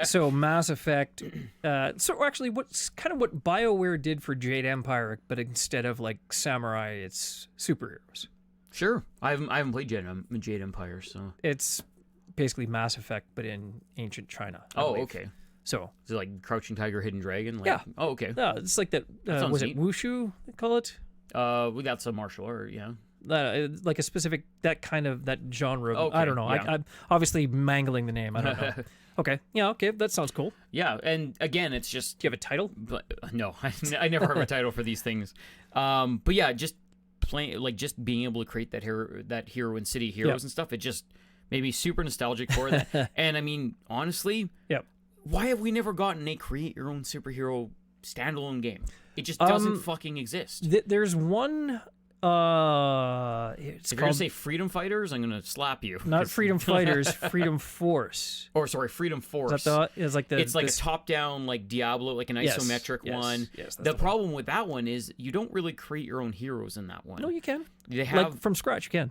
so Mass Effect. So actually, what's kind of what BioWare did for Jade Empire, but instead of like samurai, it's superheroes. Sure, I haven't played Jade Empire, so it's basically Mass Effect, but in ancient China. Oh, okay. So is it like Crouching Tiger, Hidden Dragon? Like, yeah. Oh, okay. Yeah, it's like that. Was it Wushu? They call it. We got some martial art. Yeah. Like a specific that genre. Okay, I don't know. yeah. I'm obviously mangling the name. I don't know. Okay. Yeah. Okay. That sounds cool. Yeah. And again, it's just. Do you have a title? But no, I never have a title for these things. But yeah, just playing, like, just being able to create that hero in City Heroes and stuff. It just made me super nostalgic for that. And I mean, honestly, why have we never gotten a create your own superhero standalone game? It just doesn't fucking exist. There's one. If you're gonna say Freedom Fighters, I'm gonna slap you. Not Freedom Fighters, Freedom Force. Or sorry, Freedom Force. Is that it's like a top-down, like Diablo, like an isometric one. Yes, the problem with that one is you don't really create your own heroes in that one. No, you can. They have like from scratch. You can.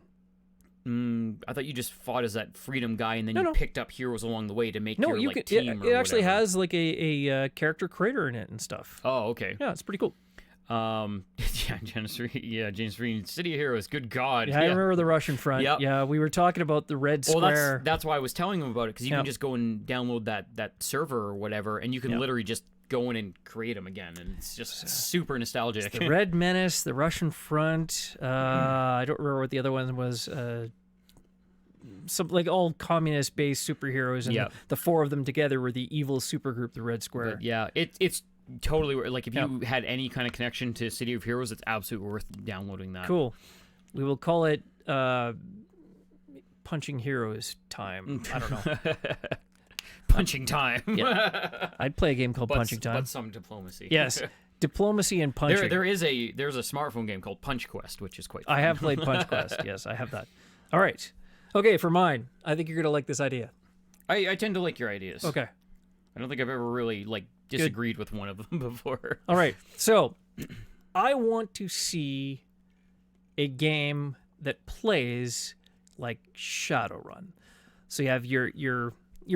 I thought you just fought as that Freedom guy, and then you picked up heroes along the way to make your like, can, team. It actually has like a character creator in it and stuff. Oh, okay. Yeah, it's pretty cool. James Green, City of Heroes. Good God. Yeah, I remember the Russian front. Yep. Yeah, we were talking about the Red Square. Well, that's why I was telling him about it, because you can just go and download that server or whatever, and you can literally just go in and create them again, and it's just super nostalgic. It's the Red Menace, the Russian front. I don't remember what the other one was. Some like all communist-based superheroes, and the four of them together were the evil supergroup, the Red Square. But yeah, it's totally like if you had any kind of connection to City of Heroes, it's absolutely worth downloading that. Cool. We will call it Punching Heroes Time. I don't know. Punching Time. Yeah. I'd play a game called Punching Time. But some diplomacy. Yes. Diplomacy and punching. There's a smartphone game called Punch Quest, which is quite fun. I have played Punch Quest. Yes, I have that. All right. Okay, for mine, I think you're gonna like this idea. I tend to like your ideas. Okay. I don't think I've ever really disagreed with one of them before. All right. So, I want to see a game that plays like Shadowrun. So you have your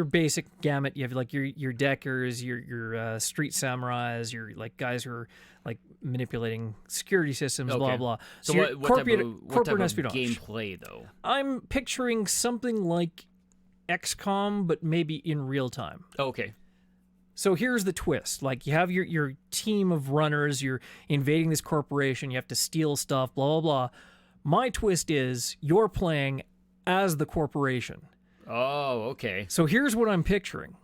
basic gamut. You have like your deckers, your street samurais, your like guys who are like manipulating security systems, blah blah. So your what type of espionage. gameplay though? I'm picturing something like XCOM, but maybe in real time. Okay. So here's the twist. Like, you have your team of runners, you're invading this corporation, you have to steal stuff, blah, blah, blah. My twist is you're playing as the corporation. Oh, okay. So here's what I'm picturing.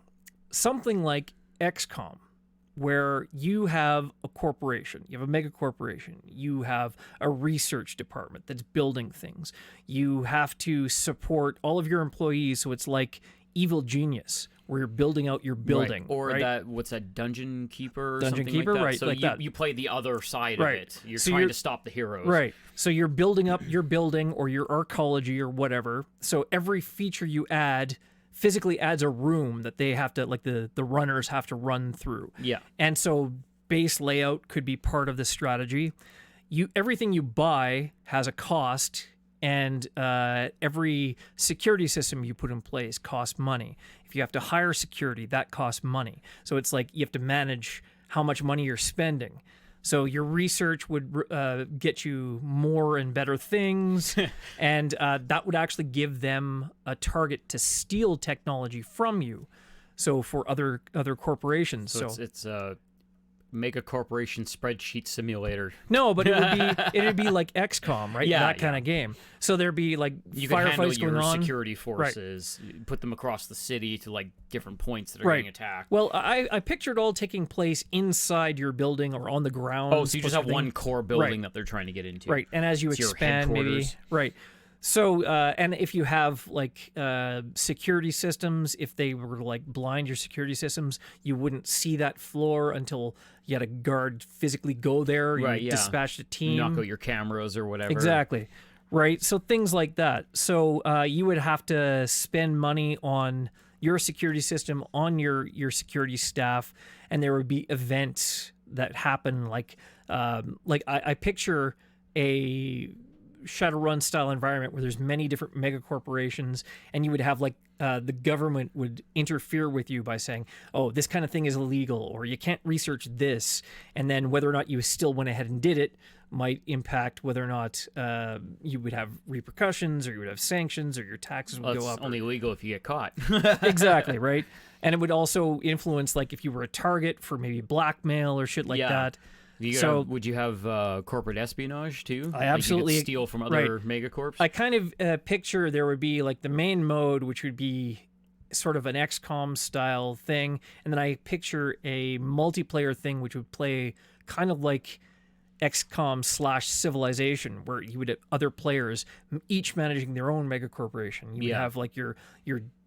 Something like XCOM, where you have a corporation, you have a megacorporation, you have a research department that's building things. You have to support all of your employees, so it's like Evil Genius, where you're building out your building. Right. Or right? that, what's that, Dungeon Keeper or Dungeon something Keeper, like that? right, So like that. you play the other side Right. of it. You're So trying you're- to stop the heroes. Right. So you're building up your building or your arcology or whatever. So every feature you add physically adds a room that they have to, like the runners have to run through. Yeah. And so base layout could be part of the strategy. Everything you buy has a cost, and every security system you put in place costs money. If you have to hire security, that costs money. So it's like you have to manage how much money you're spending. So your research would get you more and better things, and that would actually give them a target to steal technology from you. So for other corporations, So it's a Megacorporation spreadsheet simulator. no, but it'd be like XCOM, right? Yeah, That kind of game. So there'd be like You can handle firefights going your on. security forces, put them across the city to like different points that are Right. getting attacked. Well, I pictured all taking place inside your building or on the ground. Oh, so you just have one core building Right. that they're trying to get into. Right, and as you It's your expand, maybe headquarters. right. So, and if you have like security systems, if they were to like blind your security systems, you wouldn't see that floor until you had a guard physically go there. Right, You yeah. dispatched a team. Knock out your cameras or whatever. Exactly. Right. So things like that. So you would have to spend money on your security system, on your security staff, and there would be events that happen. Like I picture a Shadowrun style environment where there's many different mega corporations, and you would have like the government would interfere with you by saying, oh, this kind of thing is illegal, or you can't research this, and then whether or not you still went ahead and did it might impact whether or not you would have repercussions, or you would have sanctions, or your taxes would Well, go it's up. only legal if you get caught. Exactly, right? And it would also influence, like, if you were a target for maybe blackmail or shit like Yeah. that. So would you have corporate espionage too? I absolutely- Like you could steal from other megacorps. I kind of picture there would be like the main mode, which would be sort of an XCOM style thing, and then I picture a multiplayer thing which would play kind of like XCOM / Civilization, where you would have other players each managing their own mega corporation. You would have like your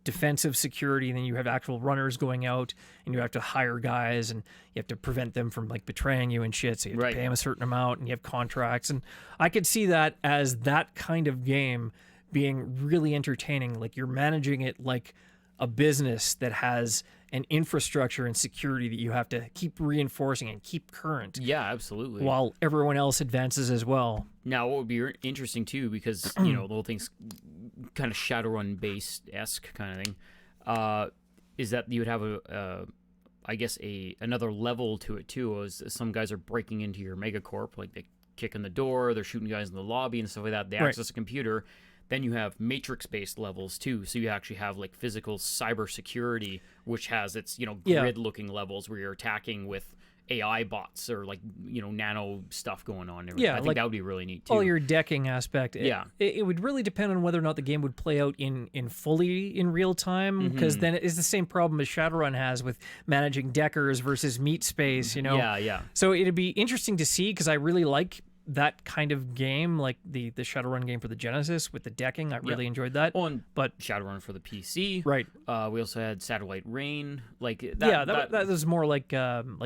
defensive security, and then you have actual runners going out, and you have to hire guys, and you have to prevent them from like betraying you and shit. So you have to pay them a certain amount, and you have contracts. And I could see that as that kind of game being really entertaining. Like you're managing it like a business that has an infrastructure and security that you have to keep reinforcing and keep current. Yeah, absolutely. While everyone else advances as well. Now, what would be interesting too, because you know the whole thing's kind of Shadowrun based esque kind of thing, is that you would have I guess another level to it too. As some guys are breaking into your megacorp, like they kick in the door, they're shooting guys in the lobby and stuff like that. They access a computer. Then you have matrix-based levels too, so you actually have like physical cyber security, which has its grid-looking levels where you're attacking with AI bots or like nano stuff going on. Yeah, I think like that would be really neat too. all your decking aspect. Yeah. It would really depend on whether or not the game would play out in fully in real time, because then it is the same problem as Shadowrun has with managing deckers versus meat space. Yeah. So it'd be interesting to see, because I really like that kind of game, like the Shadowrun game for the Genesis with the decking. I really enjoyed that. But Shadowrun for the PC, right? We also had Satellite Rain, like that. Yeah, that was more like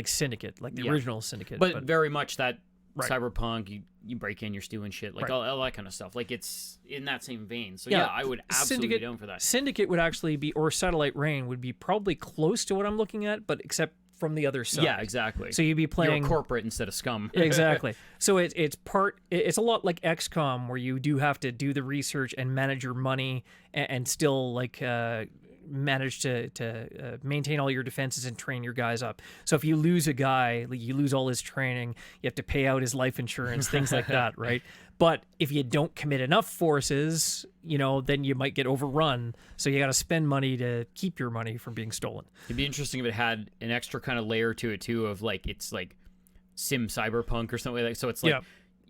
Syndicate, like the original Syndicate. But very much that Cyberpunk, you break in, you're stealing shit, like all that kind of stuff. Like it's in that same vein. So I would absolutely be down for that. Syndicate would actually be, or Satellite Reign would be probably close to what I'm looking at, but except from the other side. Yeah, exactly. So you'd be playing You're corporate instead of scum. Exactly. So it's a lot like XCOM, where you do have to do the research and manage your money and still like manage to maintain all your defenses and train your guys up. So if you lose a guy, like you lose all his training, you have to pay out his life insurance, things like that, right? But if you don't commit enough forces, then you might get overrun. So you got to spend money to keep your money from being stolen. It'd be interesting if it had an extra kind of layer to it too, of like it's like sim cyberpunk or something like that. So it's like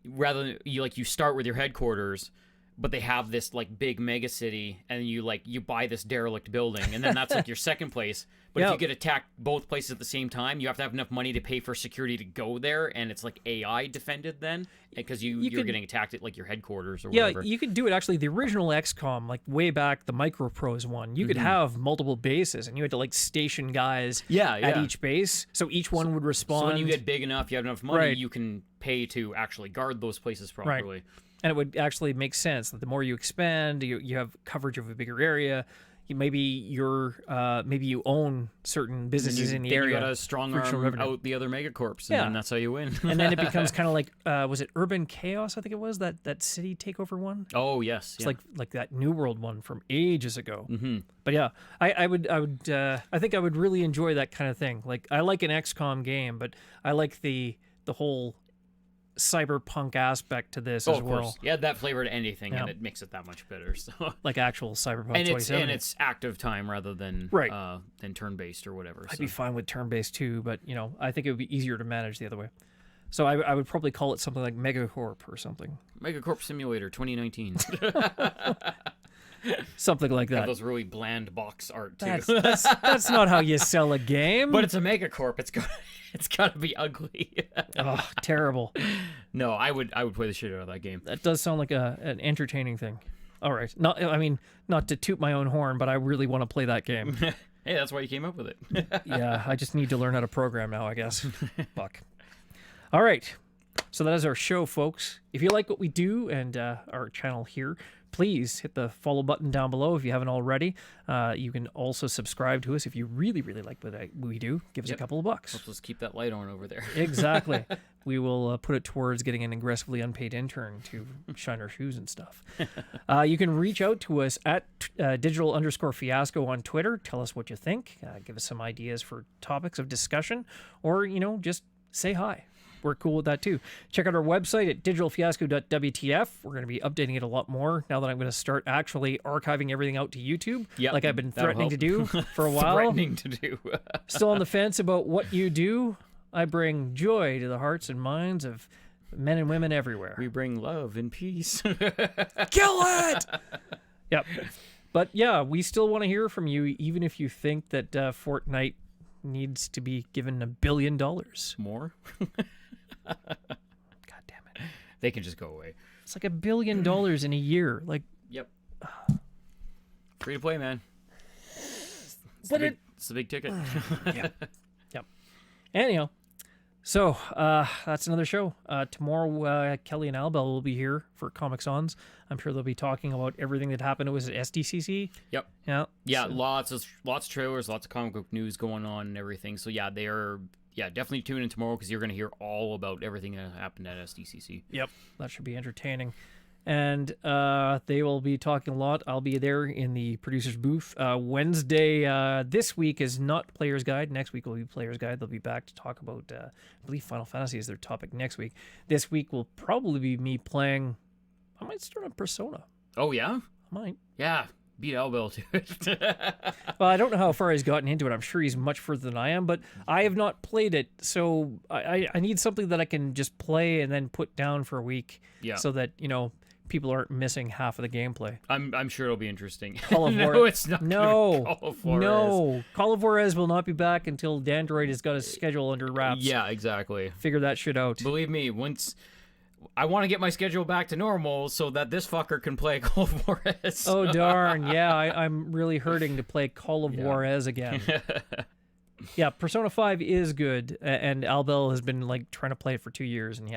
rather than you start with your headquarters, but they have this like big mega city, and you buy this derelict building, and then that's like your second place. But if you get attacked both places at the same time, you have to have enough money to pay for security to go there, and it's like AI defended then, because you're getting attacked at like your headquarters or whatever. Yeah, you could do it actually. The original XCOM, like way back, the Microprose one, you could have multiple bases, and you had to like station guys at each base, so each one would respond. So when you get big enough, you have enough money, you can pay to actually guard those places properly. Right. And it would actually make sense that the more you expand, you have coverage of a bigger area. Maybe you own certain businesses in the area. You got a strong arm out the other megacorps, and then that's how you win. And then it becomes kind of like, was it Urban Chaos? I think it was that city takeover one. Oh yes, it's like that New World one from ages ago. Mm-hmm. But yeah, I think I would really enjoy that kind of thing. Like I like an XCOM game, but I like the whole cyberpunk aspect to this as well. Course. Yeah, that flavor to anything, and it makes it that much better. So like actual cyberpunk, and it's active time rather than than turn-based or whatever. I'd be fine with turn-based too, but I think it would be easier to manage the other way. So I would probably call it something like Megacorp or something. Megacorp Simulator 2019. Something like that. Have those really bland box art too. That's not how you sell a game. But it's a Megacorp. It's got to be ugly. Oh, terrible. No, I would play the shit out of that game. That does sound like an entertaining thing. All right. Not to toot my own horn, but I really want to play that game. Hey, that's why you came up with it. Yeah, I just need to learn how to program now, I guess. Fuck. All right. So that is our show, folks. If you like what we do and our channel here, please hit the follow button down below if you haven't already. You can also subscribe to us if you really, really like what we do. Give us a couple of bucks. Helps us keep that light on over there. Exactly. We will put it towards getting an aggressively unpaid intern to shine our shoes and stuff. You can reach out to us at digital_fiasco on Twitter. Tell us what you think. Give us some ideas for topics of discussion, or, just say hi. We're cool with that too. Check out our website at digitalfiasco.wtf. We're going to be updating it a lot more now that I'm going to start actually archiving everything out to YouTube, like I've been threatening to do for a while. Threatening to do. Still on the fence about what you do. I bring joy to the hearts and minds of men and women everywhere. We bring love and peace. Kill it! Yep. But yeah, we still want to hear from you, even if you think that Fortnite needs to be given $1 billion. More? God damn it. They can just go away. It's like $1 billion in a year. Like, yep. Free to play, man. It's the big ticket. Yep. Anyhow, so that's another show. Tomorrow, Kelly and Albel will be here for Comics Ons. I'm sure they'll be talking about everything that happened. It was at SDCC. Yep. Yeah. Yeah. So. Lots of trailers, lots of comic book news going on and everything. So yeah, they are. Yeah, definitely tune in tomorrow because you're going to hear all about everything that happened at SDCC. Yep, that should be entertaining. And they will be talking a lot. I'll be there in the producer's booth. Wednesday this week is not Player's Guide. Next week will be Player's Guide. They'll be back to talk about, I believe Final Fantasy is their topic next week. This week will probably be me playing, I might start on Persona. Oh, yeah? I might. Yeah. Beat Albel to it. Well, I don't know how far he's gotten into it. I'm sure he's much further than I am, but I have not played it, so I need something that I can just play and then put down for a week, so that people aren't missing half of the gameplay. I'm sure it'll be interesting. Call of Juarez. No, it's not. Call of Juarez. No, Call of Juarez will not be back until Dandr0id has got his schedule under wraps. Yeah, exactly. Figure that shit out. Believe me, once. I want to get my schedule back to normal so that this fucker can play Call of Juarez. Oh, darn. Yeah, I'm really hurting to play Call of Juarez again. Yeah, Persona 5 is good, and Albel has been trying to play it for 2 years, and he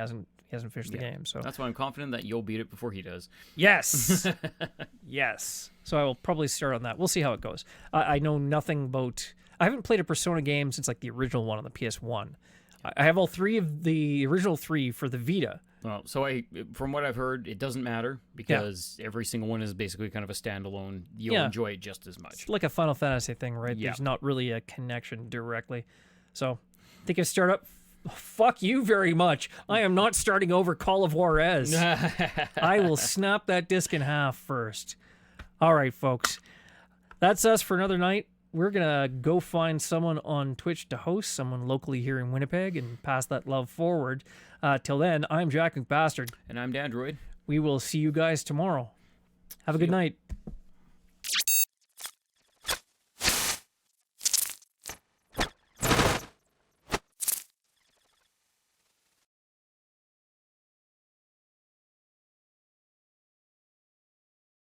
He hasn't finished the game, so That's why I'm confident that you'll beat it before he does. yes, yes. So I will probably start on that. We'll see how it goes. I know nothing about. I haven't played a Persona game since like the original one on the PS1. I have all three of the original three for the Vita. Well, from what I've heard, it doesn't matter because every single one is basically kind of a standalone. You'll enjoy it just as much. It's like a Final Fantasy thing, right? Yeah. There's not really a connection directly. So, think I start up. Fuck you very much. I am not starting over Call of Juarez. I will snap that disc in half first. All right, folks. That's us for another night. We're going to go find someone on Twitch to host, someone locally here in Winnipeg, and pass that love forward. Till then, I'm Jack McBastard. And I'm Dandr0id. We will see you guys tomorrow. Have a good night.